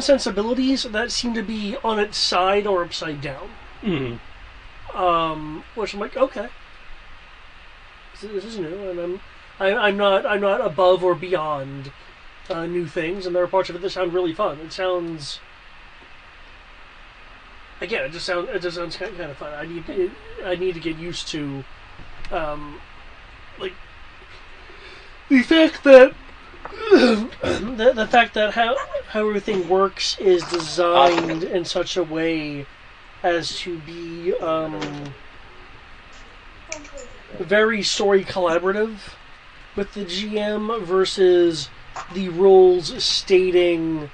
certain sensibilities that seem to be on its side or upside down. Which I'm like, okay, this is new, and I'm not above or beyond new things, and there are parts of it that sound really fun. It sounds, again, it just sounds kind of fun. I need to get used to, like, the fact that the fact that how everything works is designed in such a way as to be very story collaborative with the GM versus the rules stating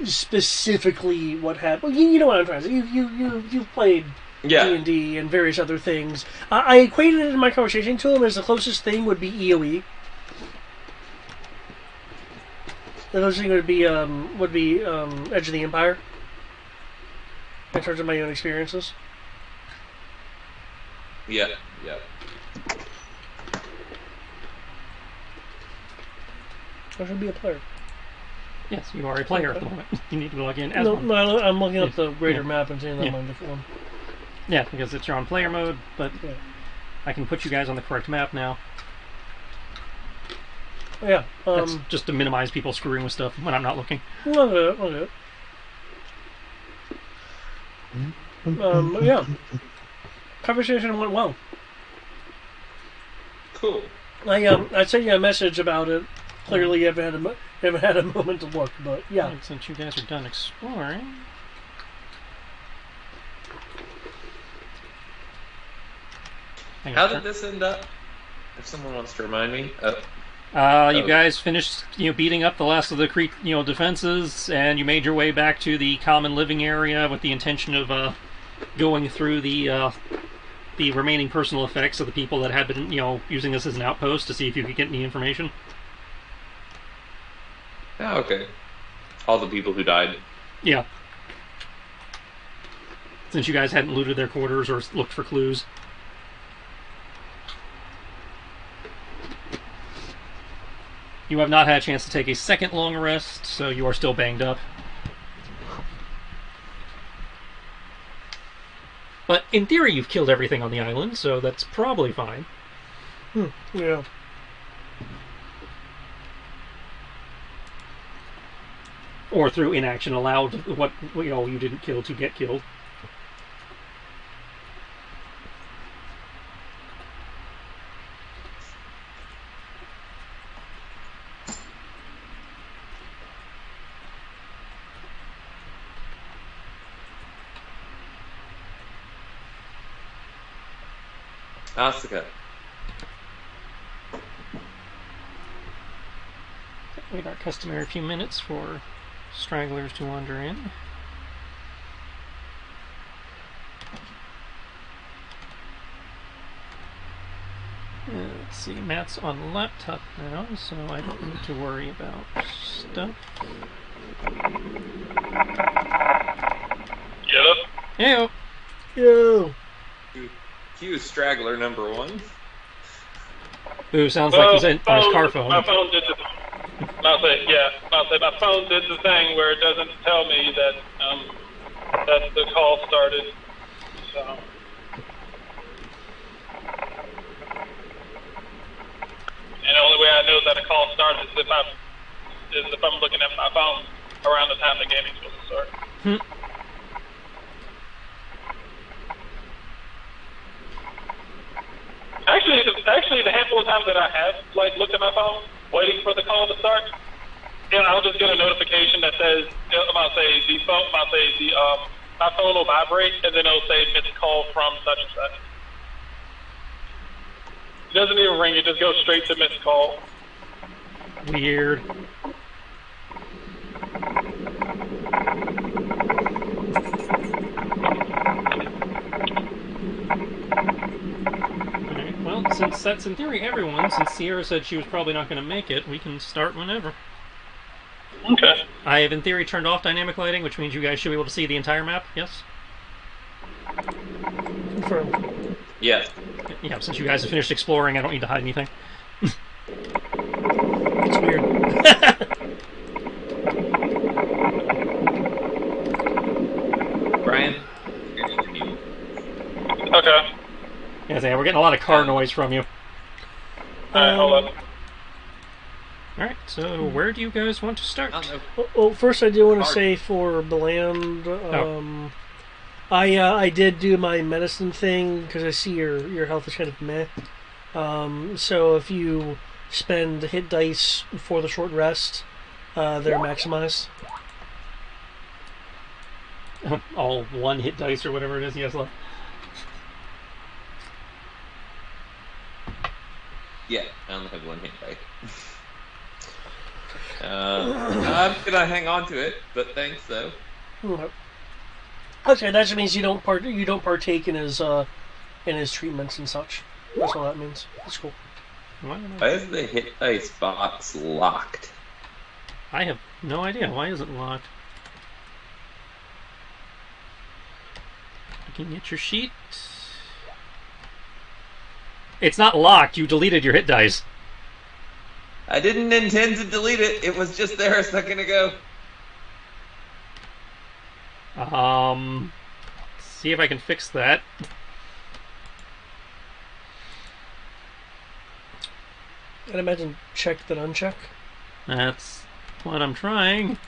specifically what happened. You know what I'm trying to say. You've played D&D and various other things. I equated it in my conversation to him as the closest thing would be EOE. The closest thing would be Edge of the Empire. In terms of my own experiences. Yeah. I should be a player. Yes, you are a player at the moment. You need to log in as one. No, I'm looking up the greater map and seeing that I'm in different one. Yeah, because it's your on player mode, but I can put you guys on the correct map now. Yeah. That's just to minimize people screwing with stuff when I'm not looking. Okay. Yeah. Conversation went well. Cool. I sent you a message about it. Clearly, you haven't had a moment to look, but yeah. And since you guys are done exploring, how did this end up? If someone wants to remind me. You guys finished, beating up the last of the creek, defenses, and you made your way back to the common living area with the intention of going through the remaining personal effects of the people that had been, using this as an outpost to see if you could get any information. Oh, okay. All the people who died. Yeah. Since you guys hadn't looted their quarters or looked for clues. You have not had a chance to take a second long rest, so you are still banged up. But in theory, you've killed everything on the island, so that's probably fine. Yeah. Or through inaction allowed what you didn't kill to get killed. Asuka. Wait our customary few minutes for stragglers to wander in. Let's see, Matt's on the laptop now, so I don't need to worry about stuff. Yep. Heyo. Yo. Cue straggler number one. Ooh, sounds like he's on his car phone. My phone did my phone did the thing where it doesn't tell me that that the call started. So. And the only way I know that a call started is if I'm looking at my phone around the time the gaming's supposed to start. Actually, the handful of times that I have looked at my phone, waiting for the call to start, I'll just get a notification that says, my phone will vibrate, and then it'll say missed call from such and such. It doesn't even ring; it just goes straight to missed call. Weird. Well, since that's in theory everyone, since Sierra said she was probably not going to make it, we can start whenever. Okay. I have in theory turned off dynamic lighting, which means you guys should be able to see the entire map, yes? Confirmed. Yeah. Yeah, since you guys have finished exploring, I don't need to hide anything. It's weird. say, we're getting a lot of car noise from you. Alright, hold up. Alright, so where do you guys want to start? Well, first I do want to say for Bland, I did do my medicine thing because I see your health is kind of meh. So if you spend hit dice for the short rest, they're maximized. All 1 hit dice or whatever it is he has left. Yeah, I only have 1 hit die. I'm gonna hang on to it, but thanks though. Okay, that just means you don't partake in his treatments and such. That's all that means. That's cool. Why is the hit dice box locked? I have no idea. Why is it locked? Looking at your sheet. It's not locked. You deleted your hit dice. I didn't intend to delete it. It was just there a second ago. See if I can fix that. I'd imagine check then uncheck. That's what I'm trying.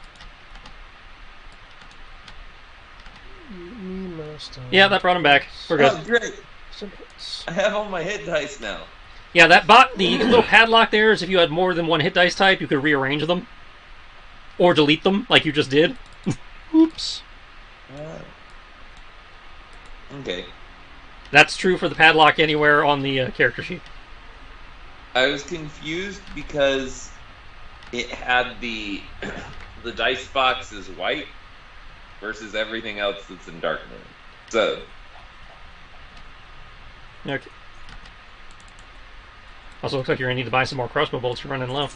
Yeah, that brought him back. We're good. Oh, great. I have all my hit dice now. Yeah, the little padlock there is if you had more than 1 hit dice type, you could rearrange them. Or delete them, like you just did. Oops. Okay. That's true for the padlock anywhere on the character sheet. I was confused because it had the dice box is white versus everything else that's in dark mode. So. Okay. Also looks like you're going to need to buy some more crossbow bolts. You're running low.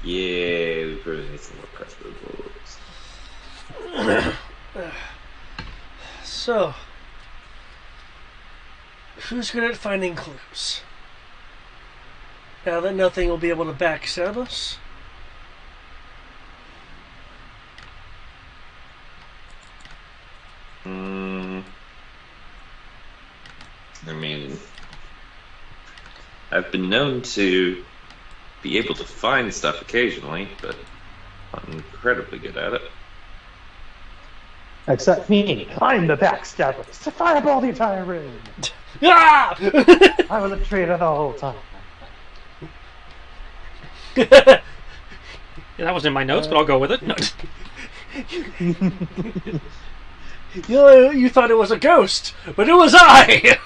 Yeah, we probably need some more crossbow bolts. So, who's good at finding clues? Now that nothing will be able to backstab us. I mean, I've been known to be able to find stuff occasionally, but I'm incredibly good at it. Except me. I'm the backstabber. So fireball the entire room. Ah! I was a traitor the whole time. Yeah, that wasn't in my notes, but I'll go with it. No. You thought it was a ghost, but it was I!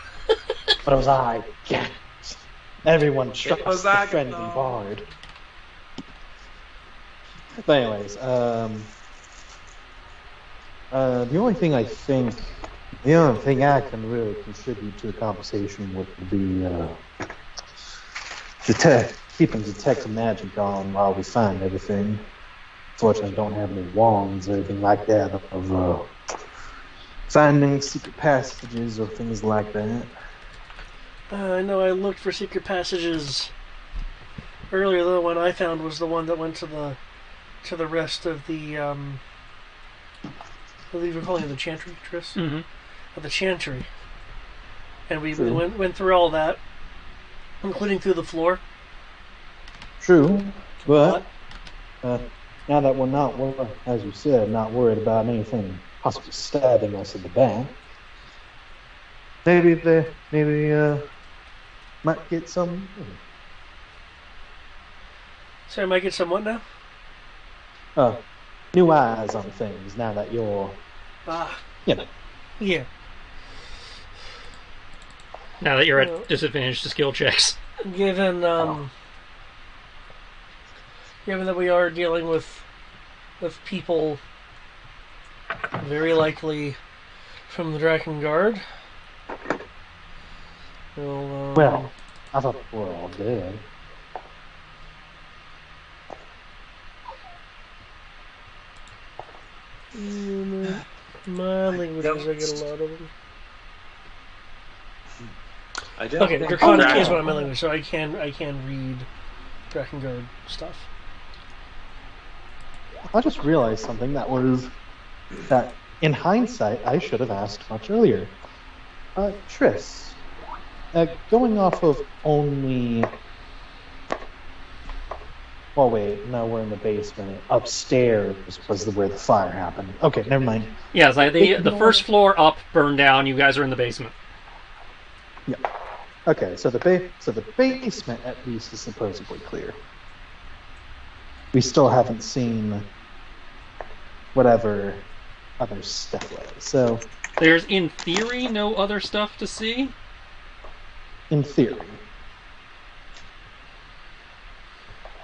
But it was I. Yeah. Everyone trusts the friendly bard. But anyways, the only thing I can really contribute to the conversation would be keeping detect magic on while we find everything. Fortunately, I don't have any wands or anything like that of finding secret passages or things like that. I know I looked for secret passages earlier. The one I found was the one that went to the rest of the I believe we're calling it the Chantry, Tris? Mm-hmm. Of the Chantry. And we went through all that, including through the floor. True, but now that we're not, as you said, not worried about anything possibly stabbing us in the back, maybe might get some. So I might get some what now? New eyes on things now that you're, Yeah. Now that you're at disadvantage to skill checks. Given that we are dealing with people very likely from the Draken Guard. Well, I thought we were all dead. My languages, I get a lot of them. I don't Okay, think Draconic is one of my language, so I can read Draken Guard stuff. I just realized something that In hindsight, I should have asked much earlier. Triss, going off of only... Well, wait, no, we're in the basement. Upstairs was where the fire happened. Okay, never mind. Yeah, it's like the first floor up burned down. You guys are in the basement. Yeah. Okay, so the basement at least is supposedly clear. We still haven't seen whatever other stuff is. So there's, in theory, no other stuff to see. In theory.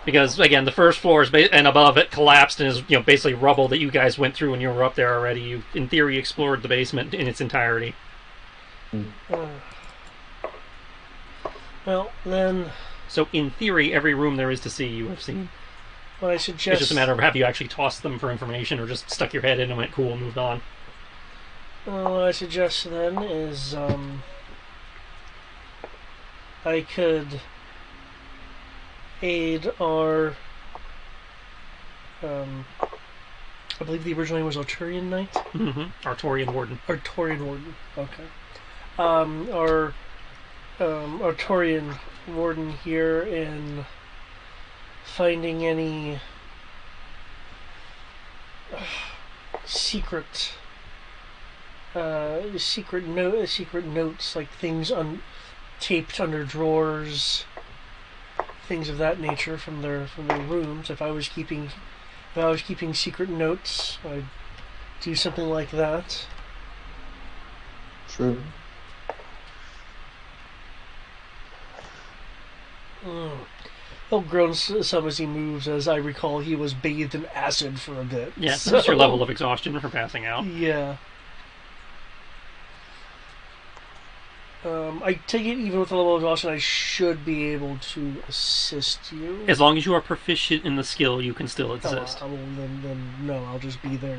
Because, again, the first floor is and above it collapsed and is, basically rubble that you guys went through when you were up there already. You, in theory, explored the basement in its entirety. Well, then... So, in theory, every room there is to see you have seen. What I suggest... It's just a matter of have you actually tossed them for information or just stuck your head in and went, cool, moved on. What I suggest, then, is, I could... aid our, I believe the original name was Arturian Knight? Mm-hmm. Arturian Warden. Arturian Warden, okay. Our Arturian Warden here in finding any secret notes, like things taped under drawers, things of that nature from their rooms. If I was keeping secret notes, I'd do something like that. True. He'll groan some as he moves. As I recall, he was bathed in acid for a bit. Yeah, so that's your level of exhaustion for passing out. Yeah. I take it even with the level of exhaustion, I should be able to assist you. As long as you are proficient in the skill, you can still assist. Then no, I'll just be there.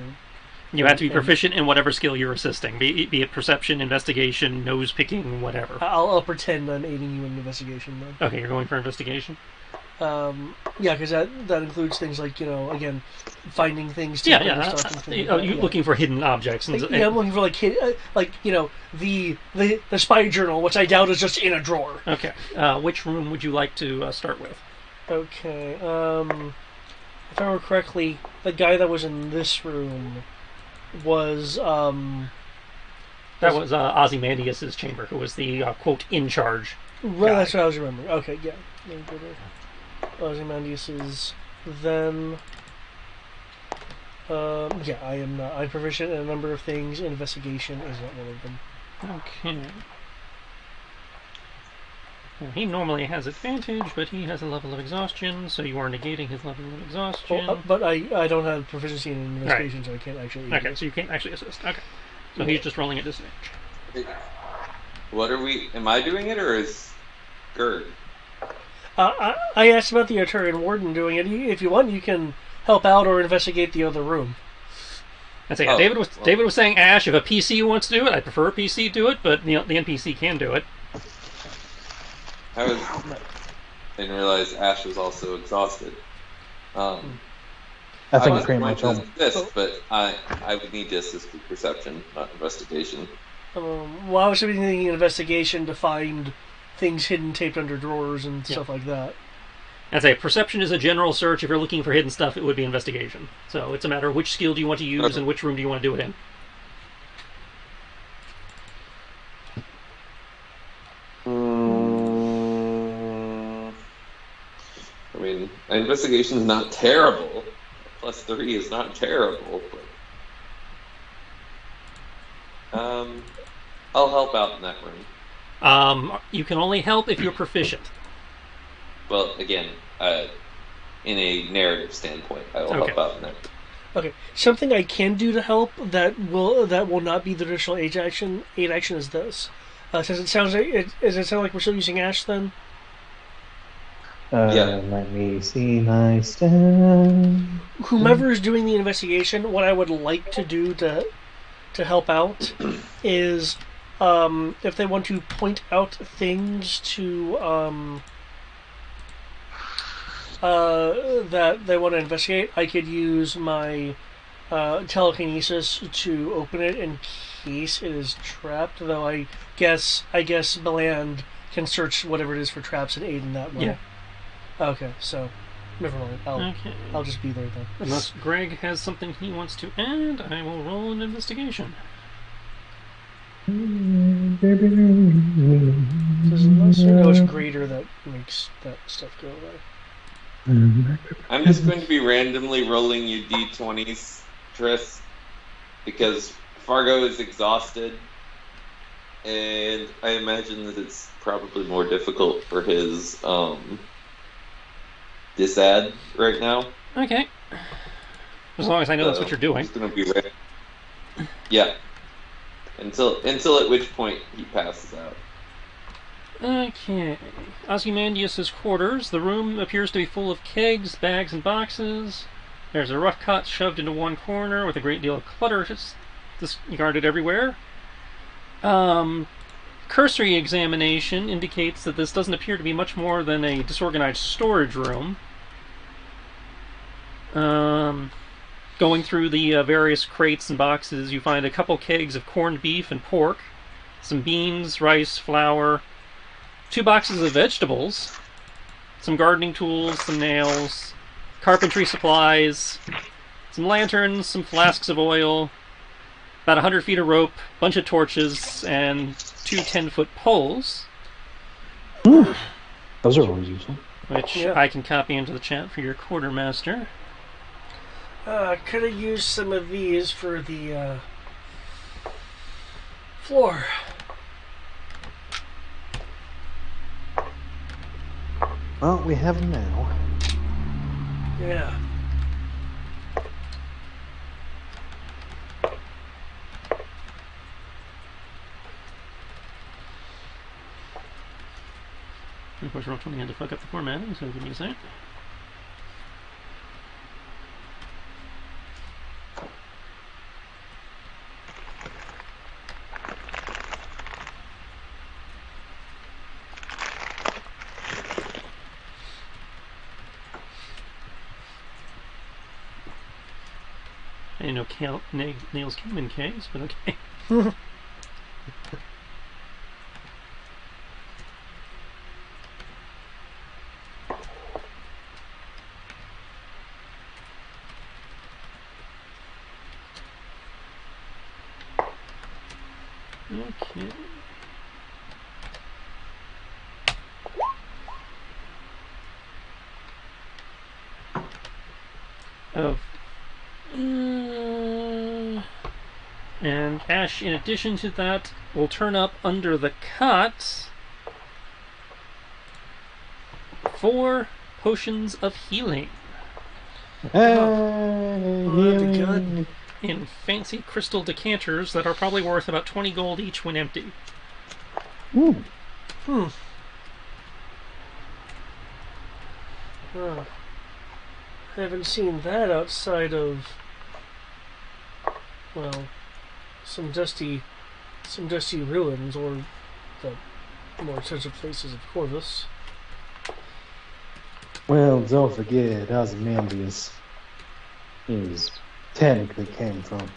You have to be proficient in whatever skill you're assisting, be it perception, investigation, nose picking, whatever. I'll pretend I'm aiding you in investigation then. Okay, you're going for investigation? Yeah, because that includes things like, again, finding things. Stuff and looking for hidden objects. And, I'm looking for the spy journal, which I doubt is just in a drawer. Okay. Which room would you like to start with? Okay. If I remember correctly, the guy that was in this room was that was Ozymandias' chamber, who was the quote in charge. Right, that's what I was remembering. Okay, yeah. Ozymandias' then. Yeah, I am not. I'm proficient in a number of things. Investigation is not one of them. Okay. Well, he normally has advantage, but he has a level of exhaustion, so you are negating his level of exhaustion. But I don't have proficiency in investigation, so I can't actually... Okay, so you can't actually assist. Okay. So he's just rolling at disadvantage. What are we... Am I doing it, or is Gerd? I asked about the Arturian Warden doing it. If you want, you can help out or investigate the other room. I'd say, David was saying, Ash, if a PC wants to do it, I prefer a PC do it, but the NPC can do it. I didn't realize Ash was also exhausted. I think pretty much all. But I would need to assist with perception, not investigation. Well, I was thinking investigation to find things hidden, taped under drawers and stuff like that. I'd say perception is a general search. If you're looking for hidden stuff, it would be investigation. So it's a matter of which skill do you want to use and which room do you want to do it in. I mean, investigation is not terrible. +3 is not terrible. But, I'll help out in that room. You can only help if you're proficient. Well, again, in a narrative standpoint, I will help out in that. Okay, something I can do to help that will not be the traditional aid action is this. Does it sound like we're still using Ash then? Yeah. Let me see my stats. Whomever is doing the investigation, what I would like to do to help out is if they want to point out things to that they want to investigate, I could use my telekinesis to open it in case it is trapped. Though I guess Beland can search whatever it is for traps and aid in that way. Yeah. Okay, so never mind. I'll just be there then. Unless Greg has something he wants to add, I will roll an investigation. There's unless you know it's greater that makes that stuff go away. I'm just going to be randomly rolling you d20s, Triss, because Fargo is exhausted, and I imagine that it's probably more difficult for his disad right now. Okay. As long as I know that's what you're doing. Just gonna be ready. Yeah. Until at which point he passes out. Okay. Ozymandias' quarters. The room appears to be full of kegs, bags, and boxes. There's a rough cot shoved into one corner with a great deal of clutter discarded everywhere. Cursory examination indicates that this doesn't appear to be much more than a disorganized storage room. Going through the various crates and boxes, you find a couple kegs of corned beef and pork, some beans, rice, flour, 2 boxes of vegetables, some gardening tools, some nails, carpentry supplies, some lanterns, some flasks of oil, about 100 feet of rope, bunch of torches, and 2 10-foot poles. Those are always useful. Which I can copy into the chat for your quartermaster. Could have used some of these for the floor. Well, we have them now. Yeah. Of course, Roll 20 had to fuck up the formatting, so give me a sec. I didn't know nails came in kegs, but okay. Okay. Oh. And Ash, in addition to that, will turn up under the cot 4 potions of healing. Hey, that'd be good. In fancy crystal decanters that are probably worth about 20 gold each when empty. Ooh. I haven't seen that outside of, well, some dusty ruins or the more central places of Corvus. Well, don't forget, Ozymandias technically came from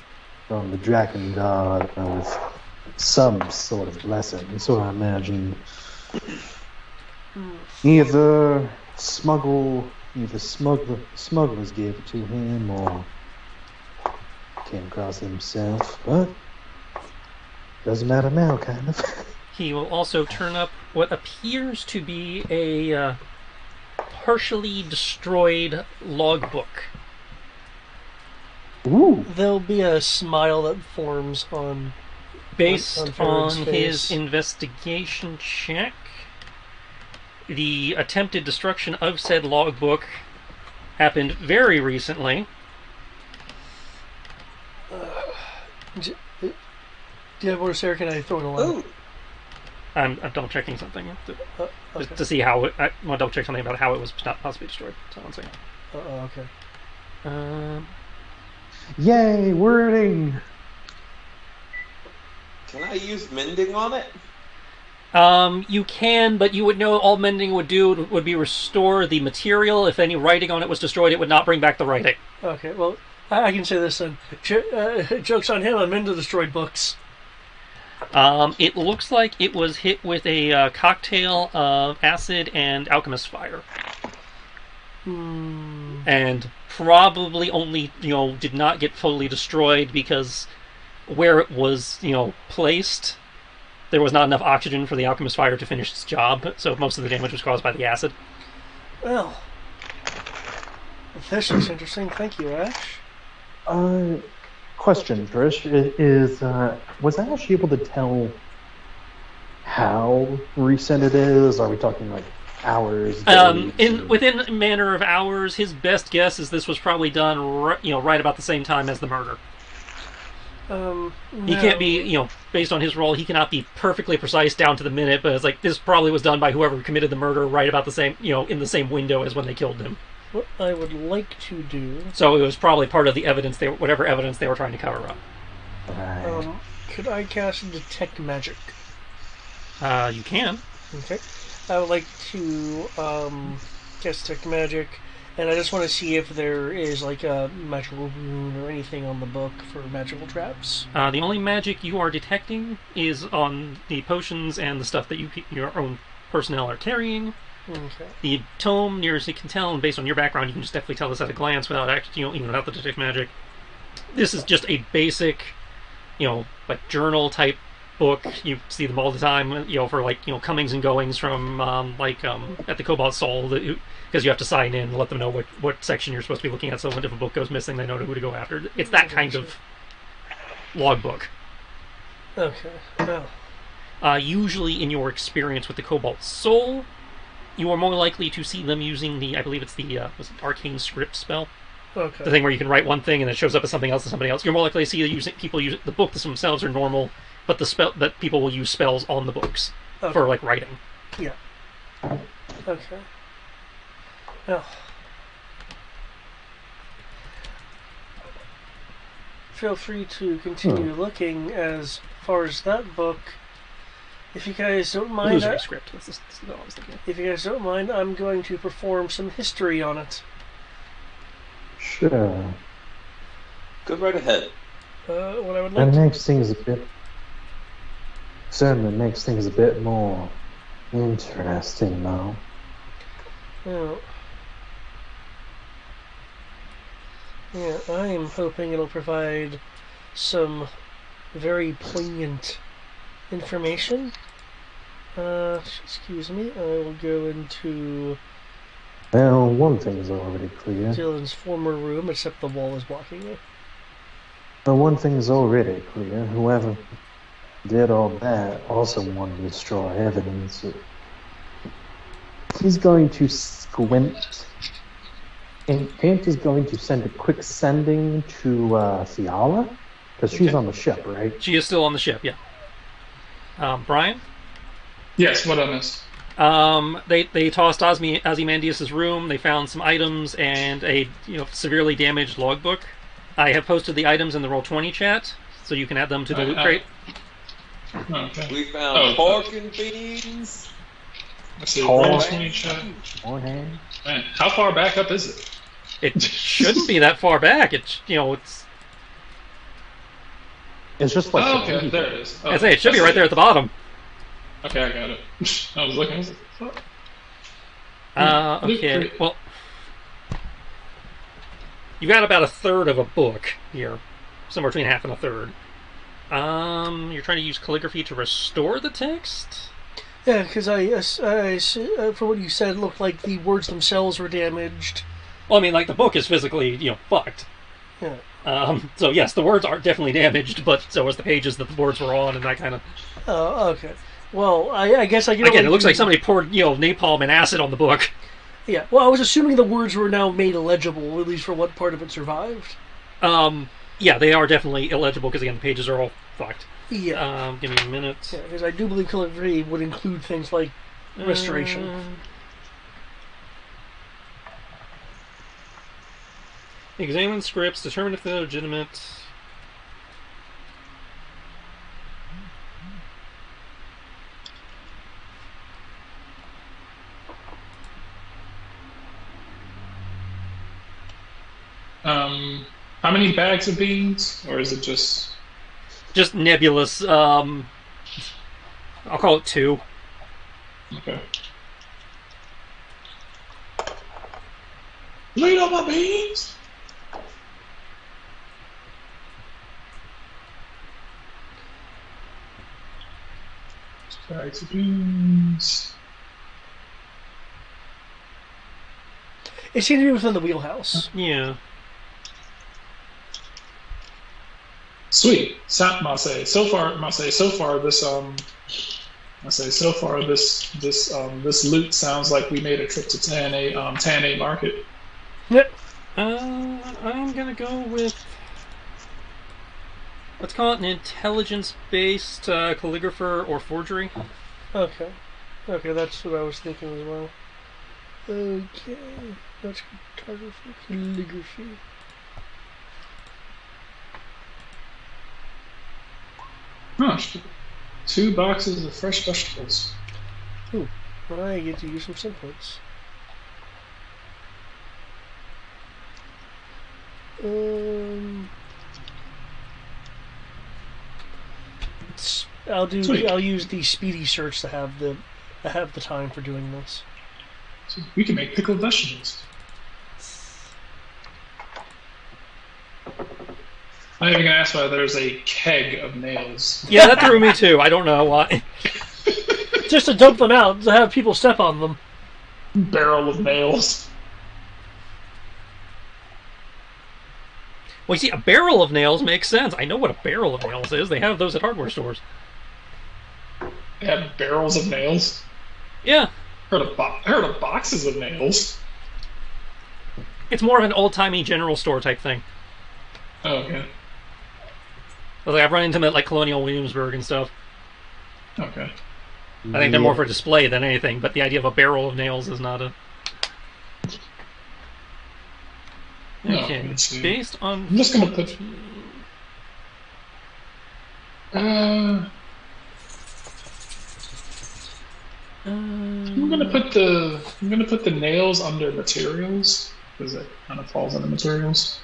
the Draken God with some sort of blessing. So I imagine either smugglers gave it to him or came across it himself. But doesn't matter now, kind of. He will also turn up what appears to be a partially destroyed logbook. Ooh. There'll be a smile that forms on Based on Farron's his face. investigation check, the attempted destruction of said logbook happened very recently. Do you have more, Sarah? Can I throw in a line? Ooh. I'm double checking something Okay. to see how it, I want to double check something about how it was not possibly destroyed. So 1 second. Okay. Yay, wording! Can I use mending on it? You can, but you would know all mending would do would be restore the material. If any writing on it was destroyed, it would not bring back the writing. Okay. Well, I can say this then. Joke's on him, I'm into destroyed books. It looks like it was hit with a cocktail of acid and alchemist fire. And probably only, did not get fully destroyed because where it was, placed, there was not enough oxygen for the alchemist fire to finish its job, so most of the damage was caused by the acid. Well, this looks interesting. Thank you, Ash. Question, Trish, was Ash able to tell how recent it is? Are we talking like hours? Within a matter of hours. His best guess is this was probably done, right about the same time as the murder. No. He can't be, based on his role, he cannot be perfectly precise down to the minute. But it's like this probably was done by whoever committed the murder right about the same, in the same window as when they killed him. What I would like to do. So it was probably part of the evidence whatever evidence they were trying to cover up. Right. Could I cast Detect Magic? You can. Okay. I would like to cast Detect Magic, and I just want to see if there is like a magical rune or anything on the book for magical traps. The only magic you are detecting is on the potions and the stuff that your own personnel are carrying. Okay. The tome, near as you can tell, and based on your background, you can just definitely tell this at a glance without actually, even without the detect magic. This is just a basic, like journal type book. You see them all the time, for like, comings and goings from at the Cobalt Soul, because you have to sign in and let them know what section you're supposed to be looking at. So when if a book goes missing, they know who to go after. It's that kind of logbook. Okay. Well. Usually, in your experience with the Cobalt Soul, you are more likely to see them using I believe it's the Arcane Script spell. Okay. The thing where you can write one thing and it shows up as something else and somebody else. You're more likely to see people use the book themselves are normal, but that people will use spells on the books for like writing. Yeah. Okay. Well. Feel free to continue looking as far as that book. If you guys don't mind, Illusory script. That's what I was thinking. If you guys don't mind, I'm going to perform some history on it. Sure. Go right ahead. What I would like That to... makes things certainly makes things a bit more interesting now. Oh. Yeah, I am hoping it'll provide some very poignant information. Excuse me, I will go into Well, one thing is already clear. Dylan's former room, except the wall is blocking it. Well, one thing is already clear. Whoever did all that also wanted to destroy evidence. He's going to squint. And Aunt is going to send a quick sending to Fiala, because she's on the ship, right? She is still on the ship, yeah. Brian? Yes, what I missed. They tossed Ozymandias' room. They found some items and a severely damaged logbook. I have posted the items in the Roll20 chat, so you can add them to the loot crate. Okay. We found pork and beans. Let's see, Corn. Roll20 chat. Morning. Man, how far back up is it? It shouldn't be that far back. It's It's just like Oh, okay, there it is. Oh, I say it should be right there at the bottom. Okay, I got it. I was looking. I was like, Okay. Well, you got about a third of a book here, somewhere between half and a third. You're trying to use calligraphy to restore the text. Yeah, because from what you said, it looked like the words themselves were damaged. Well, I mean, like the book is physically, fucked. Yeah. So yes, the words are definitely damaged, but so was the pages that the words were on, and that kind of. Oh, okay. Well, I guess I can. Again, it looks like somebody poured, napalm and acid on the book. Yeah. Well, I was assuming the words were now made illegible, at least for what part of it survived. Yeah, they are definitely illegible because again, the pages are all fucked. Yeah. Give me a minute. Yeah, because I do believe calligraphy would include things like restoration. Examine scripts, determine if they're legitimate. How many bags of beans? Or is it just... Just nebulous. I'll call it 2. Okay. Laid on my beans! Bags of beans. It seemed to be within the wheelhouse. Yeah. Sweet. Marseille. So far, this loot sounds like we made a trip to Tan Market. Yep. I'm gonna go with, let's call it an intelligence-based calligrapher or forgery. Okay. Okay, that's what I was thinking as well. Okay. That's cartography, calligraphy. Gosh. 2 boxes of fresh vegetables. Ooh. I get to use some sim points. I'll use the speedy search to have the time for doing this. So we can make pickled vegetables. I'm even gonna ask why there's a keg of nails. Yeah, that threw me too. I don't know why. Just to dump them out, to have people step on them. Barrel of nails. Well, you see, a barrel of nails makes sense. I know what a barrel of nails is. They have those at hardware stores. They have barrels of nails? Yeah. Heard of boxes of nails. It's more of an old-timey general store type thing. Oh, okay. Like, I've run into them at like Colonial Williamsburg and stuff. Okay. I think they're more for display than anything, but the idea of a barrel of nails is not a... Okay, no, based on... I'm just gonna put... I'm gonna put the nails under materials, because it kind of falls under materials.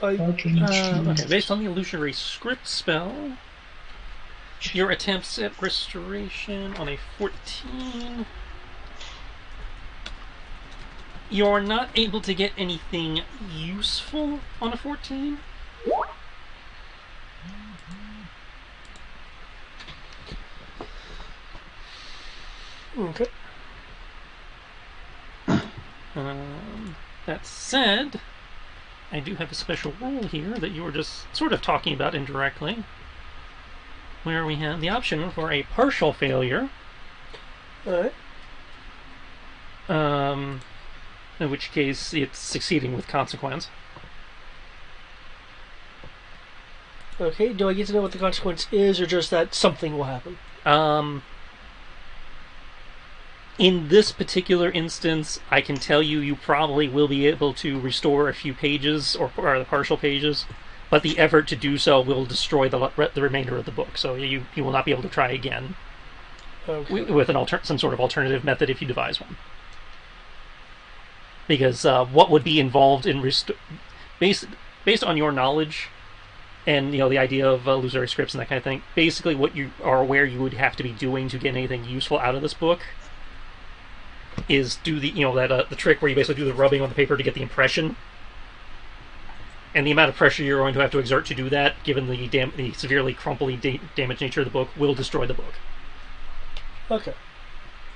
Okay, based on the illusionary script spell, your attempts at restoration on a 14, you're not able to get anything useful on a 14. Okay. That said, I do have a special rule here that you were just sort of talking about indirectly, where we have the option for a partial failure. Alright. In which case it's succeeding with consequence. Okay, do I get to know what the consequence is, or just that something will happen? In this particular instance, I can tell you you probably will be able to restore a few pages, or the partial pages, but the effort to do so will destroy the remainder of the book, so you will not be able to try again. Okay. With some sort of alternative method if you devise one. Because what would be involved in based on your knowledge and the idea of illusory scripts and that kind of thing, basically what you are aware you would have to be doing to get anything useful out of this book is do the the trick where you basically do the rubbing on the paper to get the impression, and the amount of pressure you're going to have to exert to do that, given the severely crumply damaged nature of the book, will destroy the book. Okay.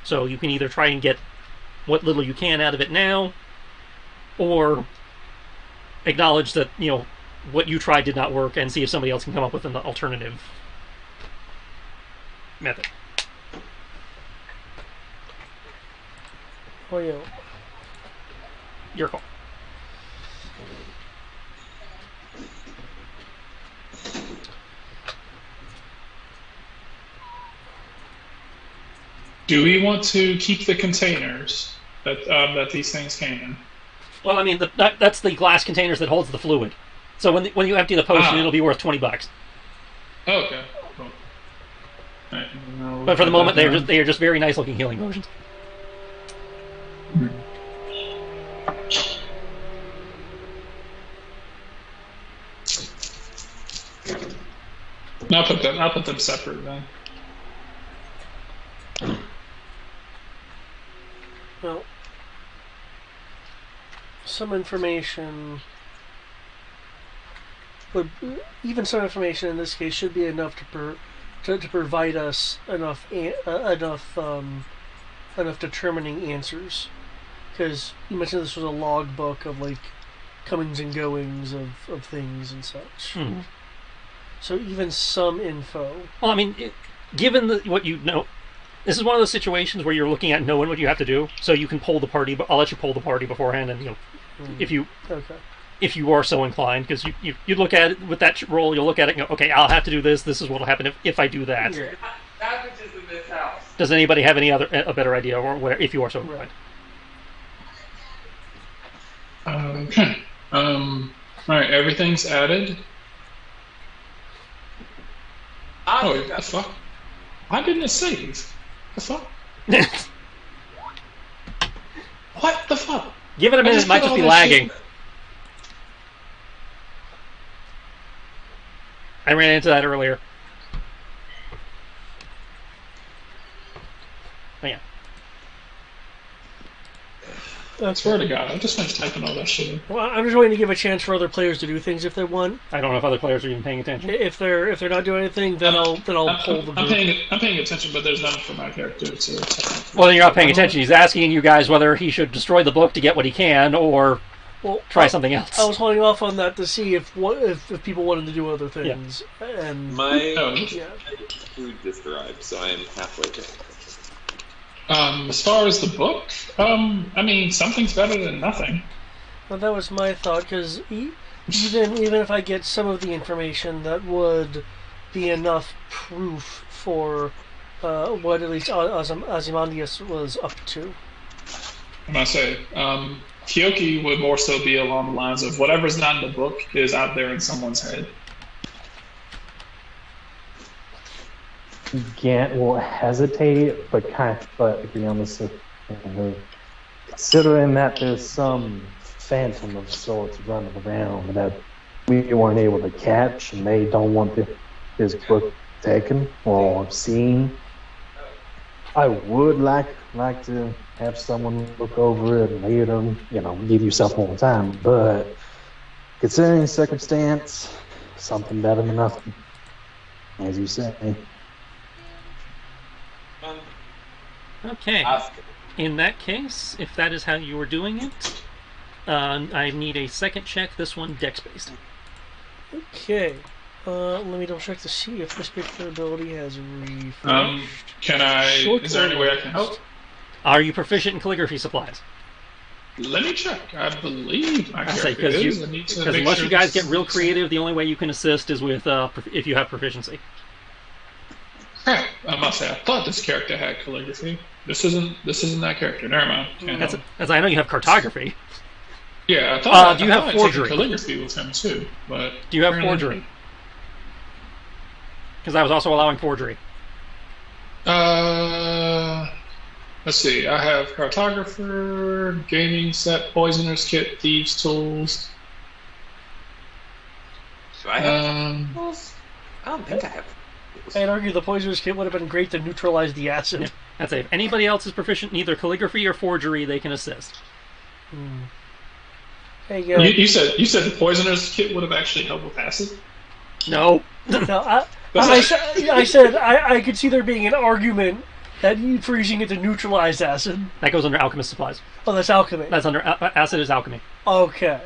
So you can either try and get what little you can out of it now, or acknowledge that what you tried did not work and see if somebody else can come up with an alternative method. Oh yeah. Your call. Do we want to keep the containers that these things came in? Well, I mean, that's the glass containers that holds the fluid. So when you empty the potion, it'll be worth $20. Oh, okay. Cool. Right, But for the moment, they are just very nice looking healing potions. I'll put them separate then. Well, some information would, even some information in this case, should be enough to provide us enough determining answers. Because you mentioned this was a logbook of like comings and goings of things and such. Hmm. So even some info. Well, I mean, given what you know, this is one of those situations where you're looking at knowing what you have to do, so you can poll the party. But I'll let you poll the party beforehand, and if you are so inclined, because you look at it with that roll, you'll look at it and go, okay, I'll have to do this. This is what will happen if I do that. Yeah. That which is in this house. Does anybody have a better idea, or whatever, if you are so inclined? Okay. All right. Everything's added. Oh, the fuck! Why didn't it save? The fuck? What the fuck? Give it a minute. It might just be lagging. I ran into that earlier. Oh, yeah. I swear to God, I just finished typing all that shit in. Well, I'm just waiting to give a chance for other players to do things if they want. I don't know if other players are even paying attention. If they're not doing anything, then I'll pull the group. I'm paying attention, but there's none for my character. So well, then you're not paying attention. He's asking you guys whether he should destroy the book to get what he can, or try something else. I was holding off on that to see if people wanted to do other things. Yeah. And my food just arrived, so I am halfway there. As far as the book, I mean, something's better than nothing. Well, that was my thought, because even if I get some of the information, that would be enough proof for what at least Ozymandias was up to. I must say, Kyoki would more so be along the lines of whatever's not in the book is out there in someone's head. Gant will hesitate, but agree on this. Considering that there's some phantom of sorts running around that we weren't able to catch, and they don't want his book taken or seen, I would like to have someone look over it and later, give yourself more time. But considering the circumstance, something better than nothing, as you say. Okay. In that case, if that is how you are doing it, I need a second check. This one dex-based. Okay. Let me double check to see if this particular ability has refreshed. Is there any way I can help? Are you proficient in calligraphy supplies? Let me check. I believe my character is. Because unless you guys get real creative, the only way you can assist is with if you have proficiency. Crap! I must say, I thought this character had calligraphy. This isn't that character. Never mind. As I know, you have cartography. Yeah, I thought. Do you have forgery? Calligraphy with him too, but do you have forgery? Because I was also allowing forgery. Let's see. I have cartographer, gaming set, poisoner's kit, thieves' tools. Do I have tools? I don't think I have. I'd argue the poisoner's kit would have been great to neutralize the acid. Yeah. I'd say if anybody else is proficient in either calligraphy or forgery, they can assist. Hey, you said the poisoner's kit would have actually helped with acid? No. No, I said I could see there being an argument for using it to neutralize acid. That goes under alchemist supplies. Oh, that's alchemy. That's under acid is alchemy. Okay.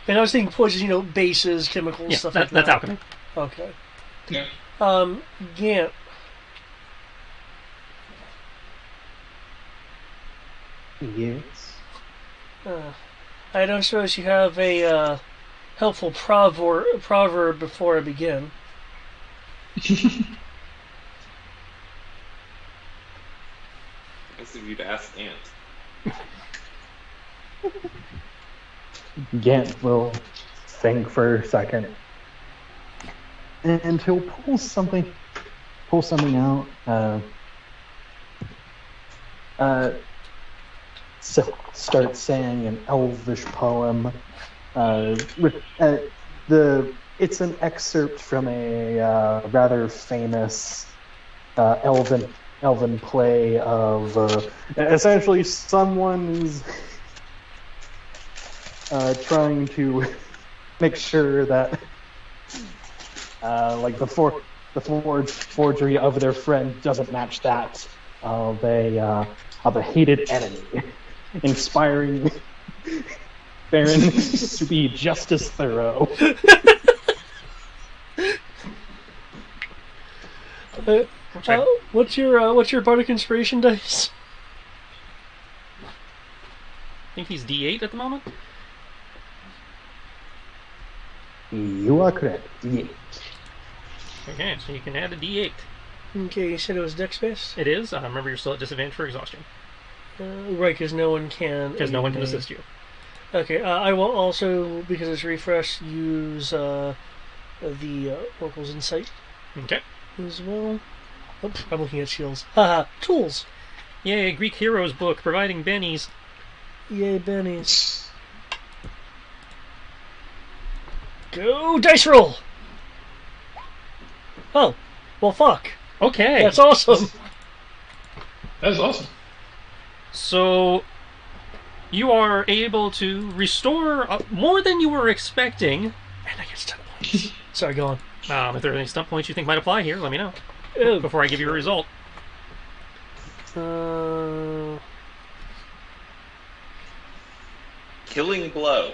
And I was thinking poisons, bases, chemicals, stuff like that. That's alchemy. Okay. Yeah. Gant. Yes. I don't suppose you have a helpful proverb before I begin. Nice of you to ask Ant. Gant will think for a second, and he'll pull something out. Start saying an elvish poem. It's an excerpt from a rather famous elven play of essentially someone's trying to make sure that like the forgery of their friend doesn't match that of a hated enemy, inspiring Baron to be just as thorough. What's your bardic inspiration dice? I think he's D8 at the moment. You are correct. Yeah. Okay, so you can add a D8. Okay, you said it was dex based? It is. Remember, you're still at disadvantage for exhaustion. Right, because no one can. Because no one can assist you. Okay, I will also, because it's refresh, use the Oracle's Insight. Okay. As well. Oh, I'm looking at skills. Haha, tools! Yay, Greek Heroes book, providing bennies. Yay, bennies. Go dice roll! Oh, well fuck. Okay. That's awesome. That is awesome. So, you are able to restore more than you were expecting. And I get stunt points. Sorry, go on. If there are any stunt points you think might apply here, let me know. Before I give you a result. Killing blow.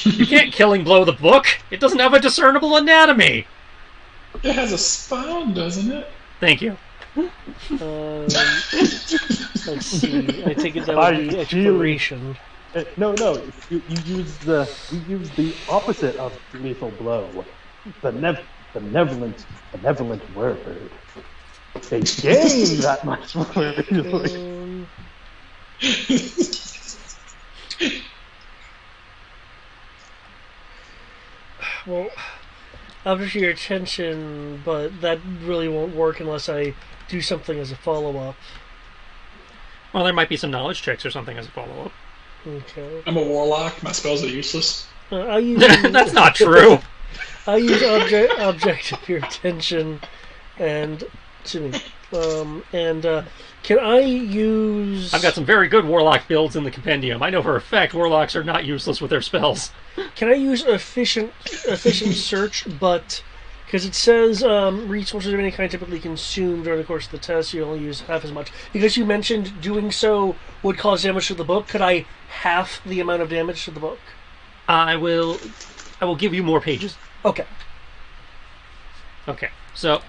You can't killing blow the book. It doesn't have a discernible anatomy. It has a spine, doesn't it? Thank you. Let's see. I take it that would be exploration. No. You use the opposite of lethal blow. Benevolent word. They gain that much more easily. Well, I'll appreciate your attention, but that really won't work unless I do something as a follow-up. Well, there might be some knowledge checks or something as a follow-up. Okay. I'm a warlock. My spells are useless. I use That's not true. I use object of your attention, and can I use? I've got some very good warlock builds in the compendium. I know for a fact warlocks are not useless with their spells. Can I use efficient search, but because it says resources of any kind typically consumed during the course of the test, you only use half as much. Because you mentioned doing so would cause damage to the book, could I half the amount of damage to the book? I will give you more pages. Okay. Okay. So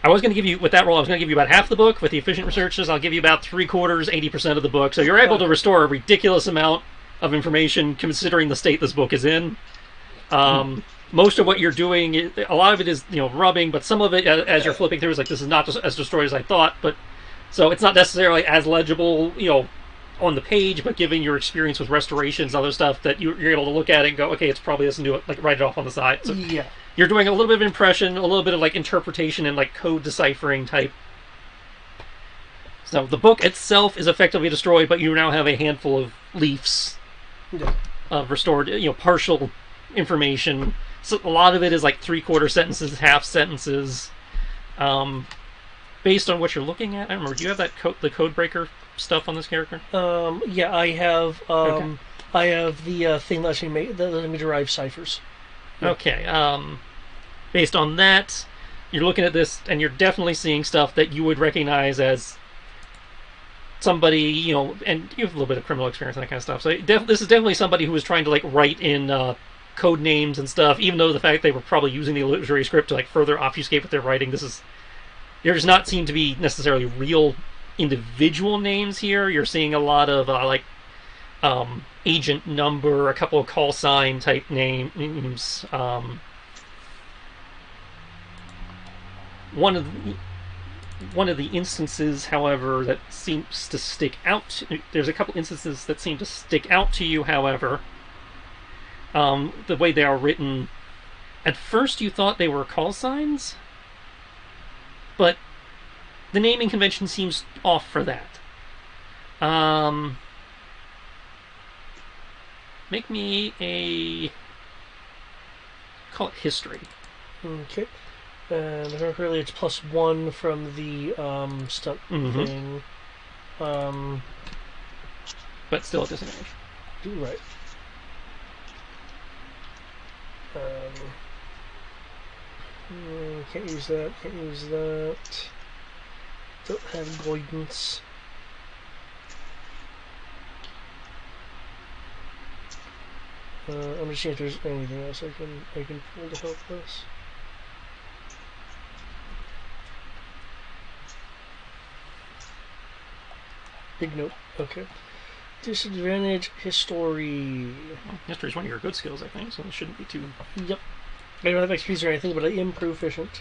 I was going to give you, with that roll, I was going to give you about half the book. With the efficient researches, I'll give you about 3/4, 80% of the book. So you're able to restore a ridiculous amount of information considering the state this book is in. Most of what you're doing, a lot of it is rubbing, but some of it, as you're flipping through, is like, this is not just as destroyed as I thought. But so it's not necessarily as legible, on the page, but given your experience with restorations, other stuff, that you're able to look at it and go, okay, it's probably this, and do it, like write it off on the side. So yeah. You're doing a little bit of impression, a little bit of like interpretation and like code deciphering type. So the book itself is effectively destroyed, but you now have a handful of leafs of restored, partial information. So a lot of it is like 3/4 sentences, half sentences. Based on what you're looking at, I don't remember. Do you have that the code breaker stuff on this character? Yeah, I have. Okay. I have the thing that let me derive ciphers. Okay. Based on that, you're looking at this, and you're definitely seeing stuff that you would recognize as somebody, and you have a little bit of criminal experience and that kind of stuff. So this is definitely somebody who was trying to like write in code names and stuff. Even though the fact they were probably using the illusory script to like further obfuscate what they're writing, there does not seem to be necessarily real individual names here. You're seeing a lot of agent number, a couple of call sign type names. one of the instances, however, that seems to stick out. There's a couple instances that seem to stick out to you, however. The way they are written, at first you thought they were call signs, but the naming convention seems off for that. Make me a... call it history. Okay. And if I remember correctly, it's +1 from the stunt thing. But still a disadvantage. Right. Can't use that, can't use that. Don't have guidance. I'm just seeing if there's anything else I can pull to help this. Big note. Okay. Disadvantage history. Well, history is one of your good skills, I think, so it shouldn't be too... Yep. I don't have XP or anything, but I am proficient.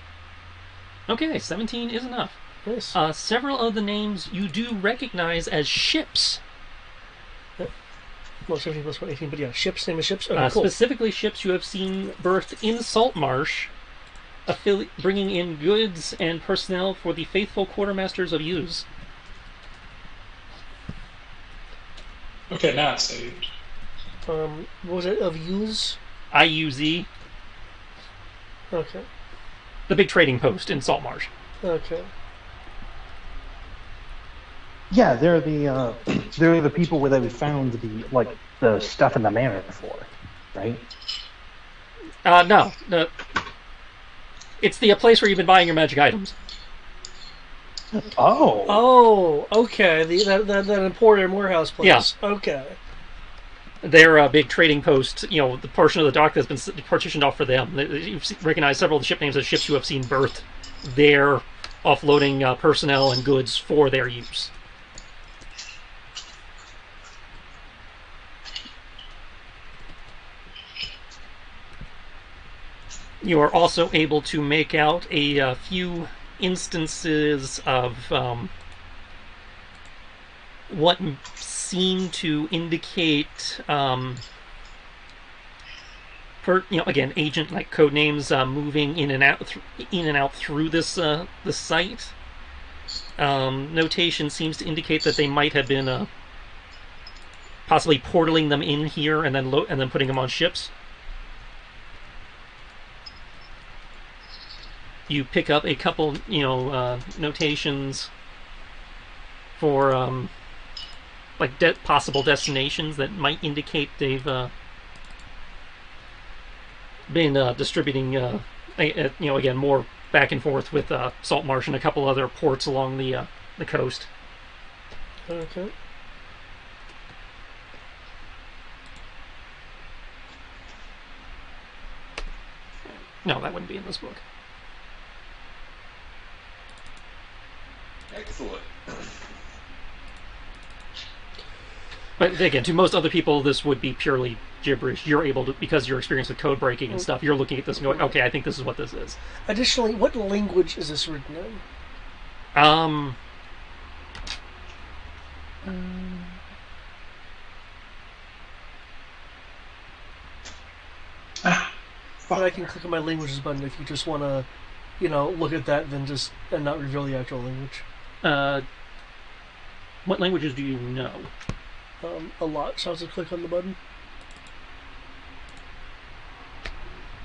Okay, 17 is enough. Yes. Several of the names you do recognize as ships. Well, 17 plus 1, 18, but yeah, ships, name of ships. Okay, cool. Specifically ships you have seen berthed in Saltmarsh, bringing in goods and personnel for the faithful quartermasters of Use. Okay, now it's saved. What was it? Of Use? IUZ, Okay. the big trading post in Saltmarsh. Okay. Yeah, they're the people where they would found the stuff in the manor for, right? No. It's the place where you've been buying your magic items. Oh. Oh, okay. That importer and warehouse place. Yeah. Okay. They're a big trading post, the portion of the dock that's been partitioned off for them. You've recognized several of the ship names as ships you have seen berthed there, offloading personnel and goods for their use. You are also able to make out a few instances of what seem to indicate, again, agent like code names moving in and out through this the site. Notation seems to indicate that they might have been possibly portaling them in here and then putting them on ships. You pick up a couple, notations for possible destinations that might indicate they've been distributing, again, more back and forth with Saltmarsh and a couple other ports along the coast. Okay. No, that wouldn't be in this book. Excellent. But again, to most other people, this would be purely gibberish. You're able to, because your experience with code breaking and stuff, you're looking at this and going, okay, I think this is what this is. Additionally, what language is this written in? But I can click on my languages button if you just want to, look at that, then and not reveal the actual language. What languages do you know? A lot, so I'll just click on the button.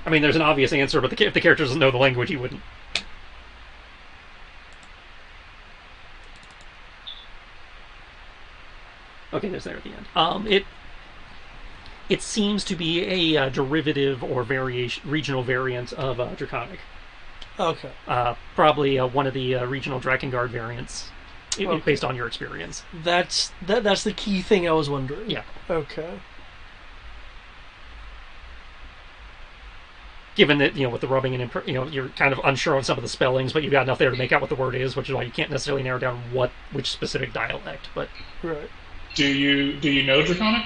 I mean, there's an obvious answer, but if the character doesn't know the language, he wouldn't. Okay, there's there at the end. It seems to be a derivative or regional variant of Draconic. Okay. Probably one of the regional Drakengard variants, based on your experience. That's the key thing I was wondering. Yeah. Okay. Given that, with the rubbing and, you're kind of unsure on some of the spellings, but you've got enough there to make out what the word is, which is why you can't necessarily narrow down which specific dialect, but... Right. Do you know Draconic?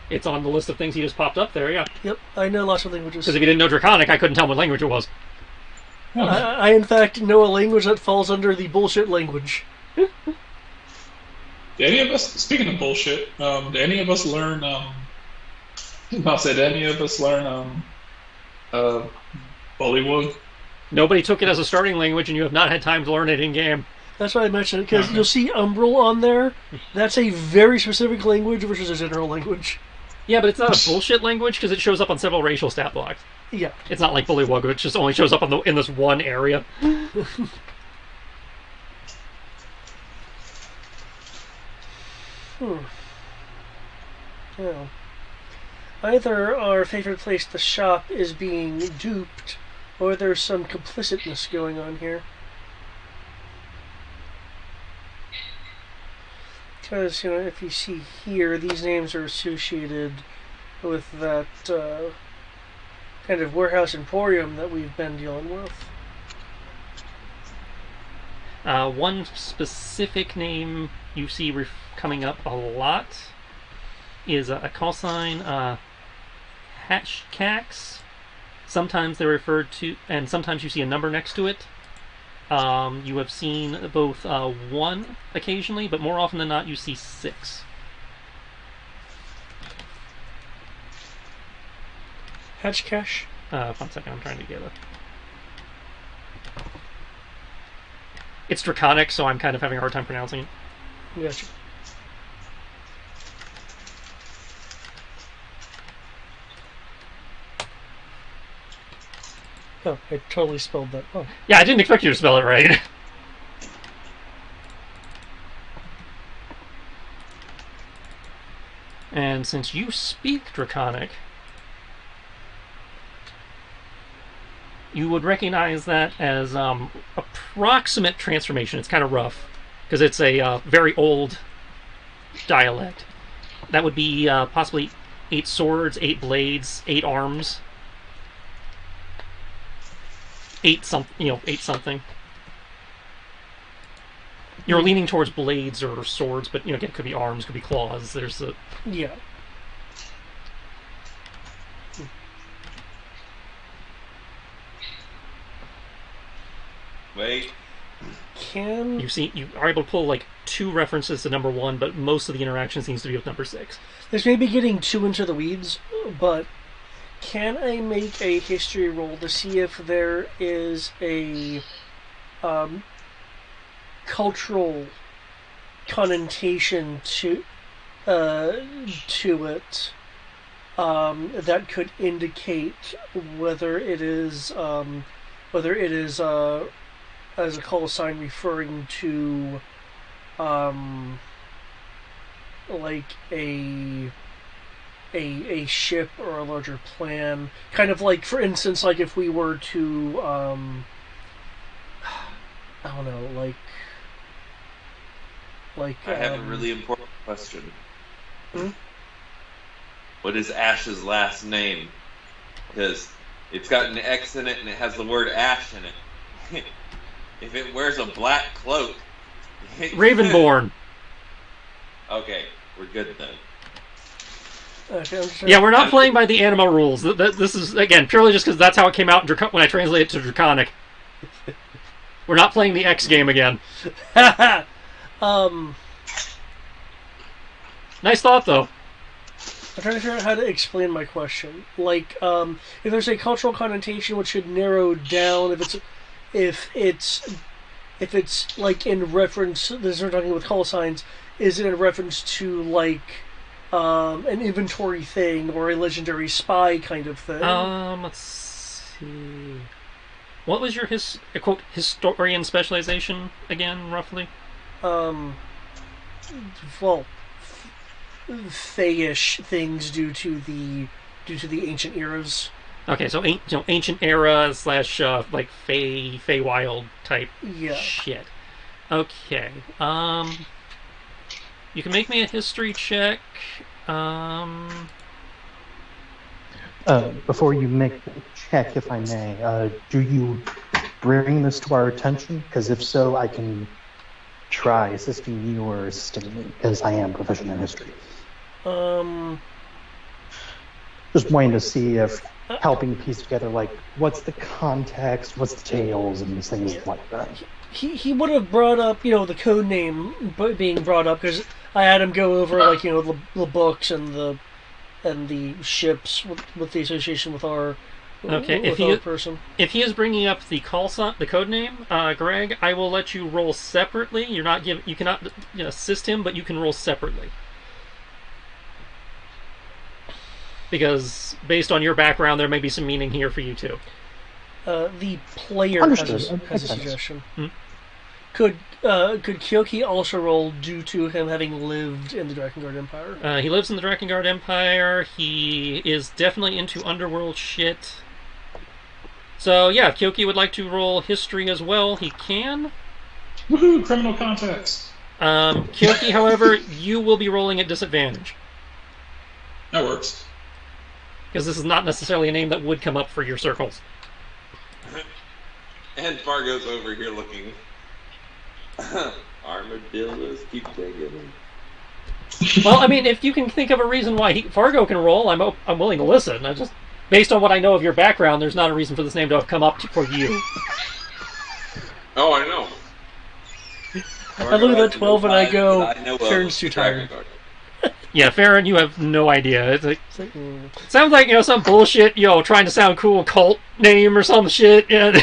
It's on the list of things he just popped up there, yeah. Yep, I know lots of languages. Because if you didn't know Draconic, I couldn't tell what language it was. I in fact know a language that falls under the bullshit language. Did any of us, speaking of bullshit, did any of us learn, did any of us learn, Bullywug? Nobody took it as a starting language, and you have not had time to learn it in-game. That's why I mentioned it, because you'll see Umbral on there. That's a very specific language versus a general language. Yeah, but it's not a bullshit language, because it shows up on several racial stat blocks. Yeah. It's not like Bullywug, which just only shows up in this one area. Yeah. Either our favorite place to shop is being duped, or there's some complicitness going on here. Because, if you see here, these names are associated with that kind of warehouse emporium that we've been dealing with. One specific name you see coming up a lot is a call sign, Hatchcax. Sometimes they're referred to, and sometimes you see a number next to it. You have seen both 1 occasionally, but more often than not, you see 6. Hatchcash? 1 second, I'm trying to get it. It's Draconic, so I'm kind of having a hard time pronouncing it. Gotcha. Oh, I totally spelled that wrong. Yeah, I didn't expect you to spell it right. And since you speak Draconic, you would recognize that as approximate transformation. It's kind of rough, because it's a very old dialect. That would be possibly 8 swords, 8 blades, 8 arms. 8 something. You're leaning towards blades or swords, but again, it could be arms, could be claws. There's a yeah. Wait. You are able to pull like 2 references to number 1, but most of the interaction seems to be with number 6. This may be getting too into the weeds, but can I make a history roll to see if there is a cultural connotation to it that could indicate whether it is as a call sign referring to like a ship or a larger plan, kind of like, for instance, like if we were to I don't know, like I have a really important question. Hmm? What is Ash's last name? Because it's got an X in it and it has the word Ash in it. If it wears a black cloak... Ravenborn. Okay, we're good then. Okay, yeah, we're not playing by the anima rules. This is, again, purely just because that's how it came out when I translate it to Draconic. We're not playing the X game again. Nice thought, though. I'm trying to figure out how to explain my question. Like, if there's a cultural connotation which should narrow down if it's like in reference, this is talking with call signs, is it in reference to like an inventory thing or a legendary spy kind of thing? Let's see. What was your quote historian specialization again, roughly? Well, Fey-ish things due to the ancient eras. Okay, so ancient era / like Feywild type shit. Okay. You can make me a history check. Before you make the check, if I may, do you bring this to our attention? Because if so, I can try assisting you or assisting me, because I am proficient in history. Just wanting to see if helping piece together, like, what's the context, what's the tales, and things like that. He would have brought up, the code name being brought up, because I had him go over, like, the books and the ships with the association with our person. If he is bringing up the code name, Greg, I will let you roll separately. You cannot assist him, but you can roll separately. Because based on your background, there may be some meaning here for you too. The player has a suggestion. Could Kyoki also roll due to him having lived in the Drakengard Empire? He lives in the Drakengard Empire. He is definitely into underworld shit. So yeah, if Kyoki would like to roll history as well, he can. Woohoo! Criminal context. Kyoki, however, you will be rolling at disadvantage. That works. Because this is not necessarily a name that would come up for your circles. And Fargo's over here looking. Armadillos keep digging. Well, I mean, if you can think of a reason why Fargo can roll, I'm willing to listen. I just, based on what I know of your background, there's not a reason for this name to have come up for you. Oh, I know. I look at that 12 and I go, Farron's too tired. Yeah, Farron, you have no idea. It sounds like, some bullshit, trying to sound cool cult name or some shit. Yeah.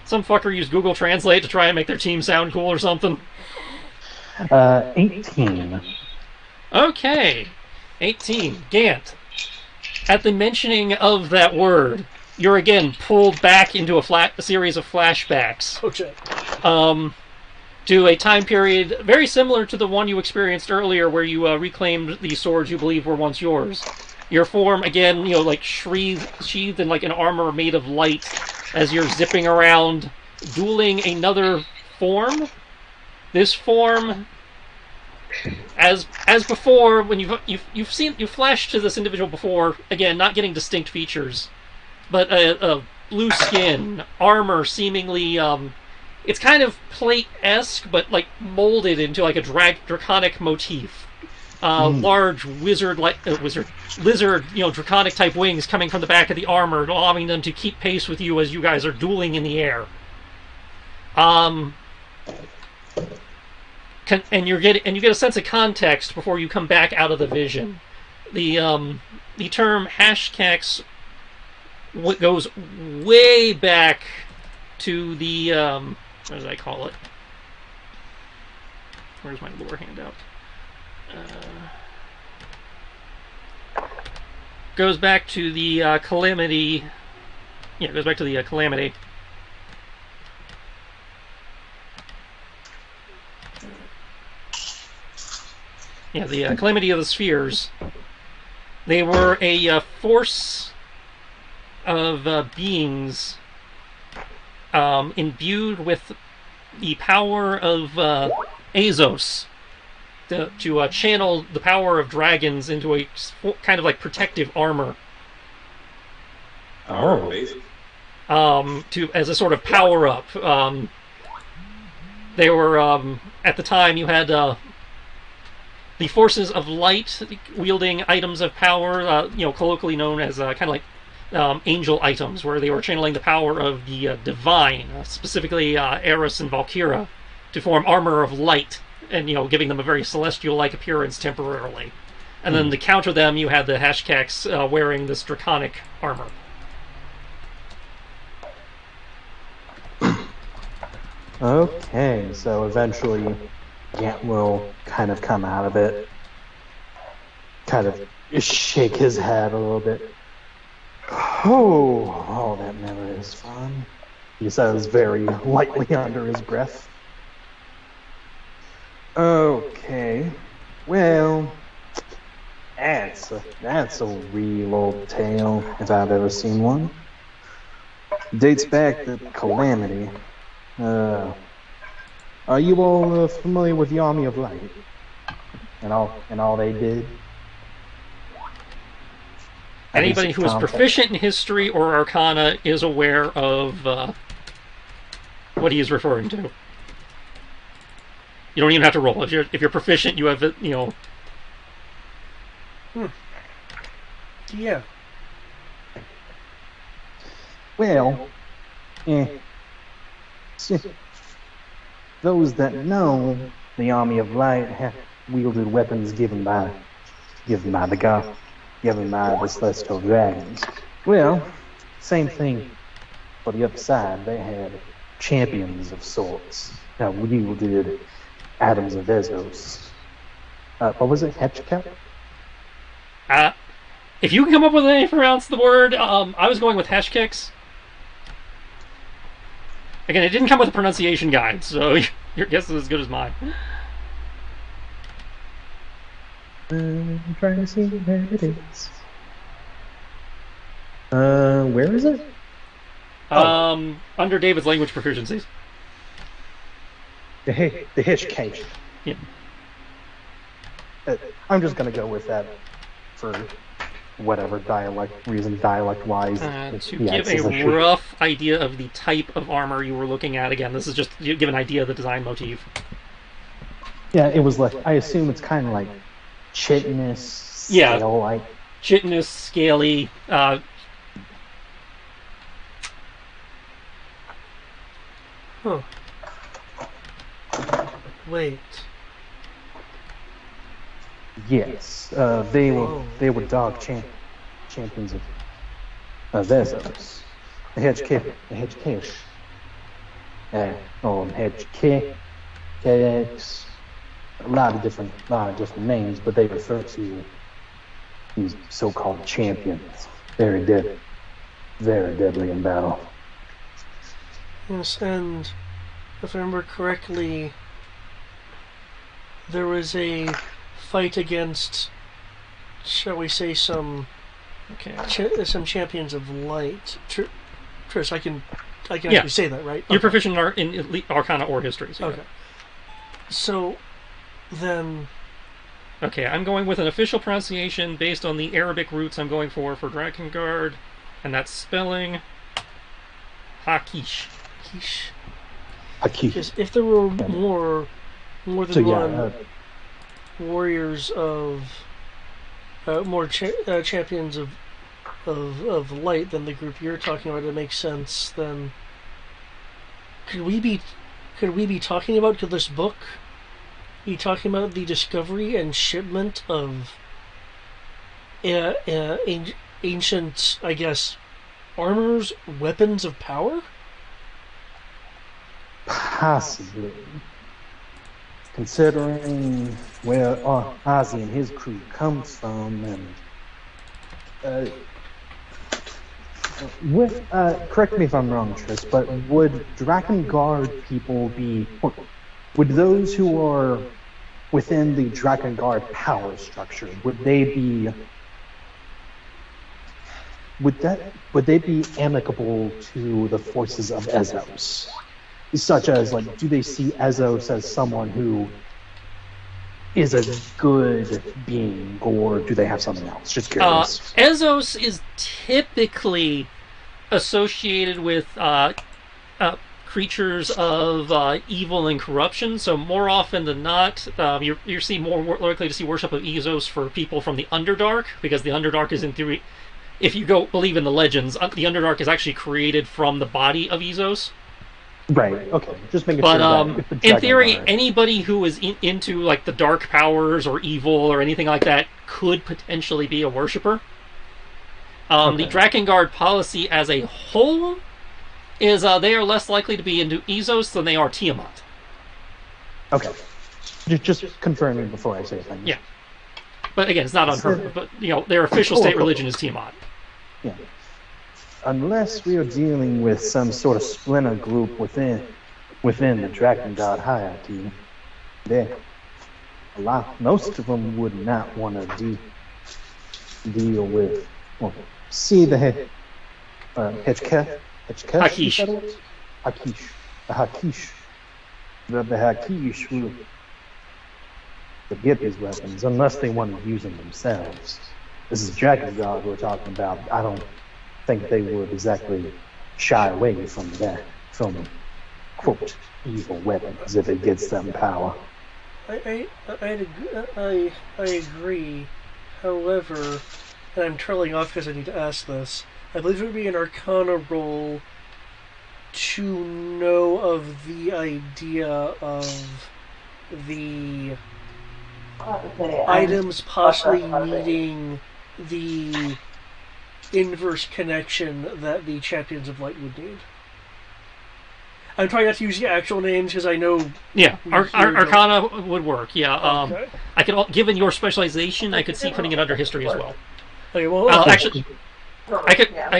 Some fucker used Google Translate to try and make their team sound cool or something. 18. Okay. 18. Gant. At the mentioning of that word, you're again pulled back into a series of flashbacks. Okay. To a time period very similar to the one you experienced earlier where you reclaimed the swords you believe were once yours. Your form, again, like sheathed in like an armor made of light as you're zipping around, dueling another form. This form, as before, when you've flashed to this individual before, again, not getting distinct features, but a blue skin, armor seemingly, it's kind of plate-esque, but like molded into like a draconic motif. Large lizard, draconic type wings coming from the back of the armor, allowing them to keep pace with you as you guys are dueling in the air. And you get a sense of context before you come back out of the vision. The term hashcax goes way back to the what did I call it? Where's my lore handout? Goes back to the Calamity. Yeah, it goes back to the Calamity. Yeah, the Calamity of the Spheres. They were a force of beings imbued with the power of Azos. To channel the power of dragons into a kind of like protective armor. Oh. As a sort of power up. They were at the time you had the forces of light wielding items of power, colloquially known as kind of like angel items, where they were channeling the power of the divine, specifically Eris and Valkyra, to form armor of light. And, giving them a very celestial-like appearance temporarily. And then to counter them, you had the Hashcax wearing this draconic armor. Okay, so eventually Gant will kind of come out of it. Kind of shake his head a little bit. Oh, that never is fun. He says very lightly under his breath. Okay, well, that's a real old tale, if I've ever seen one. Dates back to Calamity. Are you all familiar with the Army of Light? And all they did? Anybody who is proficient in history or arcana is aware of what he is referring to. You don't even have to roll. If you're proficient, you have Yeah. Well, see, those that know the Army of Light have wielded weapons given by the Celestial Dragons. Well, same thing for the other side. They had champions of sorts that wielded atoms of Ezos. What was it? Hechka? If you can come up with a way to pronounce the word, I was going with hash kicks. Again, it didn't come with a pronunciation guide, so your guess is as good as mine. I'm trying to see where it is. Where is it? Under David's language proficiencies. The Hitchcase. Yeah. I'm just gonna go with that for whatever dialect-wise. To give a rough idea of the type of armor you were looking at, again, this is just to give an idea of the design motif. Yeah, it was like, I assume it's kind of like chitinous, scale-like. Chitinous, scaly. Huh. Wait. Yes, they were dark champions of Ezos. The Hedgekish. Hedgekish. A lot of different names, but they refer to these so-called champions. Very deadly in battle. Yes, and if I remember correctly, there was a fight against, shall we say, some champions of light. Tris, I can actually say that, right? You're proficient in Arcana or History. So okay. So, then... Okay, I'm going with an official pronunciation based on the Arabic roots I'm going for Drakengard, and that's spelling Hakish. Hakish. Because if there were more than one warriors of champions of light than the group you're talking about, it makes sense. Then could we be talking about this book? Be talking about the discovery and shipment of ancient, I guess, armors, weapons of power? Possibly. Considering where Ozzy and his crew come from, and correct me if I'm wrong, Tris, but would Drakengard people would those who are within the Drakengard power structure, would they be amicable to the forces of Ezos? Such as, like, do they see Ezos as someone who is a good being, or do they have something else? Just curious. Ezos is typically associated with creatures of evil and corruption, so more often than not, you're more likely to see worship of Ezos for people from the Underdark, because the Underdark is, in theory, if you believe in the legends, the Underdark is actually created from the body of Ezos. Right, okay. Just making sure that in theory, anybody who is into like the dark powers or evil or anything like that could potentially be a worshipper. The Drakengard policy as a whole is they are less likely to be into Ezos than they are Tiamat. Okay. Just confirming before I say anything. Yeah. But again, it's not unheard of. But, their official state religion is Tiamat. Yeah. Unless we are dealing with some sort of splinter group within the Drakengard hierarchy, most of them would not want to deal with. Well, see the Hakish. The Hakish will get these weapons unless they want to use them themselves. This is Drakengard we're talking about. I don't think they would exactly shy away from that, from quote evil weapons if it gets them power. I agree. However, and I'm trailing off because I need to ask this, I believe it would be an Arcana roll to know of the idea of the items possibly needing the inverse connection that the Champions of Light would need. I'm trying not to use the actual names because I know. Yeah, Arcana would work. Yeah, Okay. I could, given your specialization, I could see putting it under history as well. Okay, well, Actually,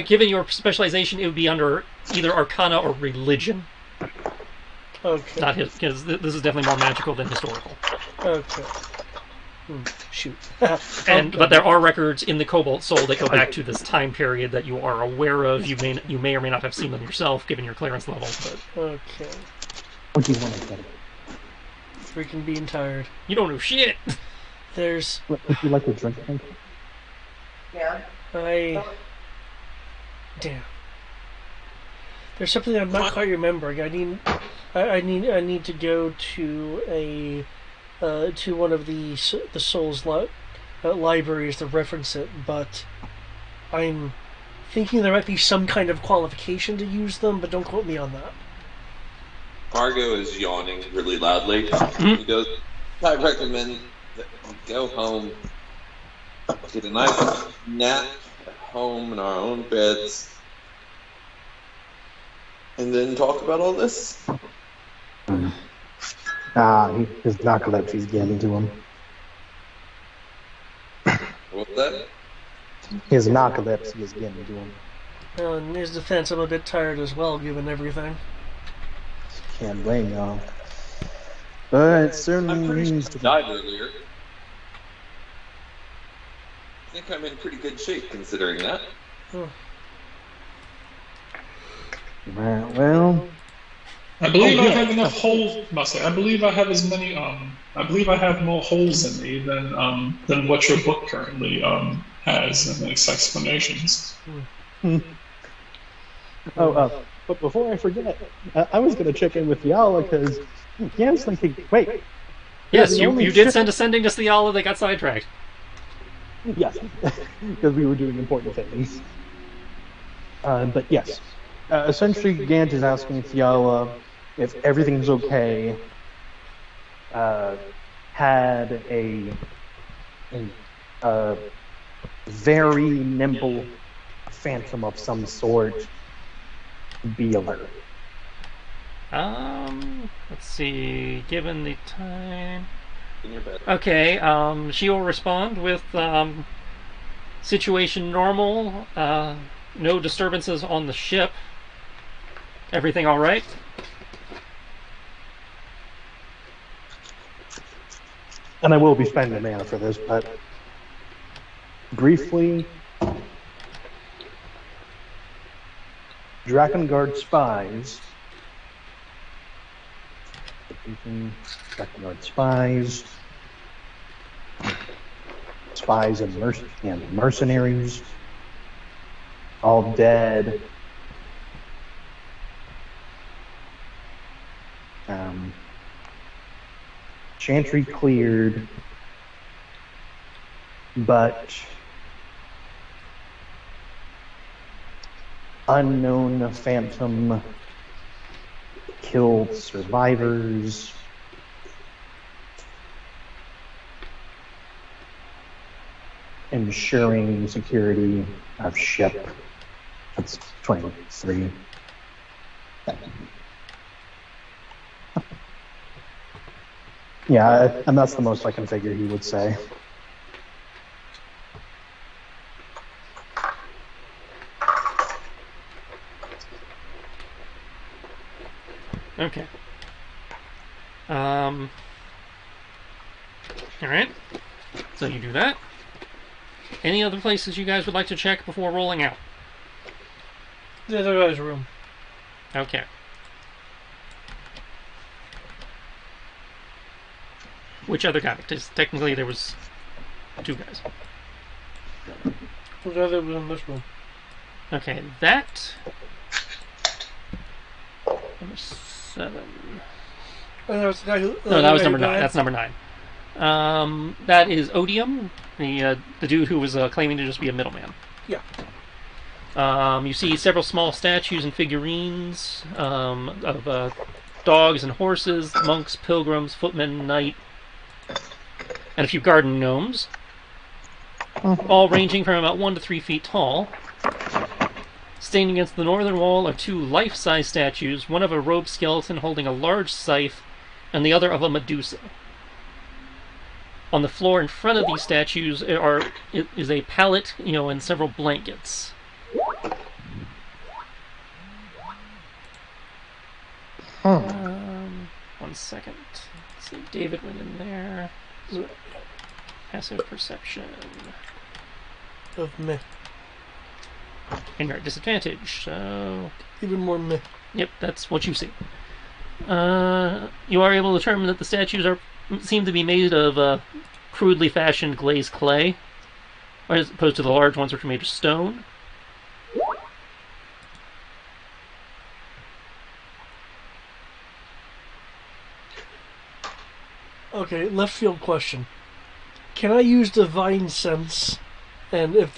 given your specialization, it would be under either Arcana or Religion. okay. Not his, because this is definitely more magical than historical. Okay. Shoot. But there are records in the Cobalt Soul that go back to this time period that you are aware of. You may or may not have seen them yourself, given your clearance level. But Okay. What do you want to get? Freaking being tired. you don't know shit. There's. Would you like a drink? Yeah. Damn. There's something I'm not quite remembering. I need to go to to one of the Souls libraries to reference it, but I'm thinking there might be some kind of qualification to use them, but don't quote me on that. Margot is yawning really loudly. He goes, I recommend that we go home, get a nice nap at home in our own beds, and then talk about all this. His narcolepsy's getting to him. What's that? His narcolepsy is getting to him. In his defense, I'm a bit tired as well, given everything. Can't blame y'all. But it certainly I'm pretty means sure to I died earlier. I think I'm in pretty good shape considering that. Well, I believe I have enough holes. I believe I have as many. I believe I have more holes in me than what your book currently has in its explanations. But before I forget, I was going to check in with Yala because Yan's thinking, wait. Yes, you did send a sending to Theala. They got sidetracked. Yes, because we were doing important things. But yes, essentially Gant is asking Fiala if everything's okay. Had a very nimble phantom of some sort be alert. Let's see. Given the time. In your bed. Okay, she will respond with situation normal, no disturbances on the ship. Everything all right? And I will be spending mana for this, but briefly, Drakengard spies. Drakengard spies. Spies and mercenaries. All dead. Chantry cleared. But unknown phantom killed survivors. Ensuring security of ship. That's 23. Yeah, and that's the most I can figure he would say. Okay. All right. So you do that. Any other places you guys would like to check before rolling out? The other guy's room. Okay. Which other guy? Because technically there was two guys. The other was in this room. Okay, that. Number 7. And that was the guy who. No, that was number 9. That's number 9. That is Odium, the dude who was claiming to just be a middleman. Yeah. You see several small statues and figurines of dogs and horses, monks, pilgrims, footmen, knight, and a few garden gnomes, all ranging from about 1 to 3 feet tall. Standing against the northern wall are 2 life-size statues, one of a robed skeleton holding a large scythe, and the other of a Medusa. On the floor in front of these statues is a pallet, and several blankets. One second. Let's see, David went in there. Passive perception. Of meh. And you're at disadvantage, so... Even more meh. Yep, that's what you see. You are able to determine that the statues seem to be made of crudely fashioned glazed clay, as opposed to the large ones which are made of stone. Okay, left field question. Can I use Divine Sense? And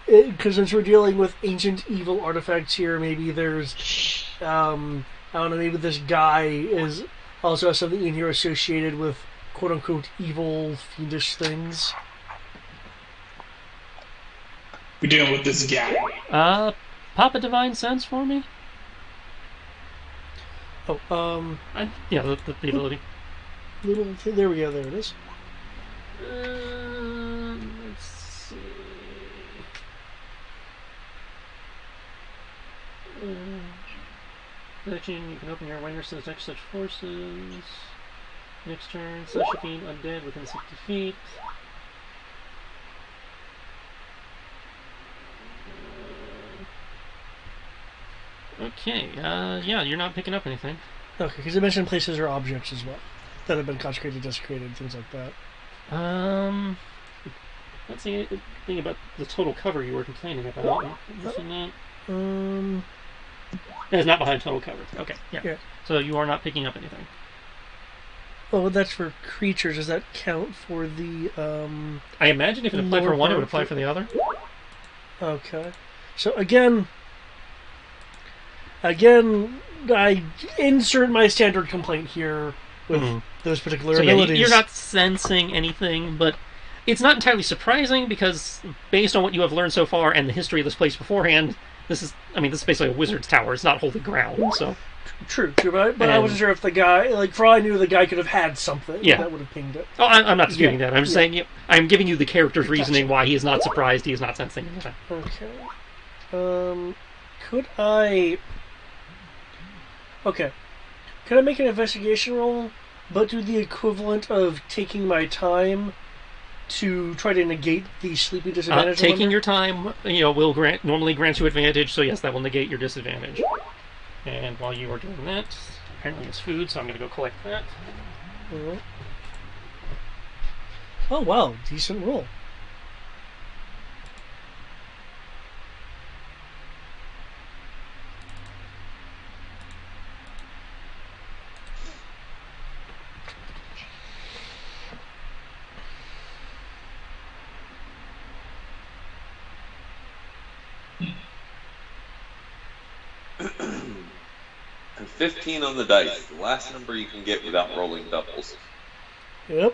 because since we're dealing with ancient evil artifacts here, maybe there's, I don't know, maybe this guy is also has something in here associated with quote-unquote evil, fiendish things. We're dealing with this guy. Pop a Divine Sense for me? Oh, yeah, the ability. There we go, there it is. Let's see. Action, you can open your awareness to detect such forces. Next turn, such a fiend undead within 60 feet. Okay, yeah, you're not picking up anything. Okay, because it mentioned places or objects as well that have been consecrated, desecrated, things like that. Let's see anything about the total cover you were complaining about. It's not behind total cover. Okay, yeah. So you are not picking up anything. Oh, that's for creatures. Does that count for the, I imagine if it applied for one, it would apply for the other. Okay. So again, I insert my standard complaint here with those particular abilities. You're not sensing anything, but it's not entirely surprising because based on what you have learned so far and the history of this place beforehand, this is basically a wizard's tower. It's not holy ground, so... True, but I wasn't sure if the guy, for all I knew, the guy could have had something that would have pinged it. Oh, I'm not disputing that. I'm just saying, I'm giving you the character's reasoning why he is not surprised, he is not sensing anything. Okay. Could I... Okay. Could I make an investigation roll, but do the equivalent of taking my time to try to negate the sleeping disadvantage? Taking your time, will normally grant you advantage, so yes, that will negate your disadvantage. And while you are doing that, apparently it's food, so I'm going to go collect that. Alright. Oh wow, decent roll. And 15 on the dice, the last number you can get without rolling doubles. Yep.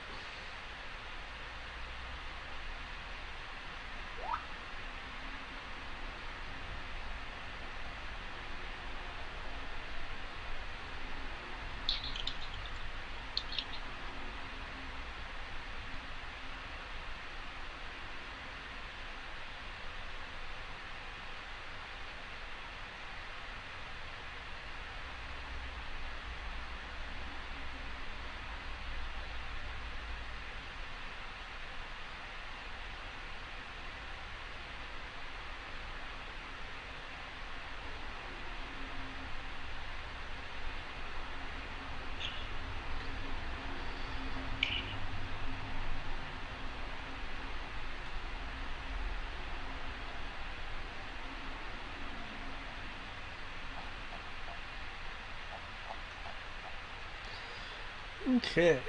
Okay.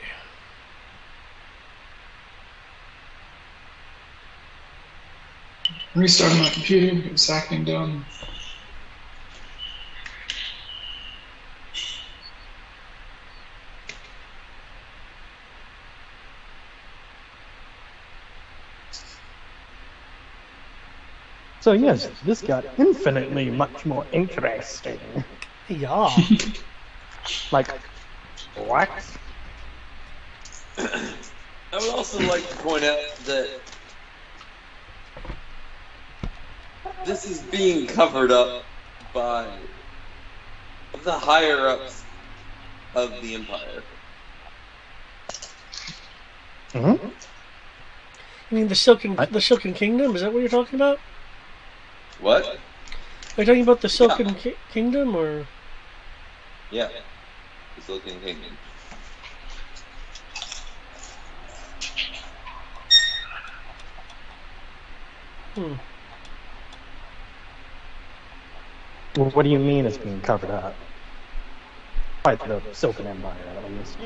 Restarting my computer, get this acting done. So yes, this got infinitely much more interesting. Yeah. Like, what? I would also like to point out that this is being covered up by the higher-ups of the Empire. Mm-hmm. You mean the Silken Kingdom? Is that what you're talking about? What? Are you talking about the Silken Kingdom, or? Yeah, the Silken Kingdom. Well, what do you mean it's being covered up? By the Silken Empire, at least.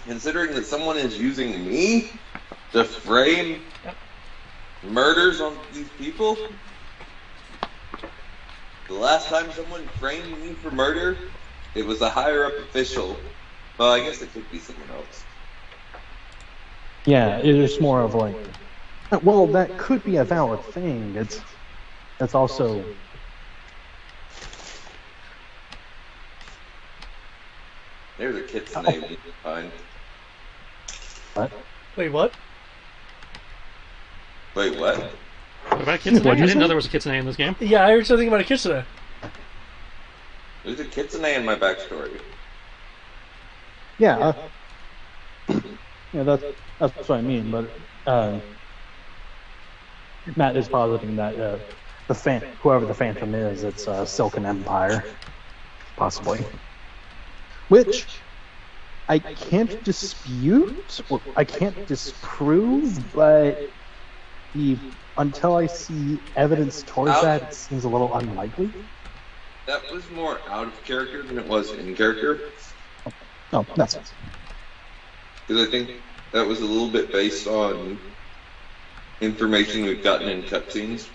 Considering that someone is using me to frame murders on these people, the last time someone framed me for murder, it was a higher-up official. Well, I guess it could be someone else. Yeah, it is more of like, well, that could be a valid thing. That's also. There's a kid's name you can find. What? Wait, what? Wait, what? What about Kitsune? I didn't know there was a Kitsune in this game. Yeah, I heard something about a kitsune. There's a kitsune in my backstory. Yeah. Yeah, that's what I mean. But Matt is positing that whoever the Phantom is, it's Silken Empire, possibly. Which I can't dispute or I can't disprove, but until I see evidence towards that, it seems a little unlikely. That was more out of character than it was in character. Oh, that's it. Because I think that was a little bit based on information we've gotten in cutscenes.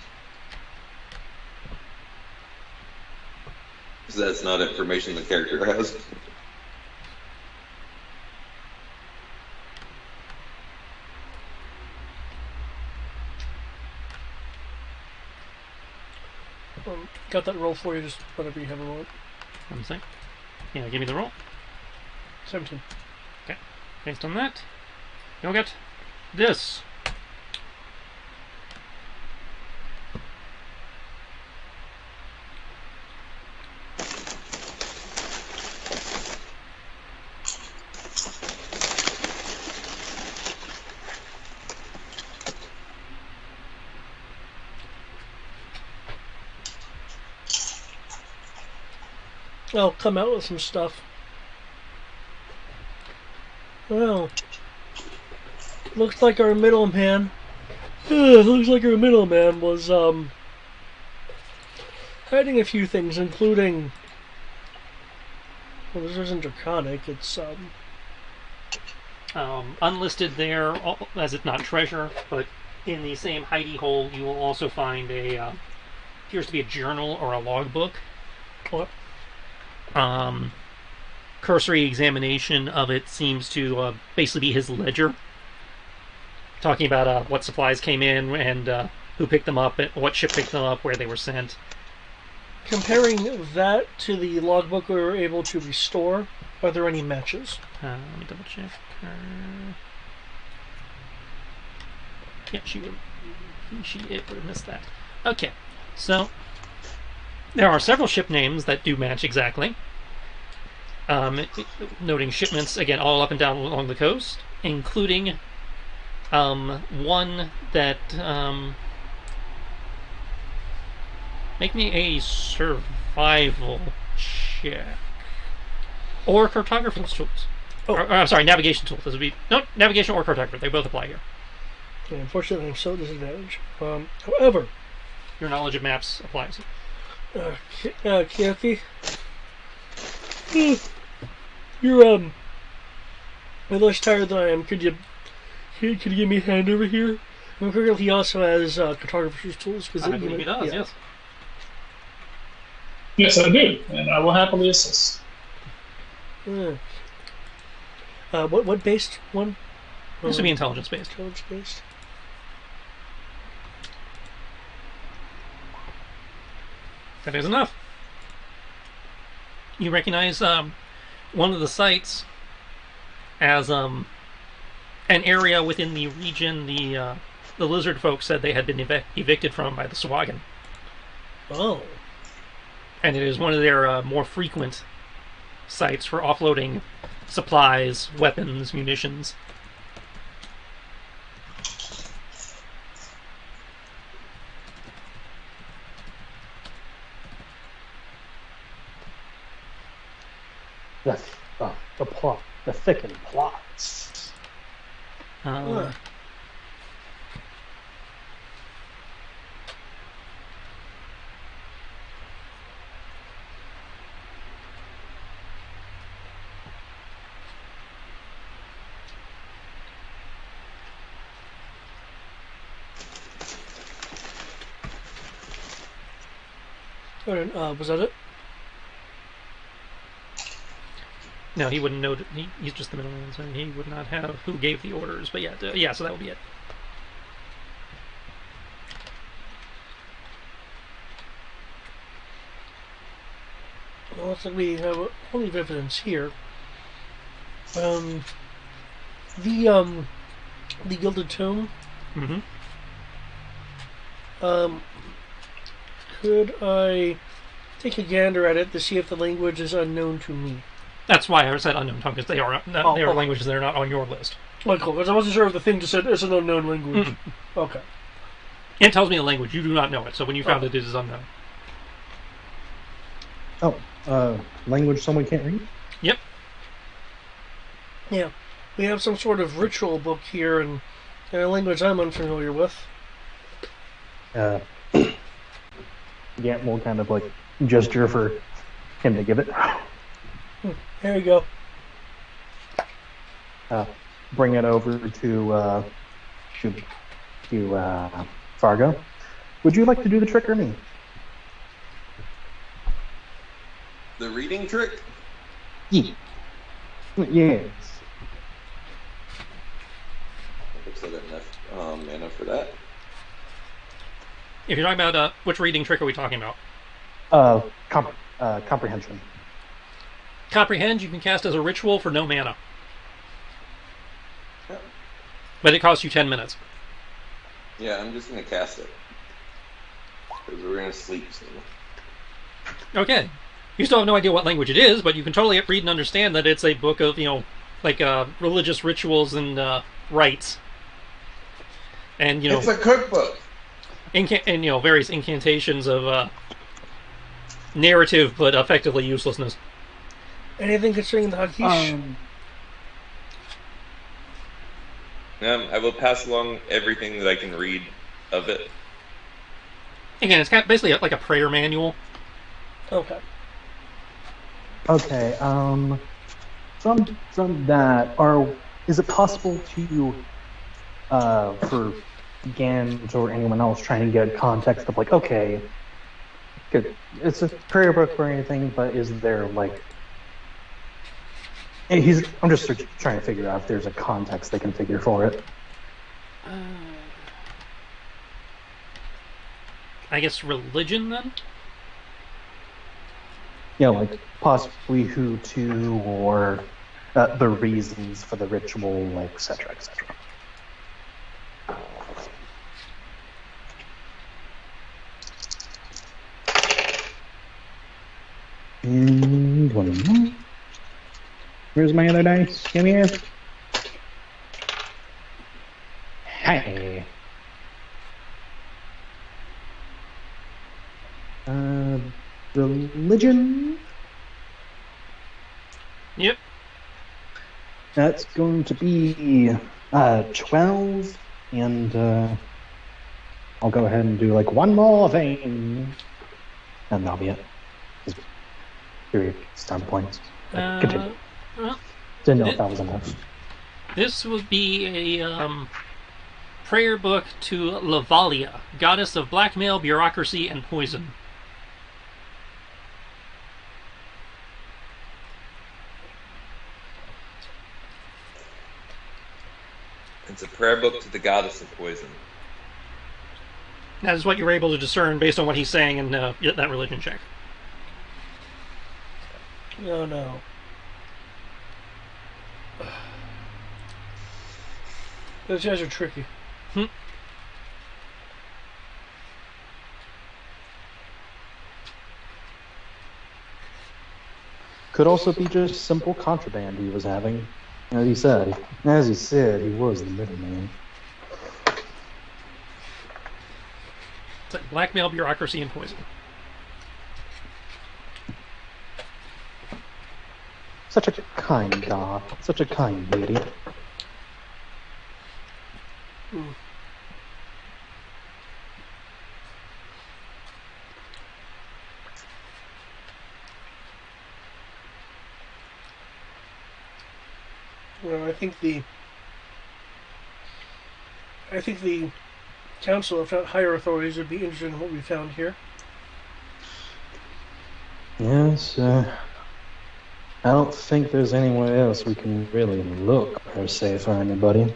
Because that's not information the character has. Got that roll for you, just whenever you have a roll. Let me see. Yeah, give me the roll. 17. Okay. Based on that, you'll get this. I'll come out with some stuff. Well, looks like our middleman. Looks like our middleman was hiding a few things, including. Well, this isn't draconic. It's unlisted there, as it's not treasure, but in the same hidey hole, you will also find a appears to be a journal or a logbook. What? Cursory examination of it seems to basically be his ledger, talking about what supplies came in and who picked them up, what ship picked them up, where they were sent. Comparing that to the logbook we were able to restore, are there any matches? Let me double check. Yeah, it would have missed that. Okay, so there are several ship names that do match exactly. Noting shipments, again, all up and down along the coast, including one that... make me a survival check. Or cartographer's tools. Oh. I'm sorry, navigation tools. This would be... No, navigation or cartographer. They both apply here. Okay, unfortunately, I'm so disadvantaged. However... Your knowledge of maps applies. Kathy? You're, less tired than I am. Could you give me a hand over here? He also has cartographer's tools. I believe he does, yes. Yes, I do, and I will happily assist. Yeah. What based one? This would be intelligence based. Intelligence based. That is enough. You recognize one of the sites as an area within the region the lizard folk said they had been evicted from by the Swagan. Oh. And it is one of their more frequent sites for offloading supplies, weapons, munitions. The plot, the thickened plots. Was that it? No, he wouldn't know. He's just the middleman, so he would not have who gave the orders. But yeah, so that would be it. Well, looks like we have plenty of evidence here. The Gilded Tomb. Mm-hmm. Could I take a gander at it to see if the language is unknown to me? That's why I said unknown tongue, because they are languages that are not on your list. Oh, cool, because I wasn't sure if the thing just said it's an unknown language. Mm-hmm. Okay. It tells me a language. You do not know it, so when you found it is unknown. Language someone can't read? Yep. Yeah. We have some sort of ritual book here, and a language I'm unfamiliar with. Gant will kind of like gesture for him to give it. There you go. Bring it over to Fargo. Would you like to do the trick or me? The reading trick? Yeah. Yes. Looks like enough mana for that. If you're talking about which reading trick are we talking about? Comprehension. Comprehend you can cast as a ritual for no mana. Yep. But it costs you 10 minutes. Yeah, I'm just going to cast it. Because we're going to sleep soon. Okay. You still have no idea what language it is, but you can totally read and understand that it's a book of, religious rituals and rites. And, It's a cookbook! Various incantations of narrative, but effectively uselessness. Anything concerning the Hakish? I will pass along everything that I can read of it. Again, it's basically like a prayer manual. Okay. Okay. From that, is it possible to, for Gant or anyone else trying to get context of like, okay, good, it's a prayer book or anything, but is there like, I'm just trying to figure out if there's a context they can figure for it. I guess religion then? Yeah, like possibly who to, or the reasons for the ritual, like, etc., etc. And one more. Where's my other dice? Come here. Hey. Religion? Yep. That's going to be 12, and I'll go ahead and do like one more thing, and that'll be it. Period. Start points. Continue. Well, Didn't know if that was enough. this would be a prayer book to Lavalia, goddess of blackmail, bureaucracy, and poison. It's a prayer book to the goddess of poison. That is what you were able to discern based on what he's saying in that religion check. Oh no. Those guys are tricky. Could also be just simple contraband he was having. As he said, he was the middleman. It's like blackmail, bureaucracy, and poison. Such a kind god. Such a kind lady. Well, I think the council, if not higher authorities, would be interested in what we found here. Yes, I don't think there's anywhere else we can really look, per se, for anybody.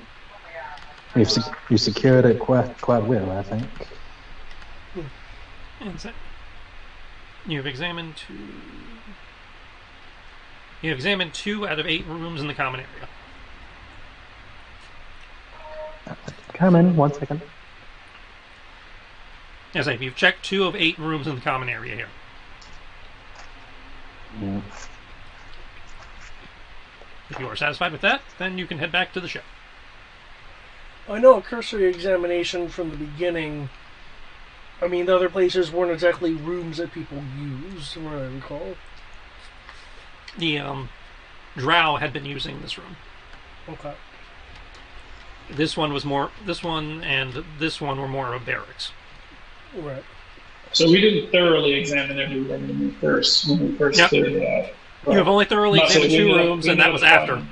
You secured it quite well, I think. You've examined two out of 8 rooms in the common area. Come in, 1 second. As I say, you've checked 2 of 8 rooms in the common area here. Yeah. If you are satisfied with that, then you can head back to the ship. I know a cursory examination from the beginning. I mean, the other places weren't exactly rooms that people used, from what I recall. The drow had been using this room. Okay. This one and this one were more of barracks. Right. So we didn't thoroughly examine every room when we first Yep. did that. You have only thoroughly examined 2 rooms, and that was after.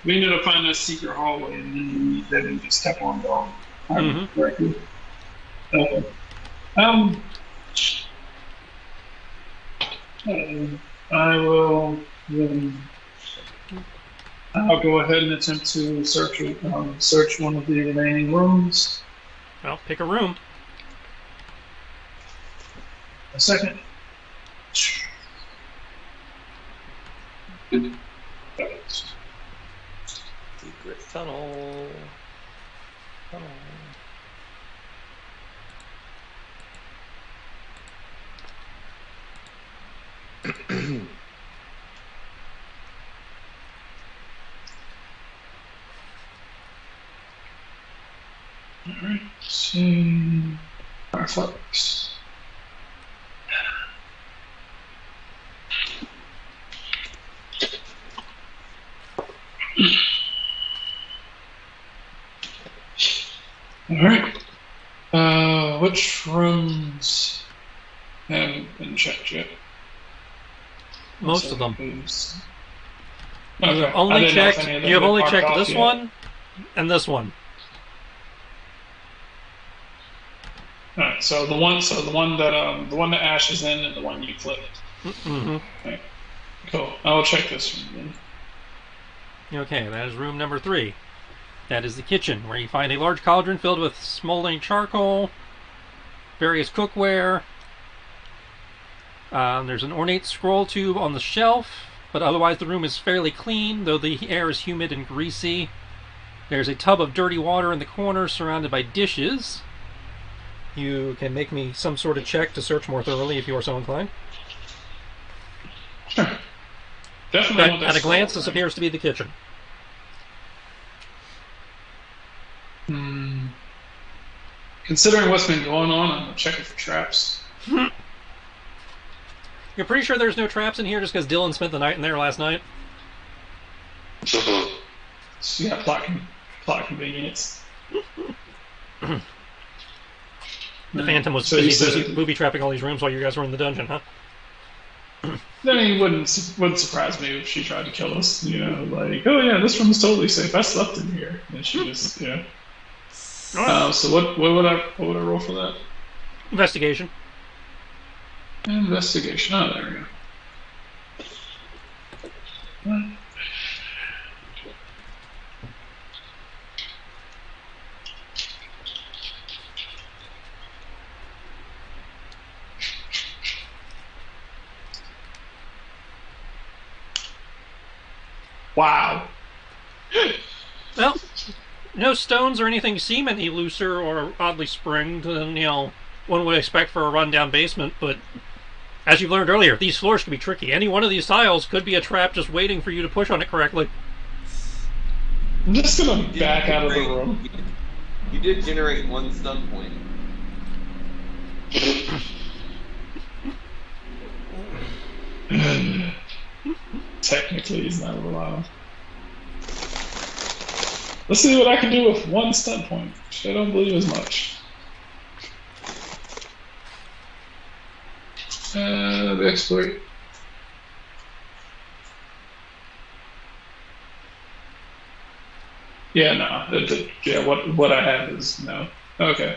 We ended up finding a secret hallway, and then we just kept on going. Correctly. Okay. I will. I'll go ahead and attempt to search one of the remaining rooms. Well, pick a room. A second. Secret tunnel. Alright, see. Firefox. Alright. Which rooms haven't been checked yet? Most of them. Okay. You have only checked this one and this one. Alright, so the one that Ash is in and the one you flipped. Mm-hmm. Okay. Cool. I'll check this one then. Okay, that is room number 3. That is the kitchen, where you find a large cauldron filled with smoldering charcoal, various cookware. There's an ornate scroll tube on the shelf, but otherwise the room is fairly clean, though the air is humid and greasy. There's a tub of dirty water in the corner surrounded by dishes. You can make me some sort of check to search more thoroughly if you are so inclined. Sure. Definitely. But at a glance, this appears to be the kitchen. Considering what's been going on, I'm checking for traps. You're pretty sure there's no traps in here just because Dylan spent the night in there last night? Yeah, plot convenience. The Phantom was busy booby trapping all these rooms while you guys were in the dungeon, huh? Then it wouldn't surprise me if she tried to kill us. You know, like, oh yeah, this room's totally safe. I slept in here. You And she just, yeah. Alright. So what would I roll for that? Investigation. Investigation. Oh, there we go. Wow. Well, no stones or anything seem any looser or oddly springed than, one would expect for a rundown basement, but as you've learned earlier, these floors can be tricky. Any one of these tiles could be a trap just waiting for you to push on it correctly. I'm just gonna back out of the room. You did generate 1 stun point. Technically, he's not allowed. Let's see what I can do with 1 stun point, which I don't believe is much. The exploit. Yeah, no. Yeah, what I have is no. Okay.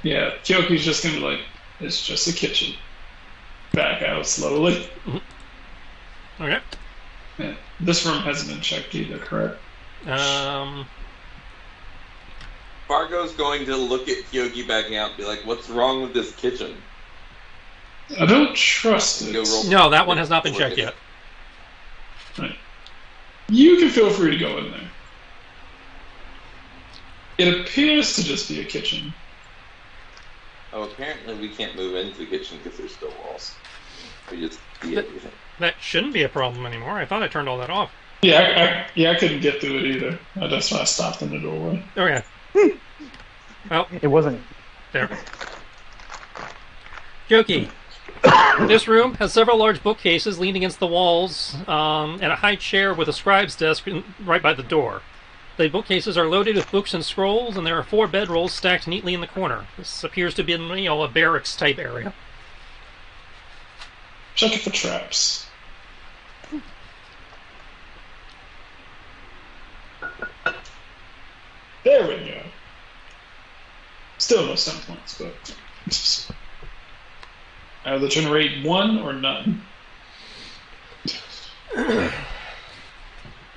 Yeah, Kyoki's just gonna be like, it's just a kitchen. Back out slowly. Okay. Yeah. This room hasn't been checked either, correct? Fargo's going to look at Kyoki backing out and be like, what's wrong with this kitchen? I don't trust it. No, that one has not been checked yet. Right. You can feel free to go in there. It appears to just be a kitchen. Oh, apparently we can't move into the kitchen because there's still walls. We just see everything. That shouldn't be a problem anymore. I thought I turned all that off. Yeah, I couldn't get through it either. That's why I stopped in the doorway. Okay. Well, It wasn't. there. Jokey. This room has several large bookcases leaning against the walls, and a high chair with a scribe's desk right by the door. The bookcases are loaded with books and scrolls, and there are 4 bedrolls stacked neatly in the corner. This appears to be, a barracks-type area. Check it for traps. There we go. Still no stun points, but either generate 1 or none.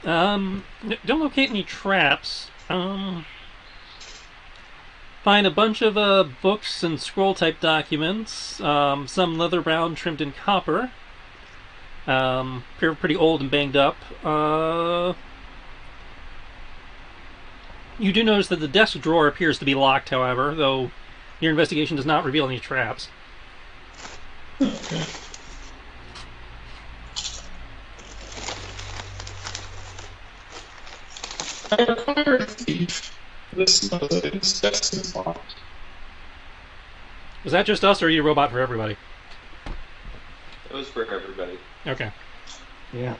Don't locate any traps. Find a bunch of books and scroll-type documents. Some leather-bound, trimmed in copper. Appear pretty old and banged up. You do notice that the desk drawer appears to be locked, however, though your investigation does not reveal any traps. Okay. I require a thief. This desk is locked. Was that just us, or are you a robot for everybody? It was for everybody. Okay. Yeah.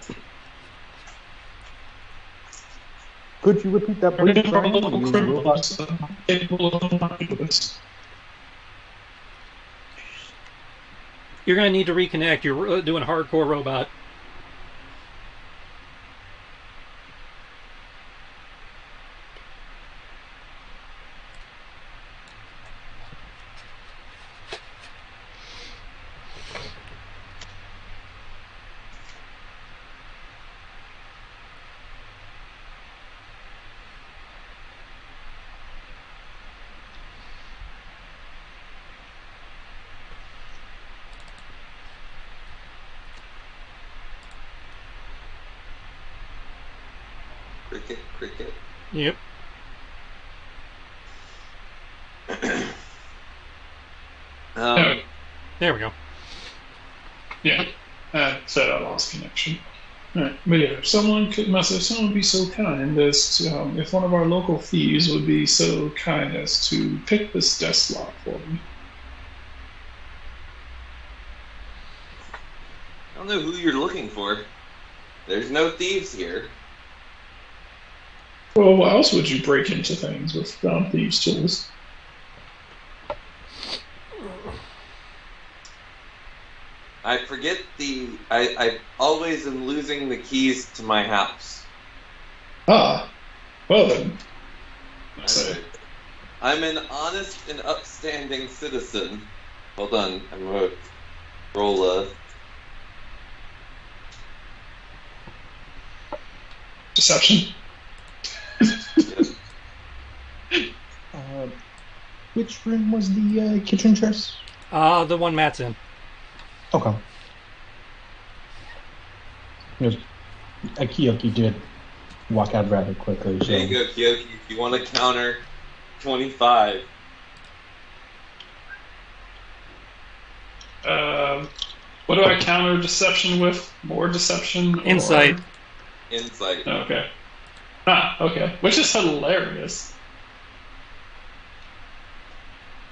Could you repeat that, please? Brian? You robot? Capable of unlocking this. You're going to need to reconnect. You're doing hardcore robot. Cricket. Yep. There we go. Yeah. Said I lost connection. Alright, but yeah, if someone be so kind as to, if one of our local thieves would be so kind as to pick this desk lock for me. I don't know who you're looking for. There's no thieves here. Well, why else would you break into things with thieves' tools? I forget I always am losing the keys to my house. Ah, well then. I'm an honest and upstanding citizen. Hold on, I'm gonna roll a... Deception. Which room was the kitchen chest? The one Matt's in. Okay. Yes. Kiyoki did walk out rather quickly. So. There you go, Kyoki. If you want to counter 25. What do I counter deception with? More deception? Insight. Insight. Okay. Okay. Which is hilarious.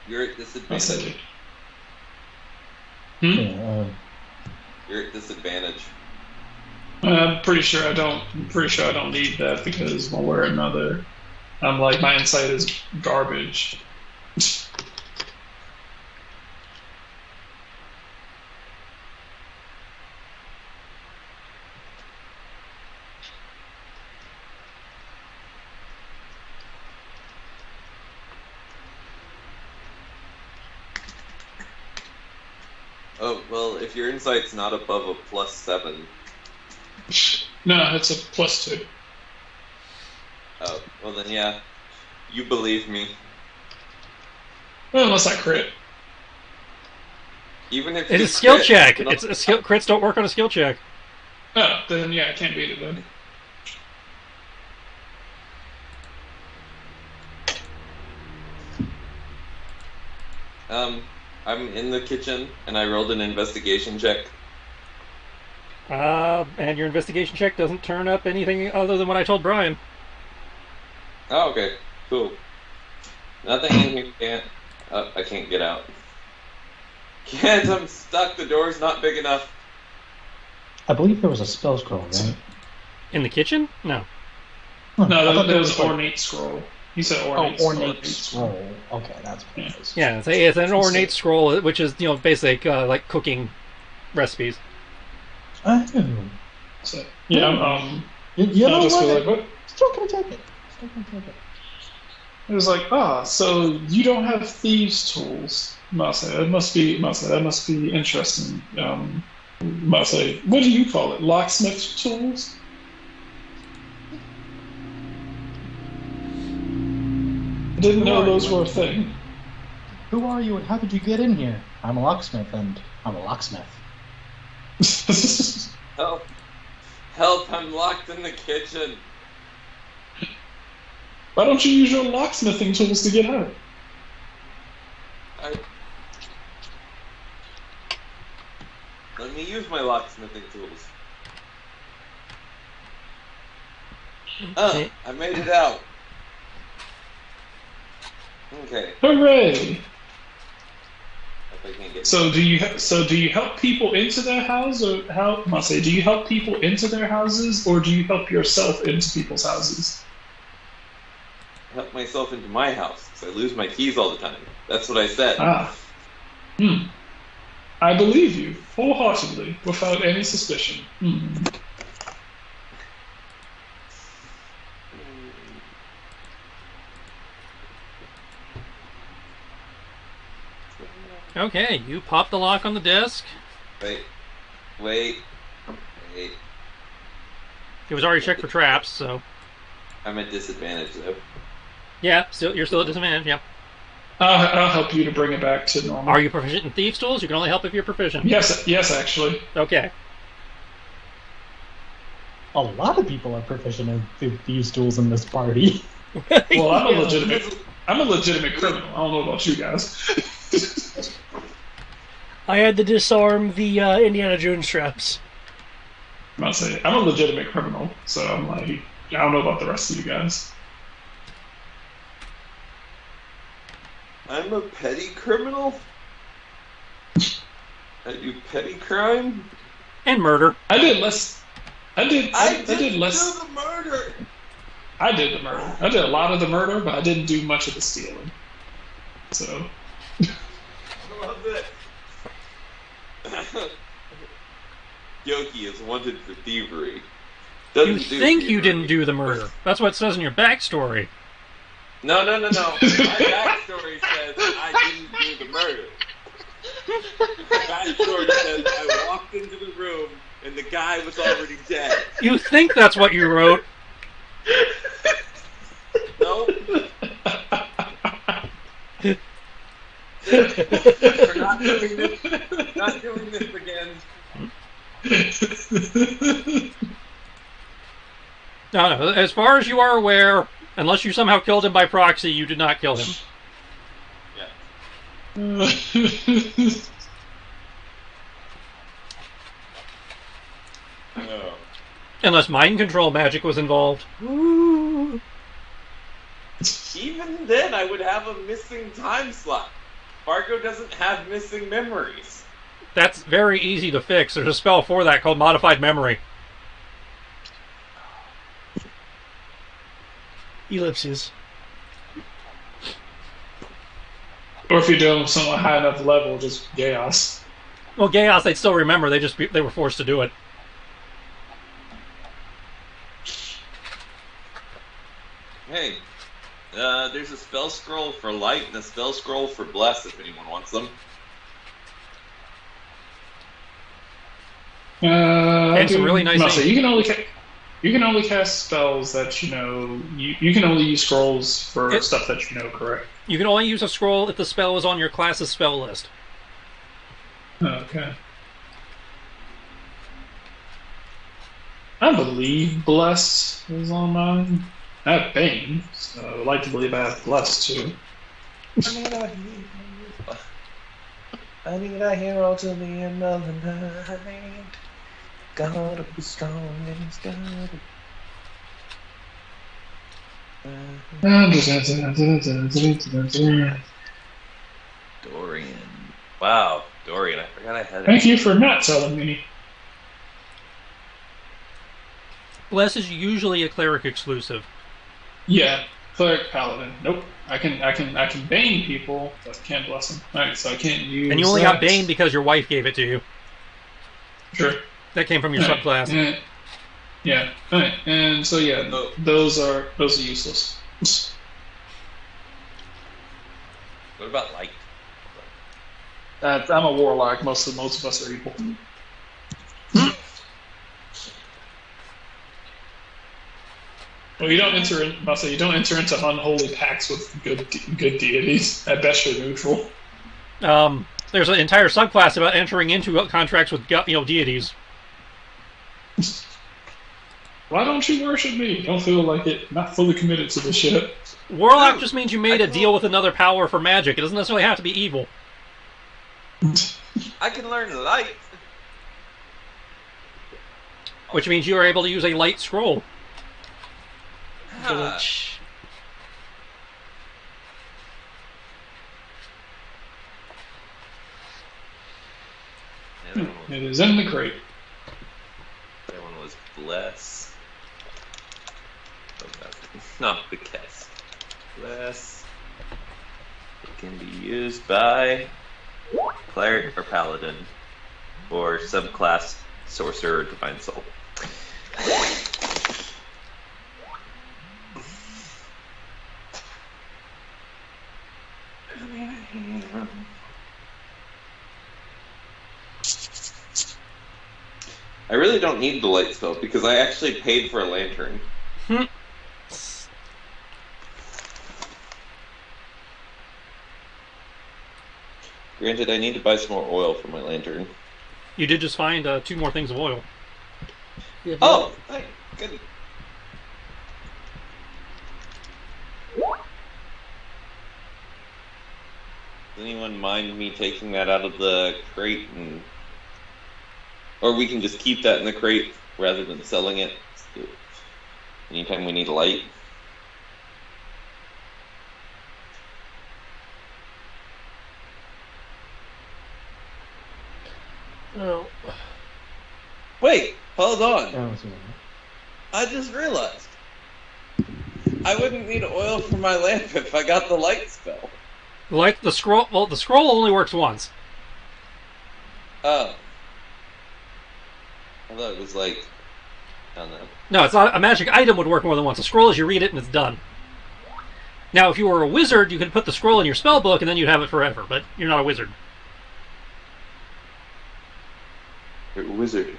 You're at disadvantage. Yeah, You're at disadvantage. I'm pretty sure I don't. I'm pretty sure I don't need that because one way or another, I'm like my insight is garbage. Oh, well, if your insight's not above a +7. No, it's a +2. Oh, well then, yeah. You believe me. Well, unless I crit. Even if It's you a skill crit, check. you It's a skill. Crits don't work on a skill check. Oh, then yeah, I can't beat it then. I'm in the kitchen, and I rolled an investigation check. And your investigation check doesn't turn up anything other than what I told Brian. Oh, okay. Cool. Nothing in here can't... Oh, I can't get out. Can't, I'm stuck. The door's not big enough. I believe there was a spell scroll, right? In the kitchen? No. No, that was ornate scroll. He said ornate. Ornate scroll. Okay, that's what it is. Yeah, it's an ornate scroll, which is basic like cooking recipes. Oh. So, yeah, You know just what? be like, what? Still gonna take it. It was like, so you don't have thieves' tools, Masa. That must be interesting. Masa, what do you call it? Locksmith tools? I didn't know those were a thing. Who are you and how did you get in here? I'm a locksmith and I'm a locksmith. Help. Help, I'm locked in the kitchen. Why don't you use your locksmithing tools to get out? Let me use my locksmithing tools. I made it out. Okay. Hooray! If I can't get So do you help people into their house, or how? Masa, do you help people into their houses, or do you help yourself into people's houses? help myself into my house because I lose my keys all the time. That's what I said. I believe you wholeheartedly, without any suspicion. Okay, you pop the lock on the desk. Wait. It was already checked for traps, so... I'm at disadvantage, though. Yeah, you're still at disadvantage, yeah. I'll help you to bring it back to normal. Are you proficient in thieves' tools? You can only help if you're proficient. Yes, actually. Okay. A lot of people are proficient in these tools in this party. Well, I'm a legitimate criminal. I don't know about you guys. I had to disarm the Indiana Jones traps. I'm a legitimate criminal, so I'm like, I don't know about the rest of you guys. I'm a petty criminal? I do petty crime? And murder. I did less. I did do less. the murder! I did the murder. I did a lot of the murder, but I didn't do much of the stealing. So. I love it. Yoki is wanted for thievery. You think you didn't do the murder. That's what it says in your backstory. No. My backstory says I didn't do the murder. My backstory says I walked into the room and the guy was already dead. You think that's what you wrote. Nope. We're not doing this. Not doing this again. No, as far as you are aware, unless you somehow killed him by proxy, you did not kill him. Yeah. Oh. Unless mind control magic was involved. Ooh. Even then, I would have a missing time slot. Fargo doesn't have missing memories. That's very easy to fix. There's a spell for that called Modified Memory. Ellipses. Or if you're doing something high enough level, just chaos. Well, Chaos, they'd still remember. They were forced to do it. Hey, there's a spell scroll for light and a spell scroll for bless if anyone wants them. And some really nice things. things. You can only cast spells that you know. You can only use scrolls for stuff that you know, correct? You can only use a scroll if the spell is on your class's spell list. Okay. I believe Bless is on mine. I have Bane, so I would like to believe I have Bless too. I need a hero to the end of the night. Gotta be strong and it's gotta be... Dorian. Wow, Dorian. I forgot I had it. Thank you for not telling me. Bless is usually a cleric exclusive. Yeah, cleric paladin. Nope. I can bane people, but can't bless them. Alright, so I can't use. And you only got Bane because your wife gave it to you. Sure. That came from your subclass. Yeah. Alright. And so yeah, those are useless. What about light? I'm a warlock. Most of us are evil. Well, you don't enter into unholy pacts with good deities. At best, you're neutral. There's an entire subclass about entering into contracts with deities. Why don't you worship me? Don't feel like it. Not fully committed to the shit. Warlock just means you made a deal with another power for magic. It doesn't necessarily have to be evil. I can learn light. Which means you are able to use a light scroll. It is in the crate. That one was bless. Not the cast. Bless. It can be used by cleric or paladin, or subclass sorcerer or divine soul. I really don't need the light spell because I actually paid for a lantern. Granted, I need to buy some more oil for my lantern. You did just find 2 more things of oil. Yeah, Oh, thank goodness. Does anyone mind me taking that out of the crate and... Or we can just keep that in the crate rather than selling it anytime we need light. No. Wait, hold on. I just realized. I wouldn't need oil for my lamp if I got the light spell. Like the scroll. Well, the scroll only works once. Oh. I thought it was like, I don't know. No, it's not. A magic item would work more than once. A scroll is you read it and it's done. Now, if you were a wizard, you could put the scroll in your spell book and then you'd have it forever, but you're not a wizard. You're a wizard.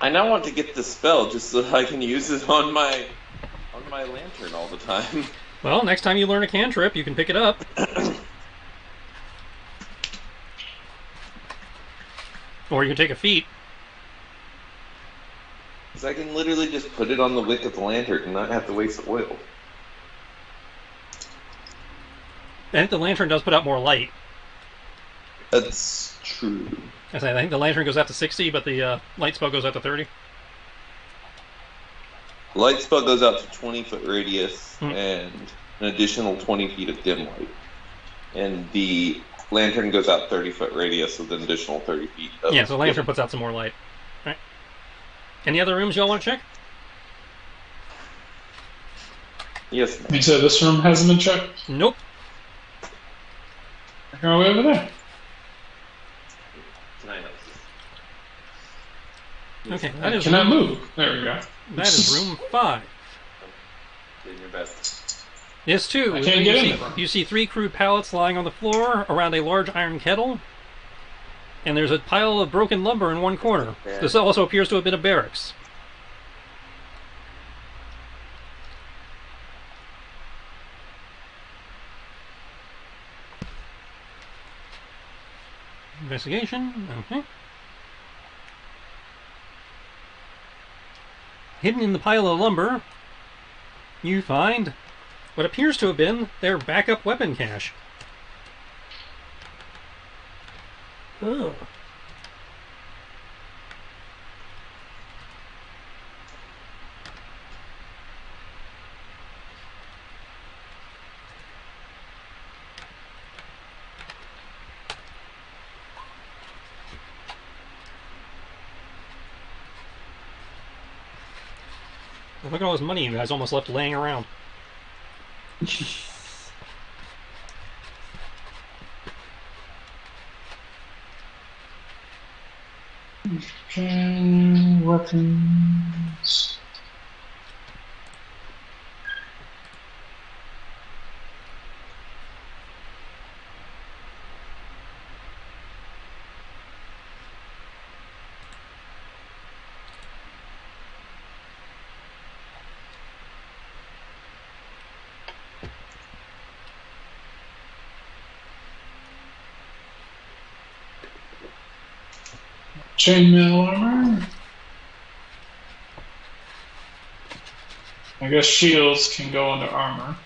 I now want to get the spell just so I can use it on my lantern all the time. Well, next time you learn a cantrip, you can pick it up. Or you can take a feat. Because I can literally just put it on the wick of the lantern and not have to waste oil. I think the lantern does put out more light. That's true. I think the lantern goes out to 60, but the light spell goes out to 30. Light spell goes out to 20-foot radius and an additional 20 feet of dim light. And the lantern goes out 30-foot radius with an additional 30 feet of Yeah, so the lantern puts out some more light. All right. Any other rooms y'all want to check? Yes, ma'am. You said this room hasn't been checked? Nope. Go way over there. Okay, that is Can I move? There we go. That is room 5. Doing your best. Yes, too. I can't get in there. You see 3 crude pallets lying on the floor around a large iron kettle, and there's a pile of broken lumber in one corner. Yeah. This also appears to have been a barracks. Investigation. Okay. Hidden in the pile of lumber, you find what appears to have been their backup weapon cache. Oh. Look at all this money you guys almost left laying around. Okay, weapons. Chainmail armor. I guess shields can go under armor.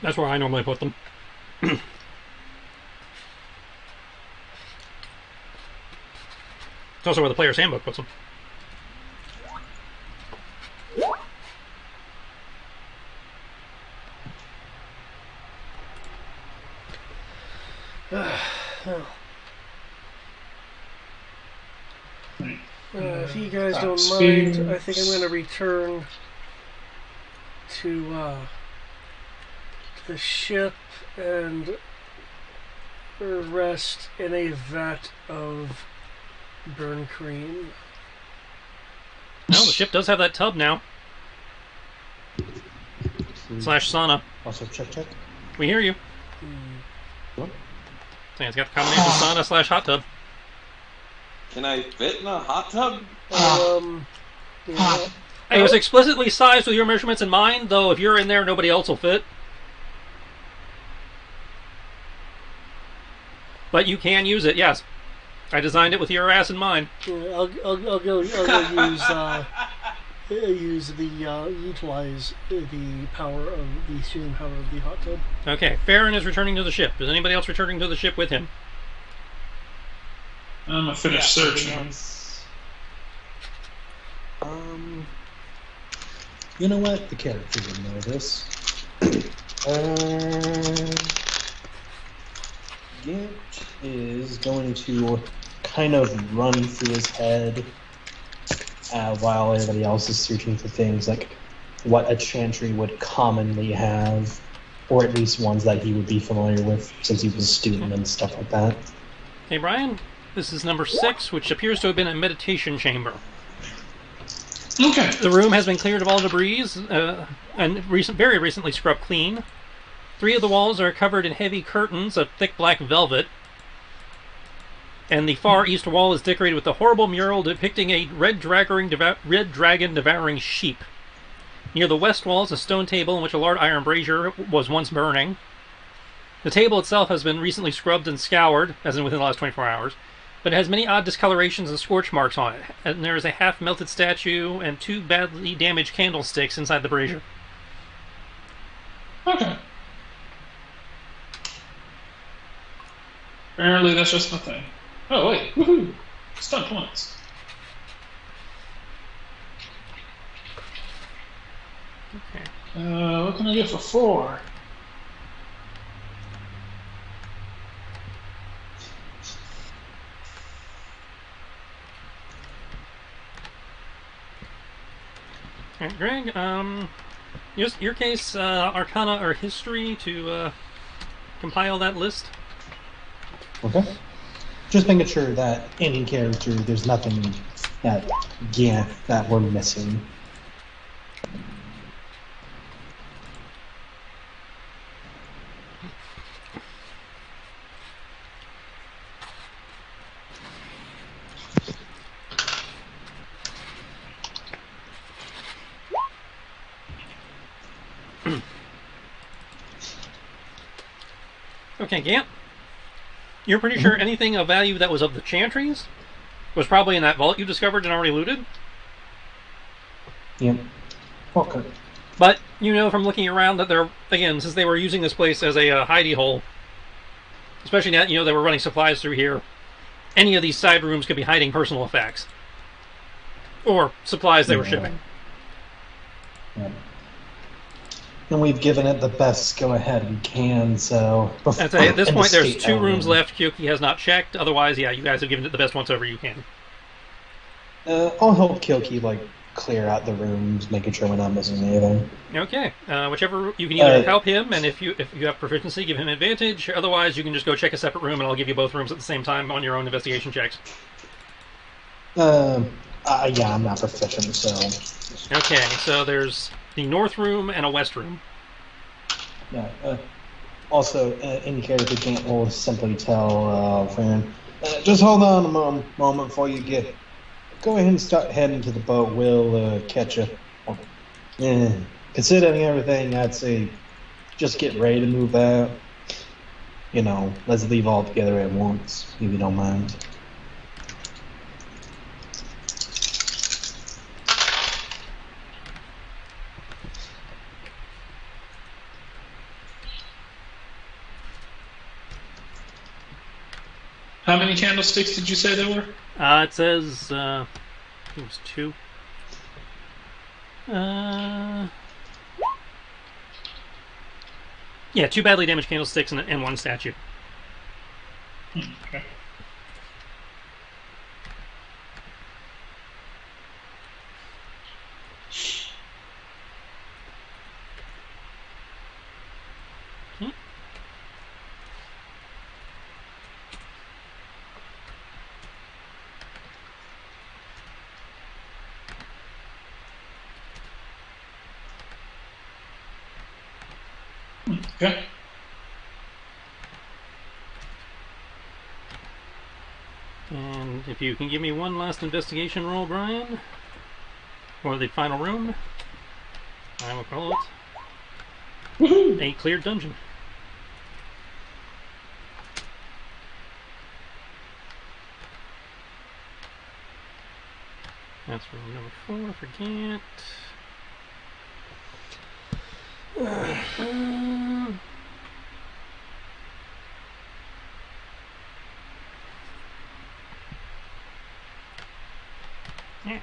That's where I normally put them. It's also where the player's handbook puts them. If you guys don't mind, I think I'm going to return to the ship and rest in a vat of burn cream. Well, the ship does have that tub now. Slash sauna. Also, check. We hear you. What? So it's got the combination sauna slash hot tub. Can I fit in a hot tub? Yeah. It was explicitly sized with your measurements in mind, though if you're in there, nobody else will fit. But you can use it, yes. I designed it with your ass in mind. Yeah, I'll go utilize the power of the soothing power of the hot tub. Okay, Farron is returning to the ship. Is anybody else returning to the ship with him? I'm gonna finish searching. You know what? The character would know this. Gint is going to kind of run through his head while everybody else is searching for things like what a chantry would commonly have, or at least ones that he would be familiar with since he was a student and stuff like that. Okay, Brian, this is number 6, which appears to have been a meditation chamber. Okay. The room has been cleared of all debris and very recently scrubbed clean. 3 of the walls are covered in heavy curtains of thick black velvet, and the far east wall is decorated with a horrible mural depicting a red dragon devouring sheep. Near the west wall is a stone table in which a large iron brazier was once burning. The table itself has been recently scrubbed and scoured, as in within the last 24 hours, but it has many odd discolorations and scorch marks on it, and there is a half-melted statue and 2 badly damaged candlesticks inside the brazier. Okay. Apparently that's just nothing. Oh, wait. Woohoo! Stun points. Okay. What can I get for 4? Alright, Greg, your case, Arcana or History to compile that list. Okay. Just making sure that any character, there's nothing that, that we're missing. Okay, Gant. You're pretty sure anything of value that was of the chantries was probably in that vault you discovered and already looted? Yep. Okay. But you know from looking around that they're, again, since they were using this place as a hidey hole, especially now, you know, they were running supplies through here, any of these side rooms could be hiding personal effects. Or supplies they were shipping. Yeah. And we've given it the best go-ahead we can, so... I'd say at this point there's 2 rooms left Kyoki has not checked. Otherwise, yeah, you guys have given it the best once over you can. I'll help Kyoki, clear out the rooms, making sure we're not missing anything. Okay. Whichever... You can either help him, and if you have proficiency, give him advantage. Otherwise, you can just go check a separate room, and I'll give you both rooms at the same time on your own investigation checks. Yeah, I'm not proficient, so... Okay, so there's the north room and a west room. Yeah. Also, any character can't will simply tell Farron, just hold on a moment before you get... Go ahead and start heading to the boat. We'll catch you. Considering everything, I'd say just get ready to move out. You know, let's leave all together at once, if you don't mind. How many candlesticks did you say there were? It says, I think it was 2. Yeah, 2 badly damaged candlesticks and 1 statue. Okay. Okay. And if you can give me one last investigation roll, Brian, for the final room, I will call it a cleared dungeon. That's room number 4, forget. Yeah.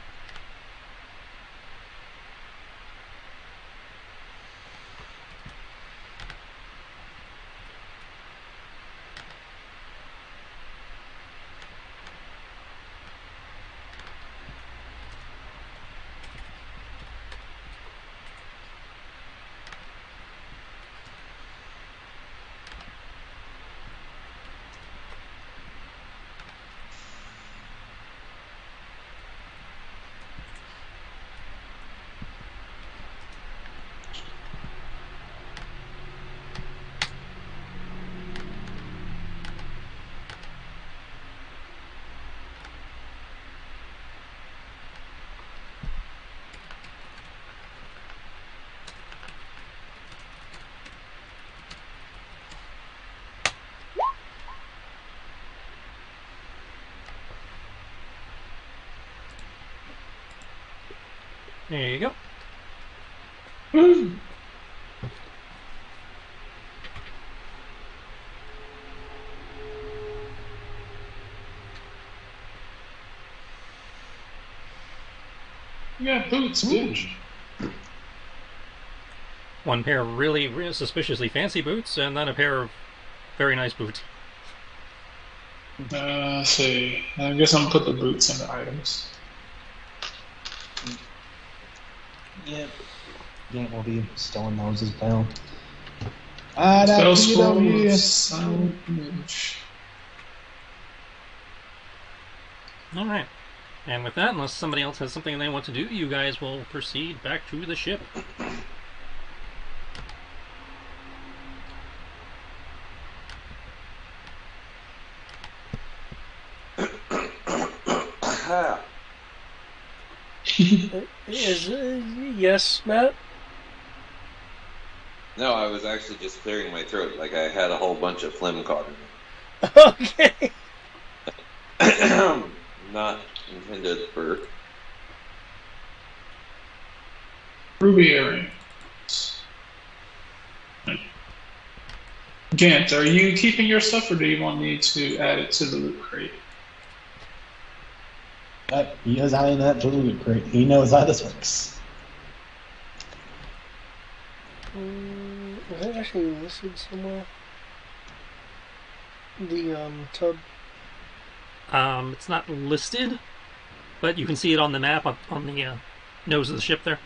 There you go. You got boots, bitch. One pair of really suspiciously fancy boots, and then a pair of very nice boots. Let's see. I guess I'm gonna put the boots in the items. Yep. Yeah, we'll be stowing those as well. Spell scroll, yes. Image. Alright. And with that, unless somebody else has something they want to do, you guys will proceed back to the ship. Yes, Matt? No, I was actually just clearing my throat, like I had a whole bunch of phlegm caught in Okay. it. Not intended for... Ruby earrings. Gant, are you keeping your stuff, or do you want me to add it to the loot crate? He is adding that to the loot crate. He knows how this works. Is that actually listed somewhere? The tub. It's not listed, but you can see it on the map on the nose of the ship there.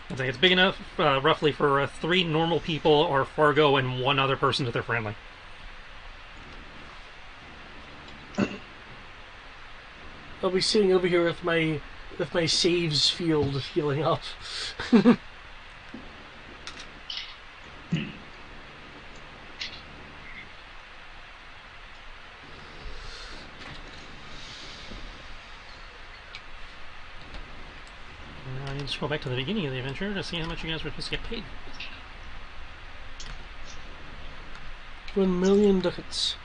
I think it's big enough, roughly, for 3 normal people, or Fargo and 1 other person that they're friendly. I'll be sitting over here with my saves field healing up. I need to scroll back to the beginning of the adventure to see how much you guys were supposed to get paid. 1 million ducats.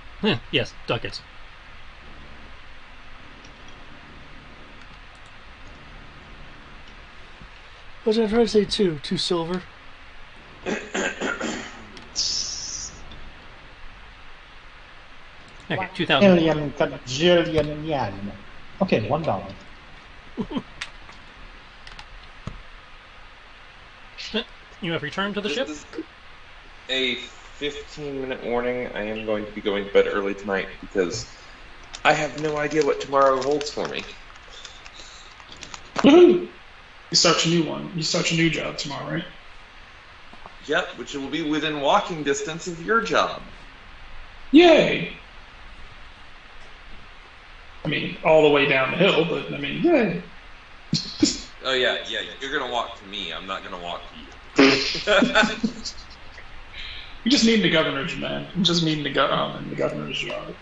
Yes, ducats. What did I try to say? 2 silver. Okay, 2,000. Million cajillion yen. Okay, $1. You have returned to the ship? This is a 15-minute warning. I am going to be going to bed early tonight because I have no idea what tomorrow holds for me. Woohoo! You start your new one. You start your new job tomorrow, right? Yep, which will be within walking distance of your job. Yay! I mean, all the way down the hill, but I mean, yay! Oh yeah, you're gonna walk to me. I'm not gonna walk to you. You just need the governor's, man. You just need the governor's job.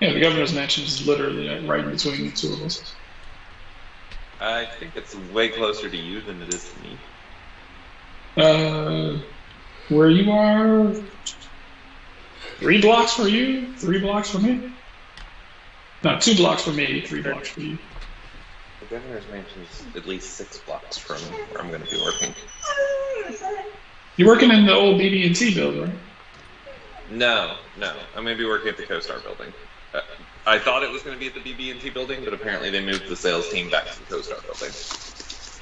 Yeah, the governor's mansion is literally right between the two of us. I think it's way closer to you than it is to me. Where you are, 3 blocks for you, 3 blocks for me. No, 2 blocks for me, 3 blocks for you. The governor's mansion is at least 6 blocks from where I'm going to be working. You're working in the old BB&T building, right? No. I'm going to be working at the CoStar building. I thought it was going to be at the BB&T building, but apparently they moved the sales team back to the CoStar building,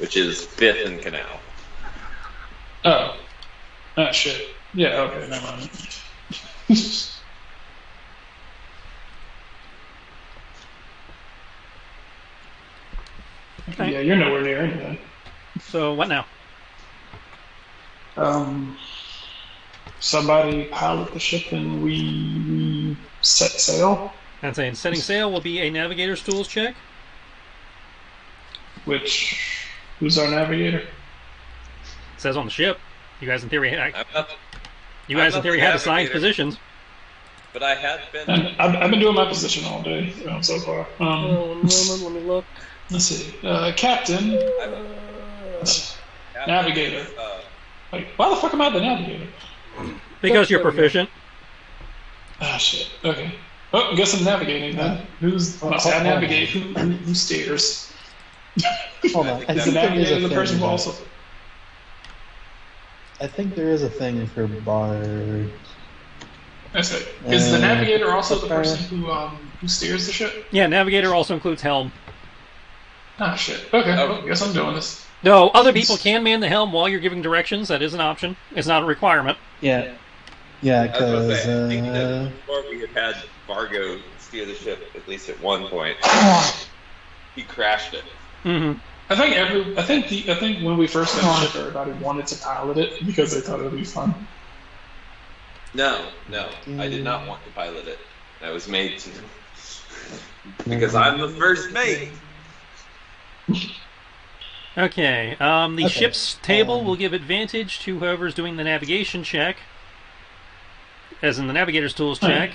which is 5th and Canal. Oh. Ah, shit. Yeah, okay, never mind. Okay. Yeah, you're nowhere near anything. So, what now? Somebody pilot the ship and we set sail. I'd say setting sail will be a navigator's tools check. Who's our navigator? It says on the ship. You guys in theory have not assigned positions. But I had been... And I've been doing my position all day so far. Moment, let me look. Let's see. Captain. Navigator. Like, why the fuck am I the navigator? Because you're proficient. Ah, shit. Okay. Oh, I guess I'm navigating then. When I say I navigate, who steers? Hold on. I Is the think there is a navigator the person thing. who also... I think there is a thing for bard. I say, is the navigator also the person who steers the ship? Yeah, navigator also includes helm. Ah, shit. Okay, well, guess I'm doing this. No, other people can man the helm while you're giving directions. That is an option. It's not a requirement. Yeah, I was gonna because say, I think that before we had Fargo steer the ship at least at one point. He crashed it. Mm-hmm. I think when we first got the ship, everybody wanted to pilot it because they thought it would be fun. No, I did not want to pilot it. I was made to. Because I'm the first mate. Okay, the ship's table will give advantage to whoever's doing the navigation check, as in the navigator's tools check.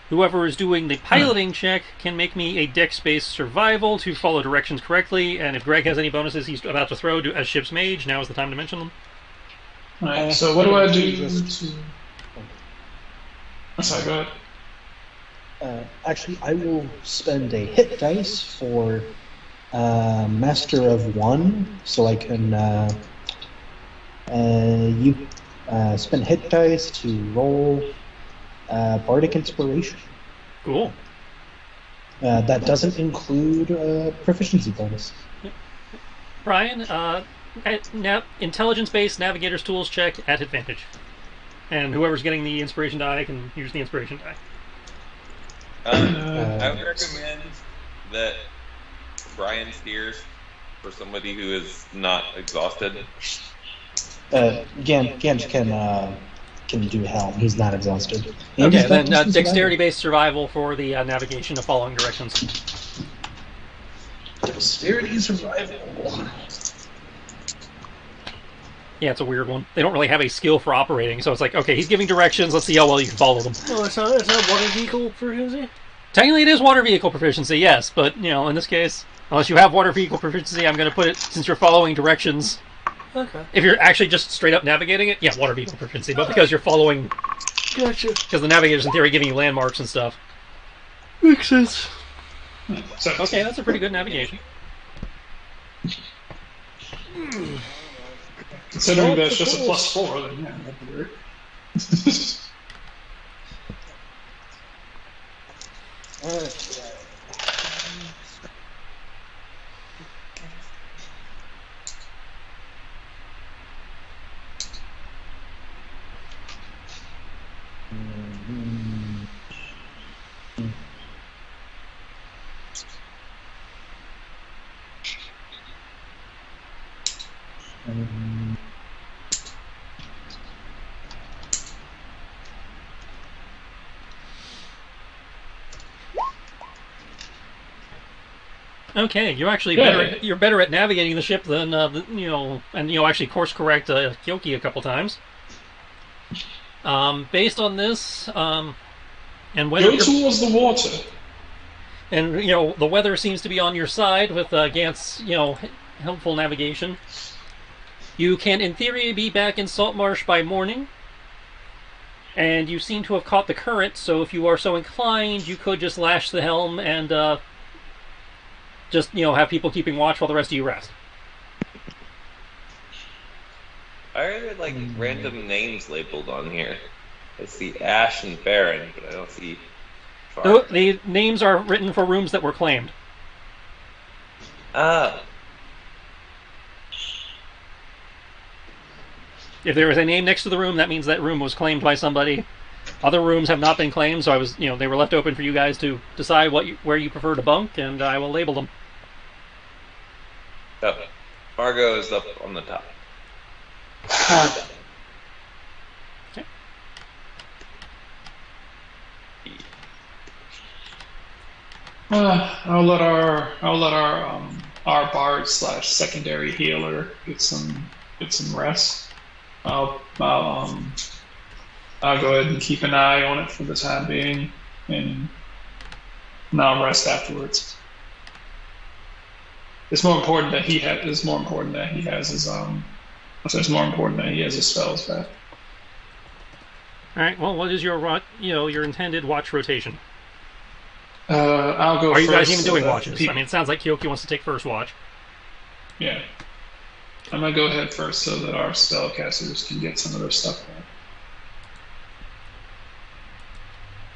Whoever is doing the piloting check can make me a dex-based survival to follow directions correctly, and if Greg has any bonuses he's about to throw as ship's mage, now is the time to mention them. Alright, so what do I do to... I'm sorry, go ahead. actually, I will spend a hit dice for Master of One, so I can spend hit dice to roll Bardic Inspiration. Cool. That doesn't include proficiency bonus. Brian, intelligence-based navigator's tools check at advantage. And whoever's getting the inspiration die can use the inspiration die. I would recommend that Brian steers for somebody who is not exhausted. Ganj can do helm. He's not exhausted. Okay, then dexterity-based survival for the navigation of following directions. Dexterity survival. Yeah, it's a weird one. They don't really have a skill for operating, so it's like, okay, he's giving directions, let's see how well you can follow them. Oh, it's not water vehicle proficiency? Technically it is water vehicle proficiency, yes, but, in this case, unless you have water vehicle proficiency, I'm going to put it, since you're following directions. Okay. If you're actually just straight up navigating it, yeah, water vehicle proficiency, but because you're following... Gotcha. Because the navigator's in theory giving you landmarks and stuff. Makes sense. Okay, that's a pretty good navigation. Considering that's just a +4, then yeah, that'd be weird. Okay, you're actually better at navigating the ship than actually course correct Kyoki a couple times. Based on this, and whether go towards the water. And the weather seems to be on your side with Gant's helpful navigation. You can, in theory, be back in Saltmarsh by morning. And you seem to have caught the current, so if you are so inclined, you could just lash the helm and just have people keeping watch while the rest of you rest. I heard like random names labeled on here. I see Ash and Baron, but I don't see Far. The names are written for rooms that were claimed. Ah. If there is a name next to the room, that means that room was claimed by somebody. Other rooms have not been claimed, so they were left open for you guys to decide where you prefer to bunk, and I will label them. Oh, Fargo is up on the top. Okay. I'll let our bard / secondary healer get some rest. I'll go ahead and keep an eye on it for the time being, and I'll rest afterwards. It's more important that he has his So it's more important that he has his spells back. All right. Well, what is your your intended watch rotation? I'll go. Are you guys first even doing watches? I mean, it sounds like Kyoki wants to take first watch. Yeah. I'm gonna go ahead first so that our spellcasters can get some of their stuff back.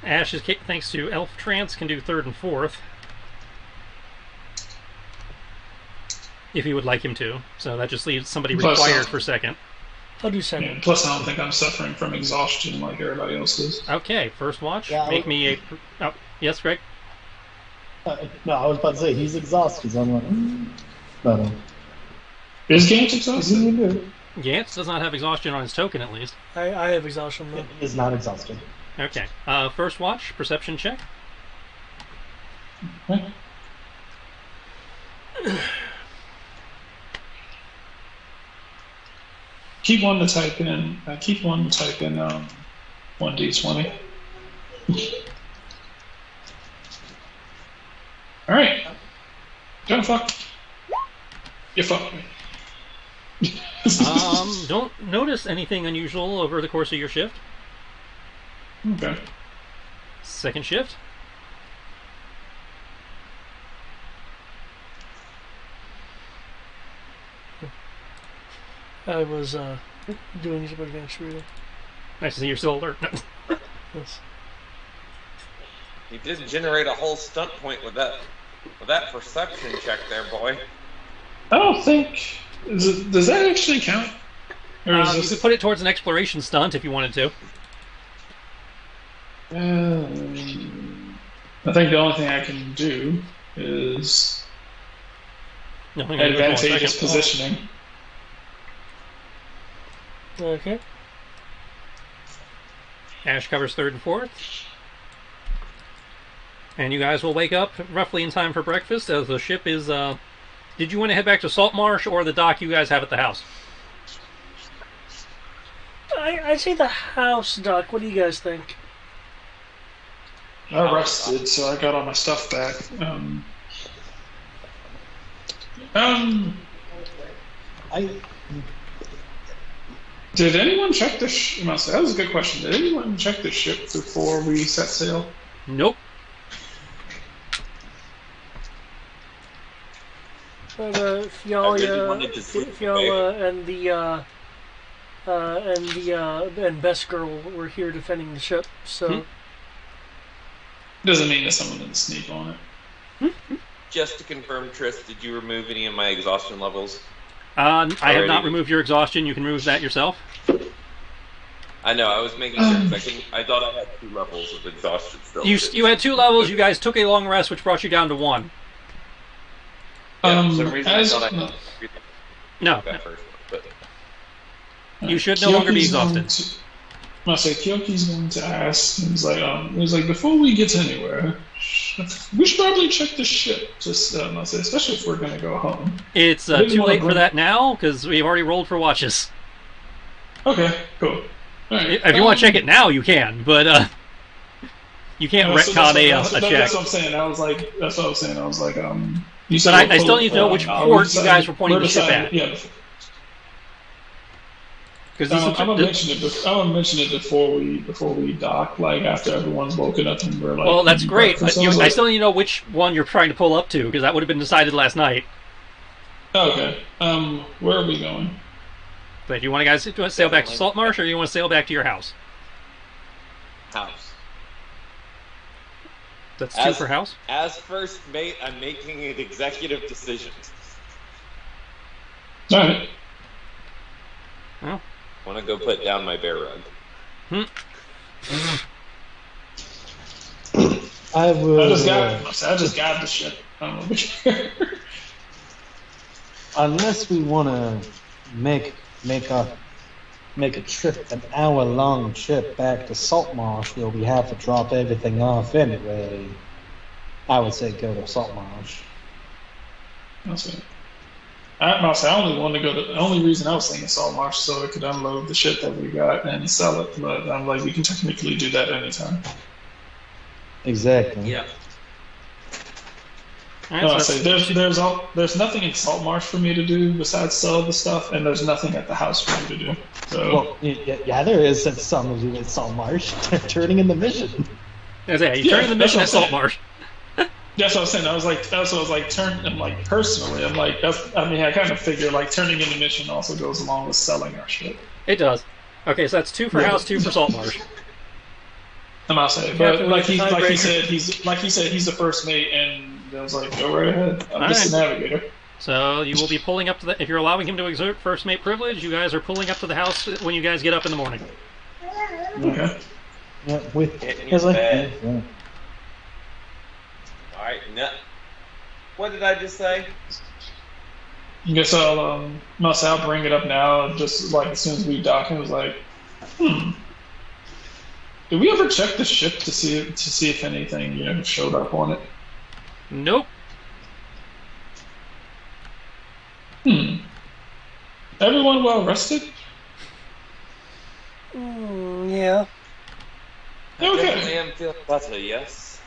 Ash, thanks to Elf Trance, can do third and fourth. If you would like him to. So that just leaves somebody required for second. I'll do second. Yeah, plus, I don't think I'm suffering from exhaustion like everybody else is. Okay, first watch. Yeah, Make me a... Oh, yes, Greg? No, I was about to say, he's exhausted. So I'm like, but, Is Gantz exhausted? Gantz does not have exhaustion on his token, at least. I have exhaustion though. He is not exhausted. Okay. First watch, perception check. Okay. Keep one to type in. 1d20. All right. Don't fuck. You fuck me. Don't notice anything unusual over the course of your shift. Okay. Second shift. I was doing some advanced reading. Nice to see you're still alert. Yes. You did generate a whole stunt point with that perception check there, boy. I don't think. Does that actually count? Or is You this, could put it towards an exploration stunt if you wanted to. I think the only thing I can do is No, hang on, give me 1 advantageous second. positioning. Okay. Ash covers third and fourth. And you guys will wake up roughly in time for breakfast as the ship is... Did you want to head back to Saltmarsh or the dock you guys have at the house? I say the house, Doc. What do you guys think? I rested, so I got all my stuff back. Did anyone check the ship? That was a good question. Did anyone check the ship before we set sail? Nope. But if y'all, I really wanted to sleep if y'all and Best Girl were here defending the ship, so Doesn't mean that someone didn't sneak on it. Just to confirm, Tris, did you remove any of my exhaustion levels? I have Already. not removed your exhaustion. You can remove that yourself. I know, I was making sure, 'cause I thought I had 2 levels of exhaustion still. You had 2 levels. You guys took a long rest, which brought you down to 1. Yeah, for some reason I thought I had No, that first one, but you should no longer be exhausted. Kyoki's going to ask. He's like, before we get anywhere, we should probably check the ship. Just, especially if we're going to go home. It's I didn't too wanna late for bring- that now because we've already rolled for watches. Okay, cool. All right. If you want to check it now, you can, but you can't retcon a check. That's what I'm saying. That's what I was saying. I was like, you said. But I still need to know which port you guys were pointing the ship at. Yeah. Because I'm gonna mention it before we dock, like after everyone's woken up and we're like. well, that's great. But breakfast. I still need to know which one you're trying to pull up to because that would have been decided last night. Okay. Where are we going? But do you want to sail back to Saltmarsh or you want to sail back to your house? house. That's 2 for house. As first mate, I'm making an executive decision. All right. Well, Want to go put down my bear rug. I will. I just got the ship. Unless we want to make a trip, an hour-long trip back to Saltmarsh, where we have to drop everything off anyway, I would say go to Saltmarsh. That's it. I only want to go to. The only reason I was thinking Saltmarsh so I could unload the shit that we got and sell it. But I'm like, we can technically do that anytime. Exactly. Yeah. All No, I right, say there's nothing in Salt Marsh for me to do besides sell the stuff, and there's nothing at the house for me to do. So Well, yeah, there is some of you at Salt March turning in the mission. you turn in the mission at Salt Marsh. that's what I was saying. That's what I was like. I'm like personally. I'm like I kind of figure like turning in the mission also goes along with selling our shit. It does. Okay, so that's 2 for house, 2 for Salt Marsh. I'm not saying, but like he said, he's the first mate, and I was like, go right ahead. I'm just a navigator. So you will be pulling up to the. If you're allowing him to exert first mate privilege, you guys are pulling up to the house when you guys get up in the morning. Okay. Yeah, Get in your bed. yeah. Alright, no. What did I just say? I guess I'll bring it up now. Just like as soon as we dock, I was like, did we ever check the ship to see if anything showed up on it? Nope. Everyone well rested? Yeah. Okay. I am feeling better, yes.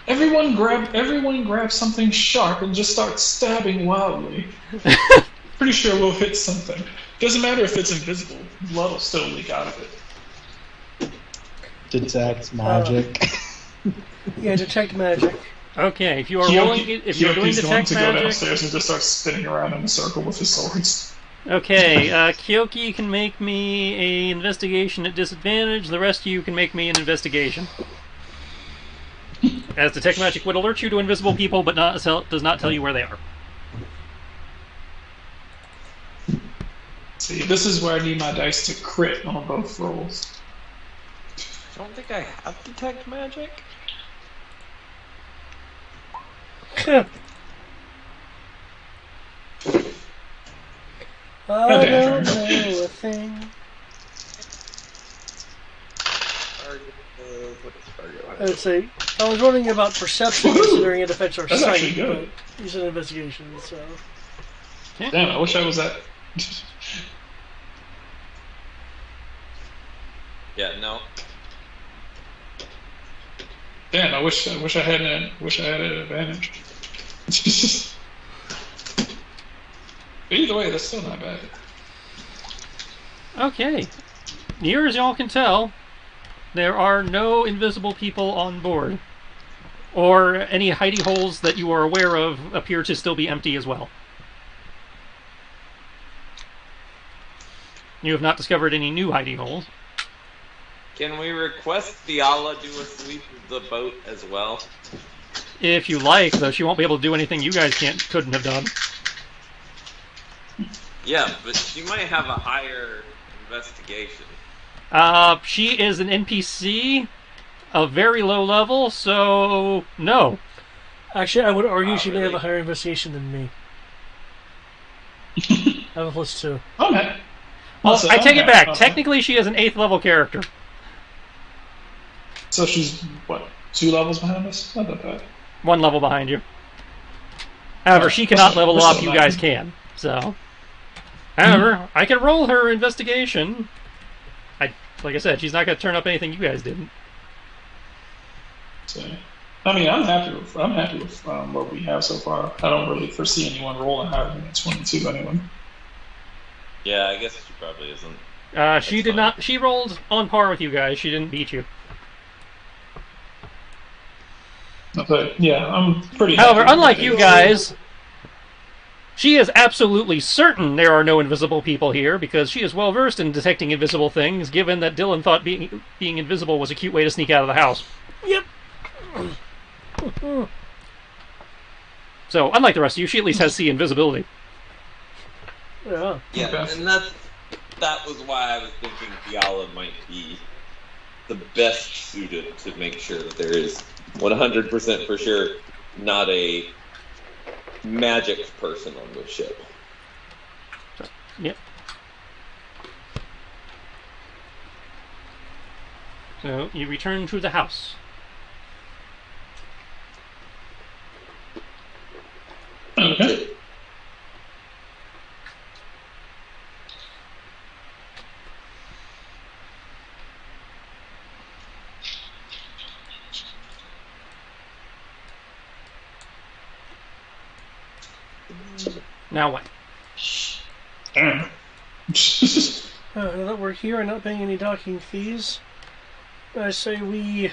Everyone grab something sharp and just start stabbing wildly. Pretty sure we'll hit something. Doesn't matter if it's invisible. Blood will still leak out of it. Detect magic. Yeah, detect magic. Okay, if you are rolling, if you're doing Kyoki's going detect to go magic. downstairs and just start spinning around in a circle with his swords. Okay, Kyoki can make me a investigation at disadvantage. The rest of you can make me an investigation. As detect magic would alert you to invisible people, but does not tell you where they are. See, this is where I need my dice to crit on both rolls. I don't think I have detect magic. I don't know a thing. I'd say I was wondering about perception, considering it affects our That's sight, actually good. but he's an investigation, so. Damn, I wish I was that. Yeah, no. Damn, I wish I had an advantage. Either way, that's still not bad. Okay. Near as y'all can tell, there are no invisible people on board. Or any hidey holes that you are aware of appear to still be empty as well. You have not discovered any new hidey holes. Can we request Fiala do a sweep of the boat as well? If you like, though she won't be able to do anything you guys couldn't have done. Yeah, but she might have a higher investigation. She is an NPC of very low level, so no. Actually, I would argue she may really? have a higher investigation than me. I have a +2. Okay. Well, I take it back. Okay. Technically, she is an 8th level character. So she's, what, 2 levels behind us? Not that bad. 1 level behind you. However, she cannot level up, you guys can. So, however, I can roll her investigation. Like I said, she's not going to turn up anything you guys didn't. So, I mean, I'm happy with what we have so far. I don't really foresee anyone rolling higher than a 22 anyway. Yeah, I guess she probably isn't. She did not. She rolled on par with you guys. She didn't beat you. But yeah, I'm pretty. However, happy with unlike it. you guys, she is absolutely certain there are no invisible people here because she is well versed in detecting invisible things. Given that Dylan thought being invisible was a cute way to sneak out of the house. Yep. So, unlike the rest of you, she at least has C invisibility. Yeah. Yeah, Okay. and that was why I was thinking Fiala might be the best suited to make sure that there is 100% for sure not a magic person on the ship. Yep. So, you return to the house. Okay. Now what? Damn. Now that we're here and not paying any docking fees, I say we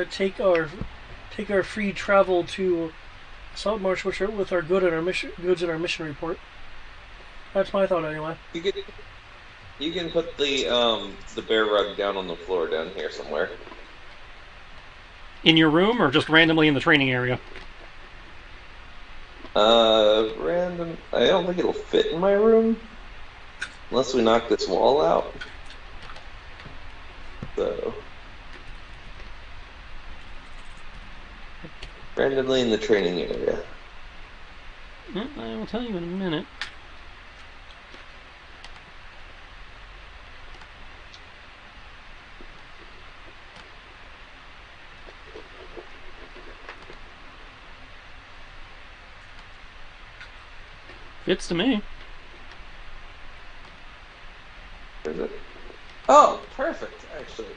take our free travel to Saltmarsh with our goods and our mission report. That's my thought anyway. You can put the bear rug down on the floor down here somewhere. In your room or just randomly in the training area? Random. I don't think it'll fit in my room unless we knock this wall out. So randomly in the training area. I will tell you in a minute. Fits to me. Is it? Oh, perfect, actually.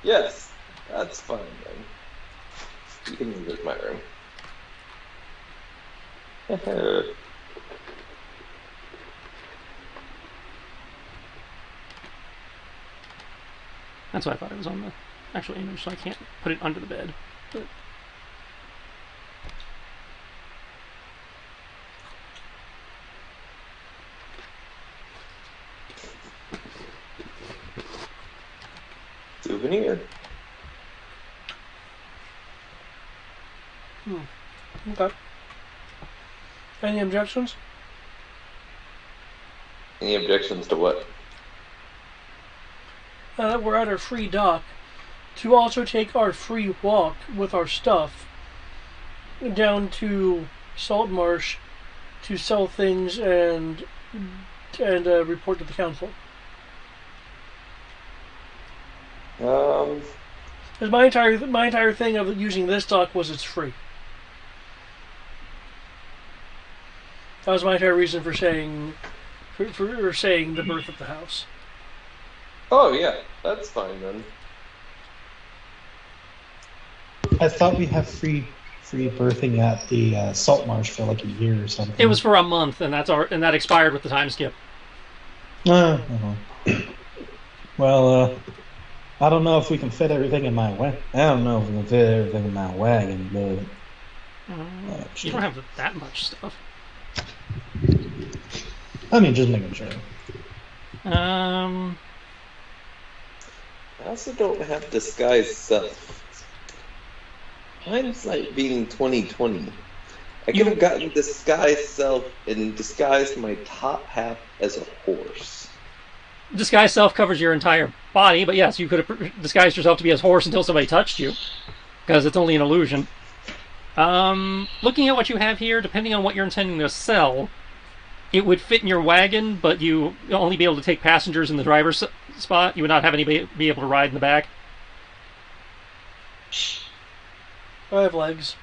Yes, that's fine then. You can use my room. That's why I thought it was on the actual image, so I can't put it under the bed. But souvenir. Okay. Any objections? Any objections to what? We're at our free dock, to also take our free walk with our stuff down to Saltmarsh to sell things and report to the council. Because my entire thing of using this dock was it's free. That was my entire reason for saying the birth of the house. Oh yeah, that's fine then. I thought we have free birthing at the salt marsh for like a year or something. it was for a month, and that expired with the time skip. Well, I don't know if we can fit everything in my wagon. I don't know if we can fit everything in my wagon, but You don't have that much stuff. I mean, just making sure. I also don't have disguise self. Hindsight being 2020. I could have gotten disguise self and disguised my top half as a horse. Disguise self covers your entire body, but yes, you could have disguised yourself to be a horse until somebody touched you, because it's only an illusion. Looking at what you have here, depending on what you're intending to sell, it would fit in your wagon, but you'll only be able to take passengers in the driver's spot. You would not have anybody be able to ride in the back. I have legs.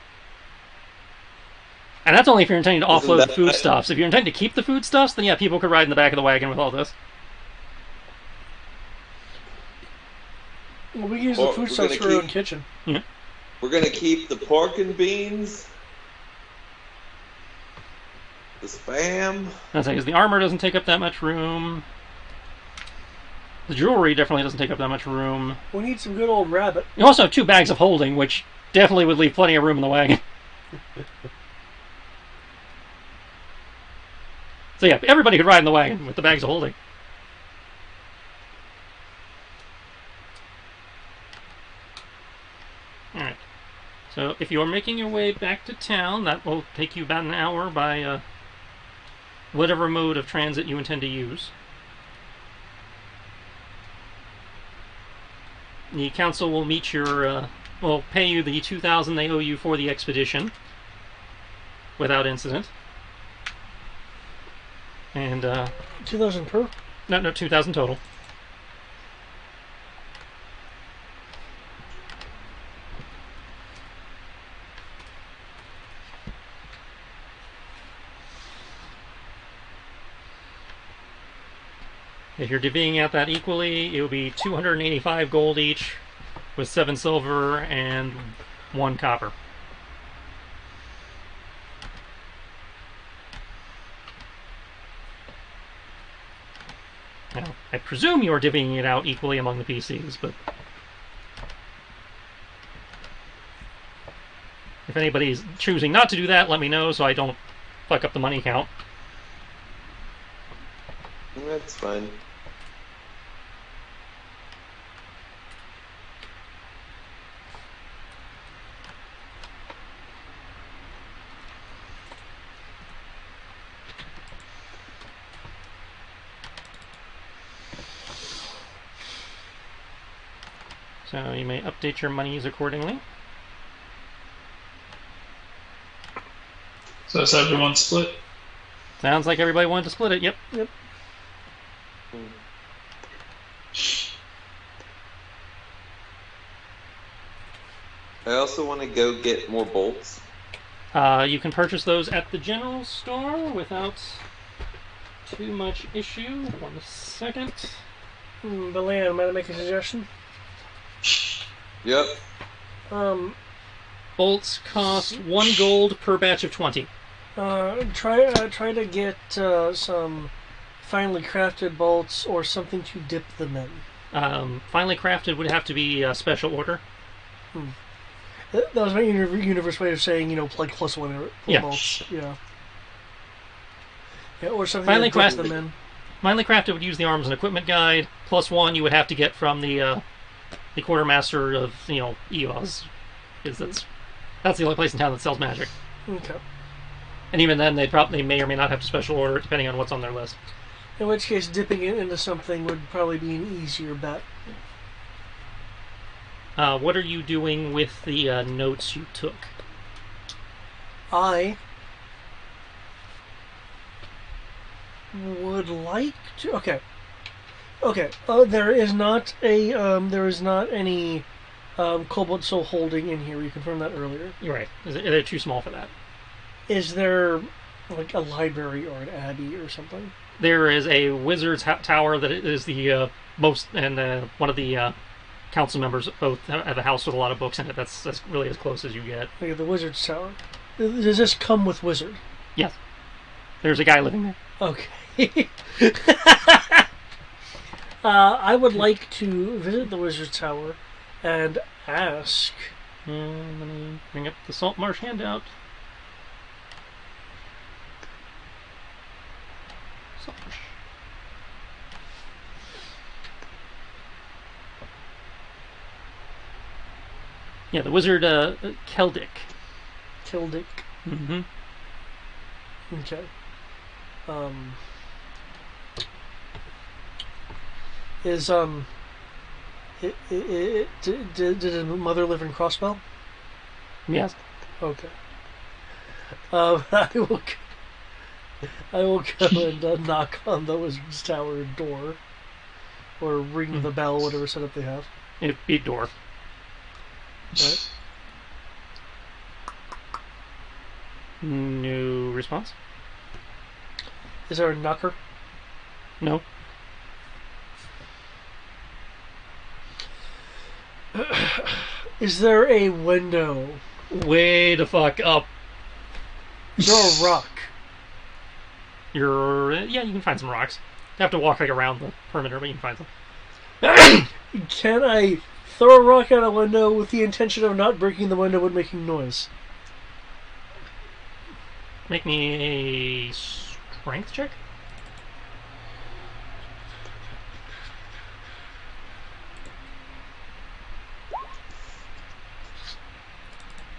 And that's only if you're intending to offload the that- foodstuffs. If you're intending to keep the foodstuffs, then yeah, people could ride in the back of the wagon with all this. Well, we use Or the we're foodstuffs gonna for our own keep- kitchen. We're gonna keep the pork and beans, the spam. That's because the armor doesn't take up that much room. The jewelry definitely doesn't take up that much room. We need some good old rabbit. You also have 2 bags of holding, which definitely would leave plenty of room in the wagon. So yeah, everybody could ride in the wagon with the bags of holding. Alright. So if you're making your way back to town, that will take you about an hour by whatever mode of transit you intend to use. The council will meet will pay you the 2,000 they owe you for the expedition without incident. And 2,000 per? no, 2,000 total. If you're divvying out that equally, it will be 285 gold each, with 7 silver and 1 copper. Now, I presume you're divvying it out equally among the PCs, but if anybody's choosing not to do that, let me know so I don't fuck up the money count. That's fine. So you may update your monies accordingly. So is everyone split? Sounds like everybody wanted to split it. Yep. Yep. I also want to go get more bolts. You can purchase those at the general store without too much issue. 1 second. Belen, might I make a suggestion? Yep. Bolts cost 1 gold per batch of 20. Try to get some finely crafted bolts or something to dip them in. Finely crafted would have to be a special order. That was my universe way of saying, like +1 Yeah. bolts. Yeah. Yeah, or something Finely to dip crafted. them in. Finely crafted would use the arms and equipment guide. +1 you would have to get from the quartermaster of EOS, because that's the only place in town that sells magic. Okay. And even then, they may or may not have to special order it, depending on what's on their list. In which case, dipping it into something would probably be an easier bet. What are you doing with the notes you took? I would like to. Okay. There is not any Cobalt Soul holding in here. You confirmed that earlier. You're right. They're too small for that. Is there like a library or an abbey or something? There is a wizard's tower that is the most, and one of the council members both have a house with a lot of books in it. That's really as close as you get. Okay, the wizard's tower. Does this come with wizard? Yes. There's a guy living there. Okay. I would like to visit the wizard's tower and ask. Let me bring up the Salt Marsh handout. Salt Marsh. Yeah, the wizard Keldic. Kildick. Mm-hmm. Okay. Did his mother live in Crossbell? Yes. Okay. I will go and knock on the wizard's tower door, or ring the bell, whatever setup they have. It'd be a door. Right. No response? Is there a knocker? No. Is there a window? Way the fuck up. Is there a rock? Yeah, you can find some rocks. You have to walk around the perimeter, but you can find some. Can I throw a rock out a window with the intention of not breaking the window but making noise? Make me a strength check.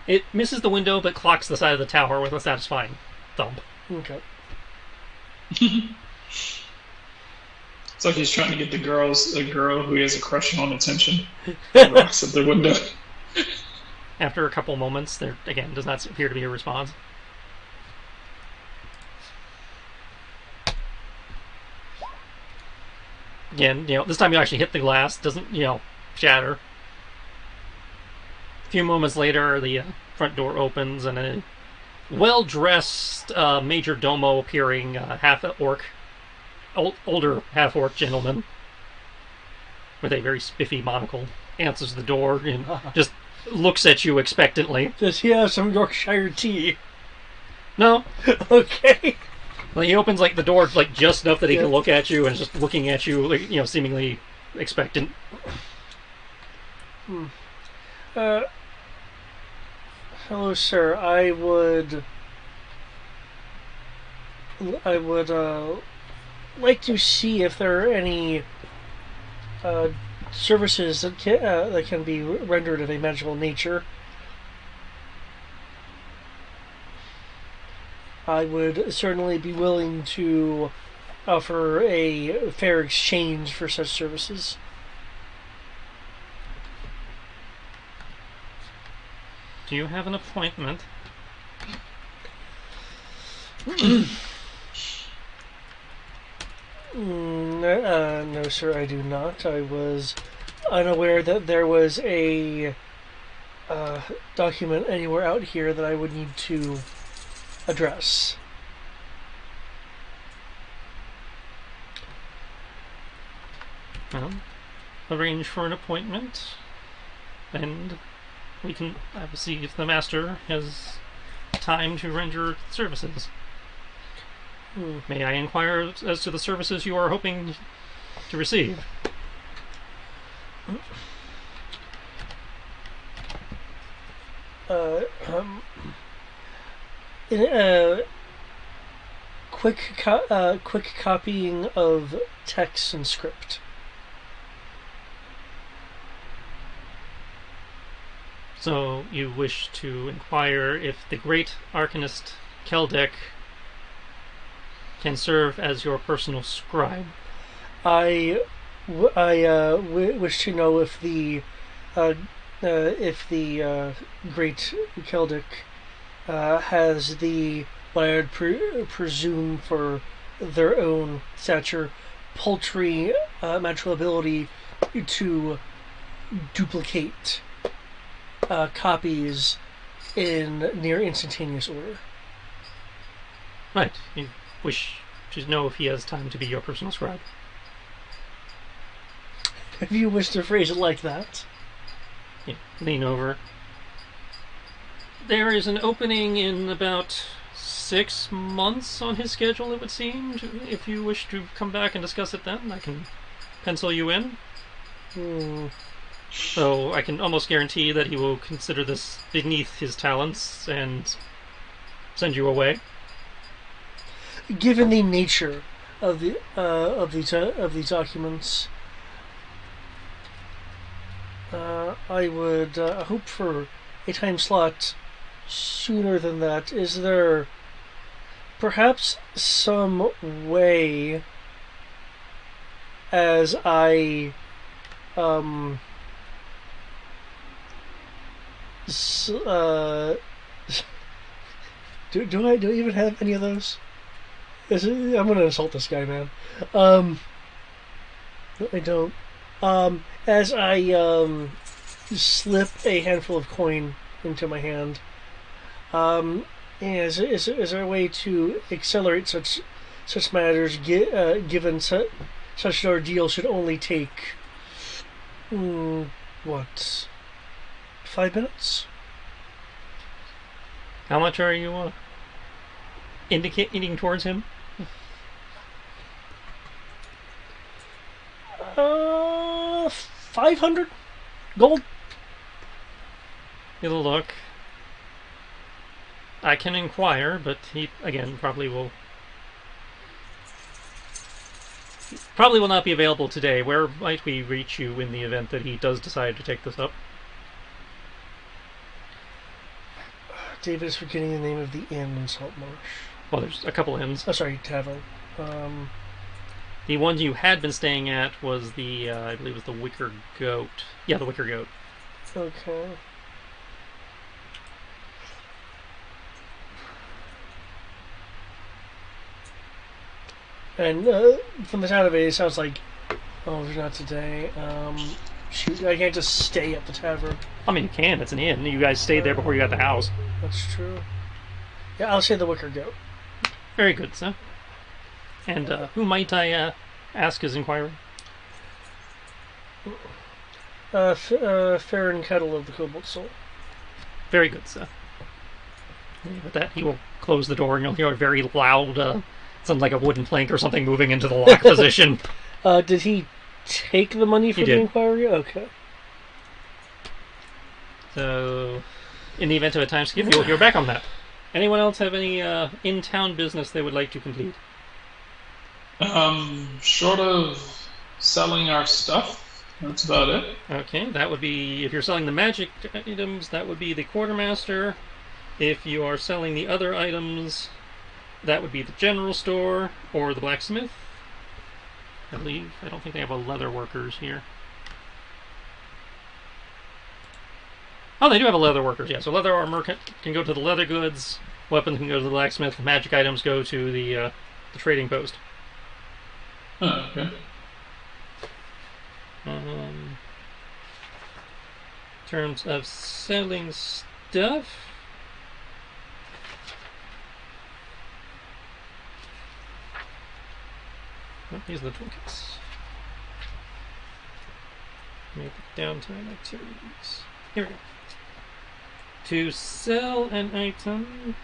It misses the window, but clocks the side of the tower with a satisfying thump. Okay. It's like he's trying to get a girl who he has a crush on attention. Rocks at the window. After a couple moments, there again does not appear to be a response. Again, this time you actually hit the glass. Doesn't, shatter. A few moments later, the front door opens and a well-dressed major domo appearing half-orc, older half-orc gentleman with a very spiffy monocle answers the door and just looks at you expectantly. Does he have some Yorkshire tea? No. Okay. Well, he opens like the door like just enough that he Yeah. can look at you and is just looking at you, like, seemingly expectant. Hello, sir. I would like to see if there are any services that can be rendered of a magical nature. I would certainly be willing to offer a fair exchange for such services. Do you have an appointment? No, sir, I do not. I was unaware that there was a document anywhere out here that I would need to address. Well, arrange for an appointment, and we can see if the master has time to render services. May I inquire as to the services you are hoping to receive? Quick copying of text and script. So you wish to inquire if the great arcanist Keldek can serve as your personal scribe. I wish to know if the great Keldek has the what I would presume for their own stature paltry magical ability to duplicate copies in near instantaneous order. Right. You wish to know if he has time to be your personal scribe. If you wish to phrase it like that. Yeah. Lean over. There is an opening in about 6 months on his schedule, it would seem. If you wish to come back and discuss it then, I can pencil you in. So I can almost guarantee that he will consider this beneath his talents and send you away. Given the nature of these documents, I would hope for a time slot sooner than that. Is there perhaps some way, as I do I even have any of those? I'm gonna insult this guy, man. No, I don't. As I slip a handful of coin into my hand, is there a way to accelerate such matters? Given such an ordeal should only take 5 minutes? How much are you indicating towards him? 500 gold. He'll look. I can inquire, but he again probably will not be available today. Where might we reach you in the event that he does decide to take this up? David is forgetting the name of the inn in Saltmarsh. Well, there's a couple inns. Oh, sorry, tavern. The one you had been staying at was the, I believe it was the Wicker Goat. Yeah, the Wicker Goat. Okay. And from the sound of it, it sounds like, oh, not today. Shoot, I can't just stay at the tavern. I mean, you can. It's an inn. You guys stayed there before you got the house. That's true. Yeah, I'll say the Wicker Goat. Very good, sir. And who might I ask is inquiring? Farron Kettle of the Cobalt Soul. Very good, sir. And with that, he will close the door, and you'll hear a very loud Something like a wooden plank or something moving into the lock position. Did he take the money for He the did. inquiry? Okay. So, in the event of a time skip, you're back on that. Anyone else have any in-town business they would like to complete? Short of selling our stuff, that's about it. Okay, that would be, if you're selling the magic items, that would be the quartermaster. If you are selling the other items, that would be the general store or the blacksmith. I believe. I don't think they have a leather workers here. Oh, they do have a leather workers, yeah. So leather armor can go to the leather goods, weapons can go to the blacksmith, magic items go to the trading post. Oh, okay. In terms of selling stuff, oh, these are the trinkets. Make downtime activities. Here we go. To sell an item,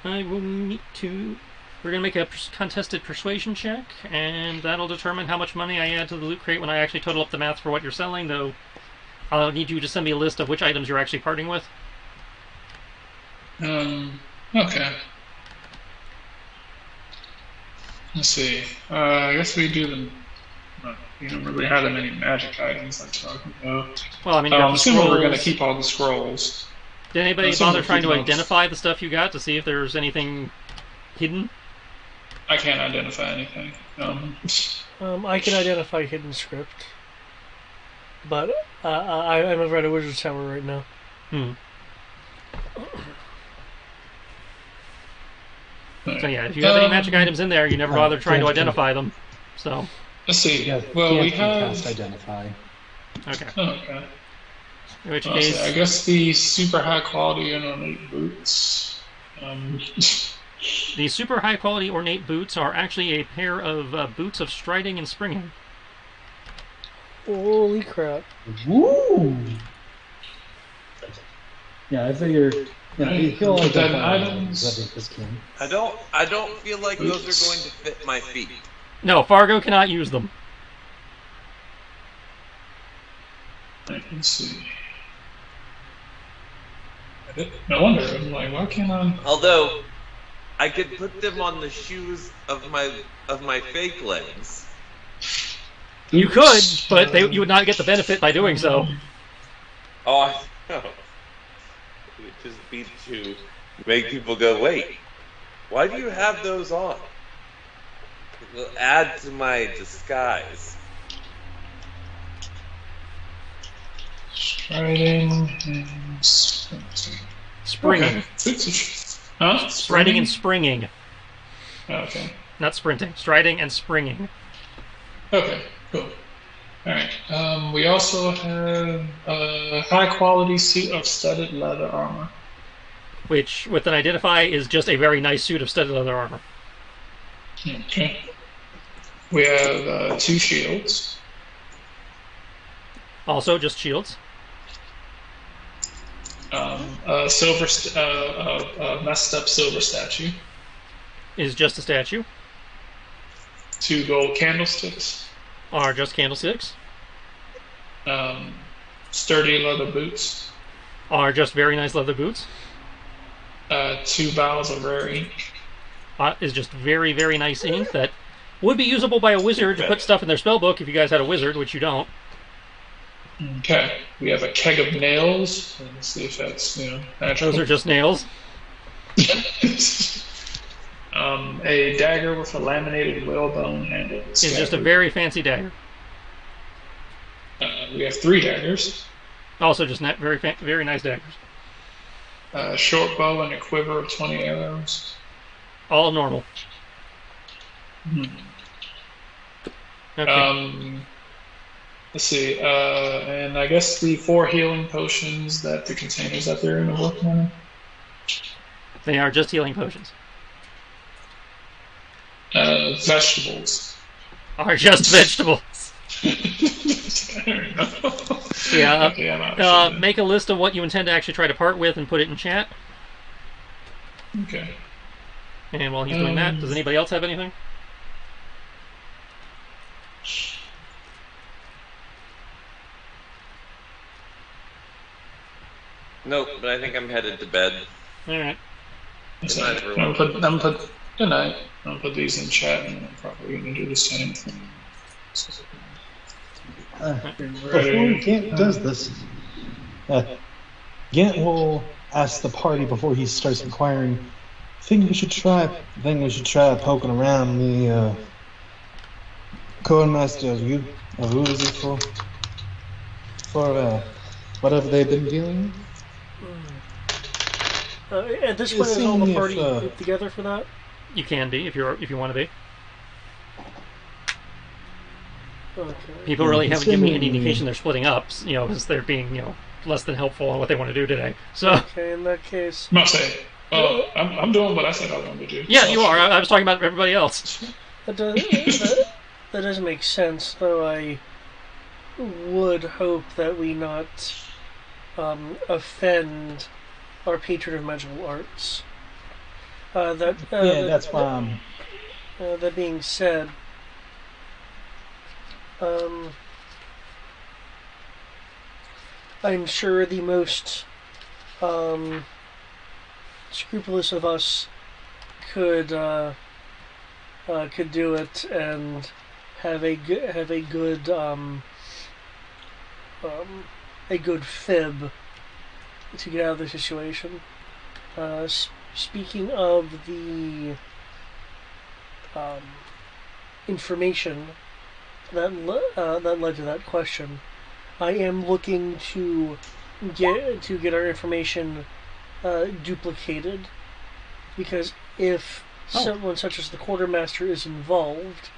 I will need to. We're going to make a contested persuasion check, and that'll determine how much money I add to the loot crate when I actually total up the math for what you're selling, though I'll need you to send me a list of which items you're actually parting with. Okay. Let's see. I guess we do them. We don't really have that many magic items I'm talking about. Well, I mean, I'm assuming we're going to scrolls. keep all the scrolls. Did anybody I'm assuming bother we're trying to keeping all the- identify the stuff you got to see if there's anything hidden? I can't identify anything. I can identify hidden script, but I'm over at a wizard's tower right now. So yeah, if you have any magic items in there, you never bothered trying to identify them. So, Let's see. Yeah, Well, we cast have. identify. okay. Okay. In which Let's see, case, I guess the super high quality and ornate boots. the super high quality ornate boots are actually a pair of boots of striding and springing. Holy crap! Woo! Yeah, I figure. Yeah, he'll Put that in identify items. this king. I don't feel like those are going to fit my feet. No, Fargo cannot use them. Let's see. No wonder. I'm like, why can't I? Although I could put them on the shoes of my fake legs. You could, but you would not get the benefit by doing so. Oh, I know. It would just be to make people go, wait, why do you have those on? It will add to my disguise. Striding and Springing. Okay. Huh? Striding and springing. Okay. Not sprinting. Striding and springing. Okay. Cool. All right. We also have a high-quality suit of studded leather armor. Which, with an identify, is just a very nice suit of studded leather armor. Okay. We have 2 shields. Also, just shields. A messed up silver statue. Is just a statue. 2 gold candlesticks. Are just candlesticks. Sturdy leather boots. Are just very nice leather boots. 2 vials of rare ink. Is just very, very nice ink that would be usable by a wizard to put stuff in their spellbook if you guys had a wizard, which you don't. Okay. We have a keg of nails. Let's see if that's natural. Those are just nails. A dagger with a laminated whalebone handle. Is just a very fancy dagger. We have 3 daggers. Also, just very nice daggers. A short bow and a quiver of 20 arrows. All normal. Okay. Let's see. And I guess the 4 healing potions that the containers that they're in the work on. They are just healing potions. Vegetables. Are just vegetables. I don't know. Yeah. Okay, I'm out. Make a list of what you intend to actually try to part with and put it in chat. Okay. And while he's doing that, does anybody else have anything? Nope, but I think I'm headed to bed. All right. Good night, everyone. Good night. I'll put these in chat, and I'm probably going to do the same thing. Before Gant does this, Gant will ask the party before he starts inquiring. Think we should try poking around the core master of who is it for whatever they've been dealing. At this point, is all the party grouped together for that? You can be if you want to be. Okay. People really haven't given me any indication they're splitting up, because they're being, less than helpful on what they want to do today. So. Okay, in that case. Must say, I'm doing what I said I wanted to do. Yeah, you are. I was talking about everybody else. That does make sense, though. I would hope that we not offend our patron of magical arts. That's why. That being said, I'm sure the most scrupulous of us could do it and have a good fib to get out of the situation. Speaking of the information that led to that question, I am looking to get our information duplicated, because if someone such as the quartermaster is involved,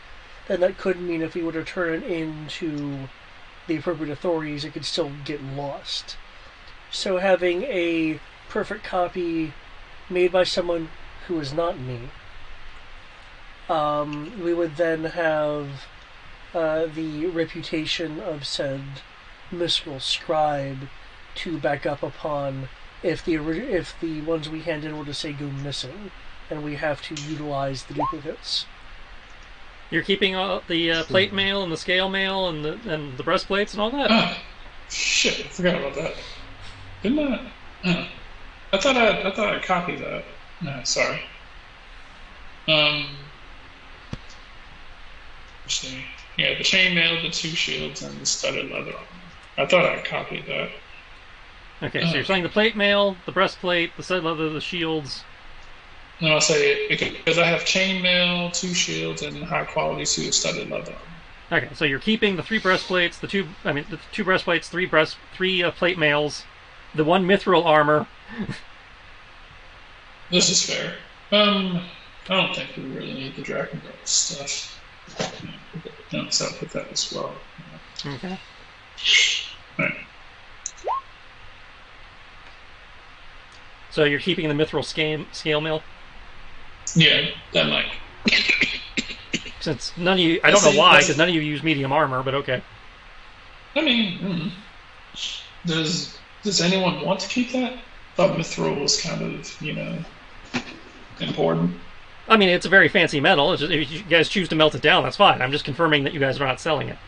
then that could mean if we were to turn it into the appropriate authorities, it could still get lost. So having a perfect copy made by someone who is not me, we would then have the reputation of said mystical scribe to back up upon if the ones we hand in were to say go missing, and we have to utilize the duplicates. You're keeping all the plate mail and the scale mail and the breastplates and all that? Ah, shit, I forgot about that. Didn't I? I thought I copied that. No, sorry. Let's see. Yeah, the chainmail, the 2 shields, and the studded leather armor. I thought I copied that. Okay, so you're saying the plate mail, the breastplate, the studded leather, the shields. No, I'll say it because I have chainmail, 2 shields, and high quality suit of studded leather armor. Okay, so you're keeping the 3 breastplates, the 2 breastplates, 3 plate mails, the 1 mithril armor. This is fair. I don't think we really need the Dragon Guard stuff. No, so I'll put that as well. Okay. Right. So you're keeping the mithril scale mail? Yeah, that might. Since none of you, I don't know why, because none of you use medium armor, but okay. I mean, does anyone want to keep that? I thought mithril was kind of, important. I mean, it's a very fancy metal. It's just, if you guys choose to melt it down, that's fine. I'm just confirming that you guys are not selling it.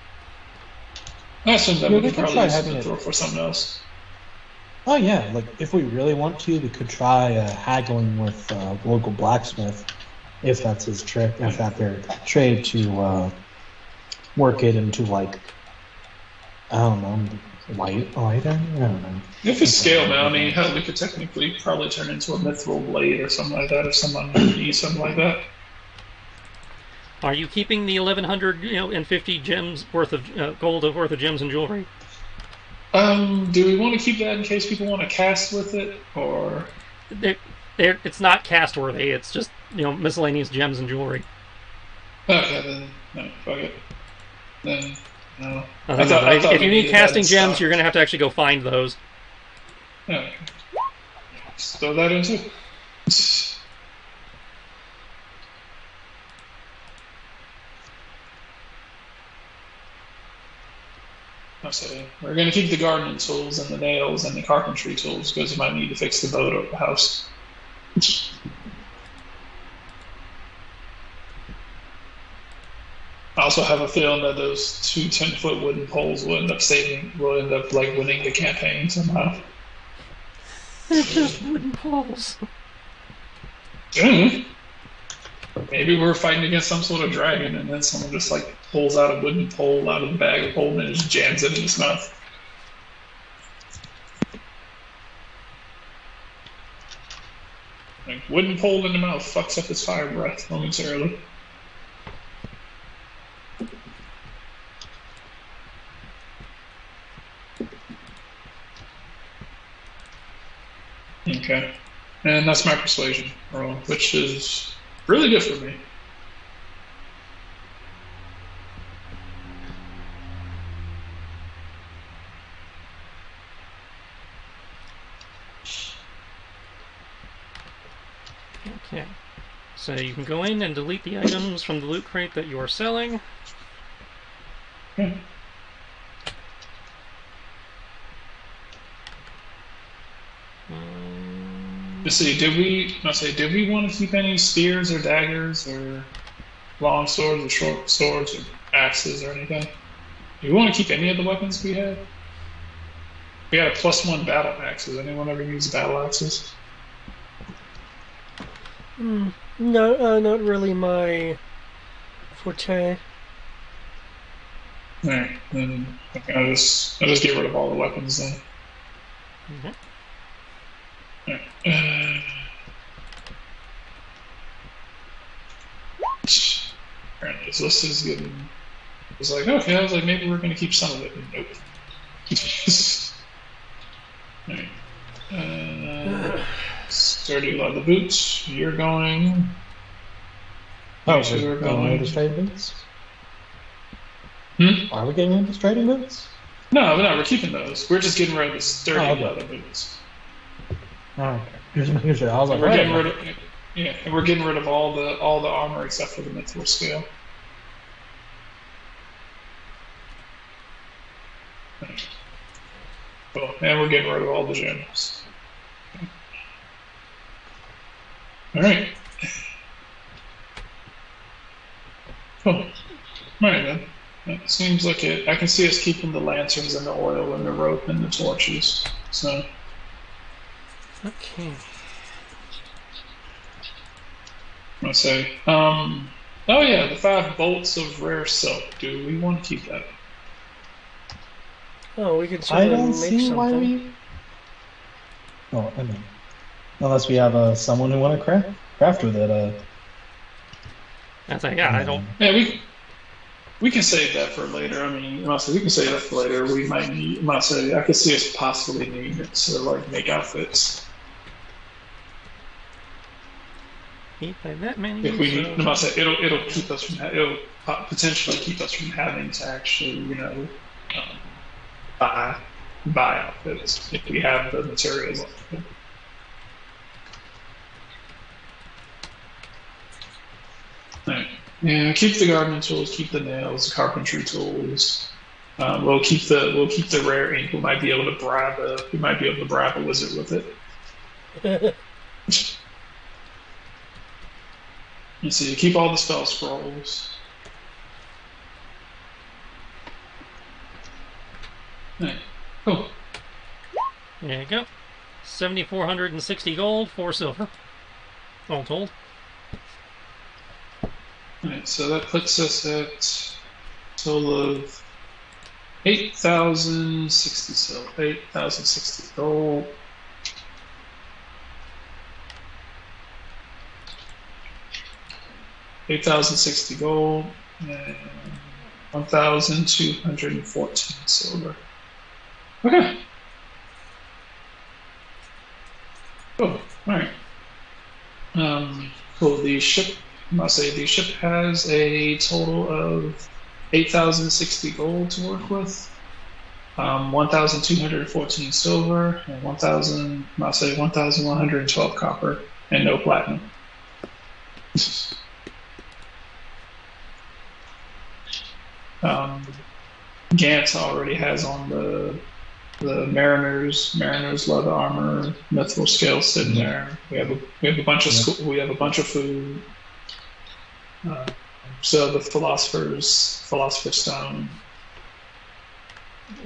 I assume that we could probably use mithril for something else. Oh yeah, like if we really want to, we could try haggling with the local blacksmith, if that's his trick, if that's their trade, to work it into I don't know, lighter. I don't know. If it's scale now, I mean, hell, we could technically probably turn into a mithril blade or something like that if someone needs something like that. Are you keeping the 1,150 gems worth of gold worth of gems and jewelry? Do we want to keep that in case people want to cast with it, or? It's not cast worthy. It's just miscellaneous gems and jewelry. Okay, then no, fuck it. Then no. I thought if you need casting gems, you're going to have to actually go find those. Okay. Just throw that in too. So we're going to keep the gardening tools and the nails and the carpentry tools because you might need to fix the boat or the house. also have a feeling that those two 10-foot wooden poles will end up like winning the campaign somehow. They're just wooden poles. Maybe we're fighting against some sort of dragon, and then someone just like pulls out a wooden pole out of the bag of holding and just jams it in his mouth. Like, wooden pole in the mouth fucks up his fire breath momentarily. Okay. And that's my persuasion roll, which is really good for me. Okay. So you can go in and delete the items from the loot crate that you are selling. Okay. Let's see, did we want to keep any spears or daggers or long swords or short swords or axes or anything? Do we want to keep any of the weapons we have? We got a +1 battle axe. Does anyone ever use battle axes? No, not really my forte. Alright, then I'll just get rid of all the weapons then. Mm-hmm. Apparently this list is getting... It's like, okay, I was like, maybe we're going to keep some of it. Nope. Alright. Sturdy leather boots. You're going... Oh, so we're going into trading boots? Are we getting into trading boots? No, we're keeping those. We're just getting rid of the sturdy leather boots. Oh, okay. Just making sure. I was like, we're getting rid of, and we're getting rid of all the armor except for the mithril scale. Cool. And we're getting rid of all the gems. All right. Cool. All right then. It seems like it. I can see us keeping the lanterns and the oil and the rope and the torches. So. Okay. I say, oh yeah, the 5 bolts of rare silk. Do we want to keep that? Oh, we can I certainly don't make see something. why we. Oh, I mean, unless we have someone who want to craft with it. That's like, yeah, I don't. Yeah, we can save that for later. I mean, we can save that for later. We might need. I could see us possibly needing it to like make outfits. By that many. If we need, it'll keep us from it'll potentially keep us from having to actually, buy outfits if we have the materials. Right. Yeah, keep the gardening tools, keep the nails, carpentry tools. We'll keep the rare ink. We might be able to bribe a wizard with it. You see, keep all the spell scrolls. Right. Cool. There you go. 7,460 gold, 4 silver. All told. Alright, so that puts us at a total of 8,060 silver, 8,060 gold. $8,060 gold and 1,214 silver. Okay. Cool. All right. Cool. The ship has a total of 8,060 gold to work with, 1,214 silver, and 1,112 copper, and no platinum. Gantz already has on the mariners leather armor, mithril scale sitting there. We have a bunch of food. So the Philosopher's Stone,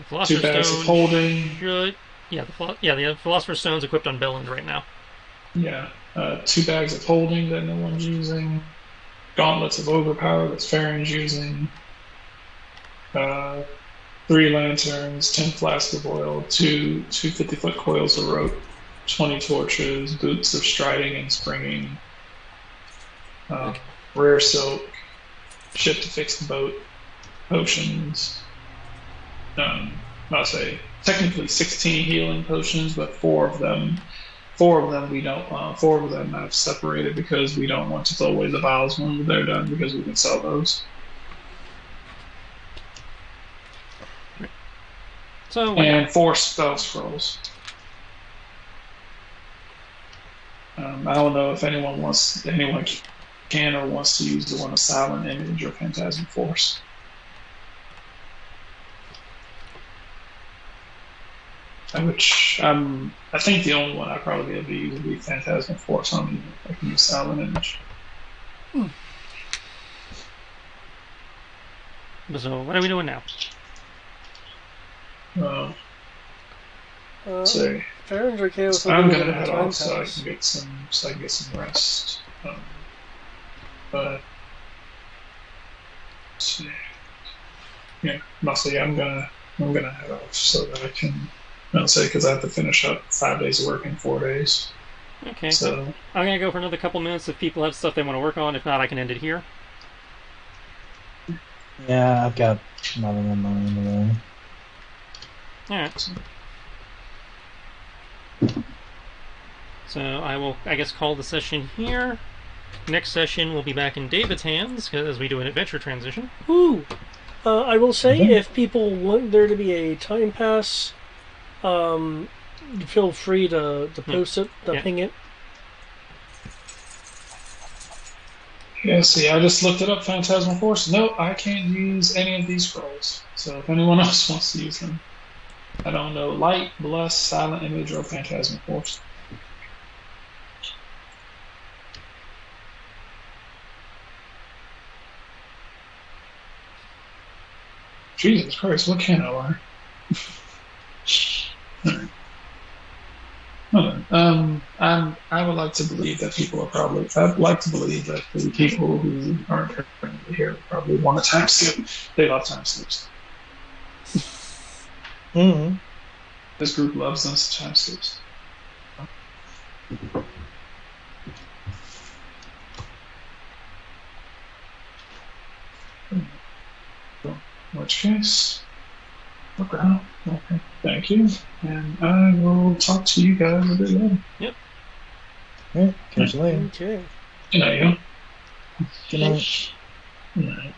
Philosopher's 2 bags of Stone holding. should- the Philosopher's Stone's equipped on Belland right now. Yeah, 2 bags of holding that no one's using. Gauntlets of Overpower that Farron's using. 3 lanterns, 10 flasks of oil, 2 50-foot coils of rope, 20 torches, boots of striding and springing, rare silk, ship to fix the boat, potions. I'll say technically 16 healing potions, but 4 of them we don't. 4 of them I've separated because we don't want to throw away the vials when they're done because we can sell those. So And 4 spell scrolls. I don't know if anyone can or wants to use the one of Silent Image or Phantasm Force. Which I think the only one I'd probably be able to use would be Phantasm Force. I can use Silent Image. So what are we doing now? So Farron's okay with I'm looking gonna at head the time off so I pass. can get some rest. But let's see. Yeah, mostly I'm gonna head off so that I can. I'll say because I have to finish up 5 days of work in 4 days. Okay. So I'm gonna go for another couple minutes if people have stuff they want to work on. If not, I can end it here. Yeah, I've got nothing in mind today. Alright. So I will, I guess, call the session here. Next session will be back in David's hands as we do an adventure transition. Ooh. I will say, if people want there to be a time pass, feel free to post it, ping it. yeah, see, I just looked it up. Phantasmal Force. No, I can't use any of these scrolls. So if anyone else wants to use them, I don't know. Light, Bless, Silent Image, or Phantasmal Force. Jesus Christ, what can I learn? I would like to believe that I'd like to believe that the people who aren't currently here probably want a time skip. They love time skips. Mm-hmm. This group loves us time skips. In which case, okay, thank you, and I will talk to you guys a bit later. Yep. Yeah, catch you later. Okay. Good night, y'all. Good night. Good night.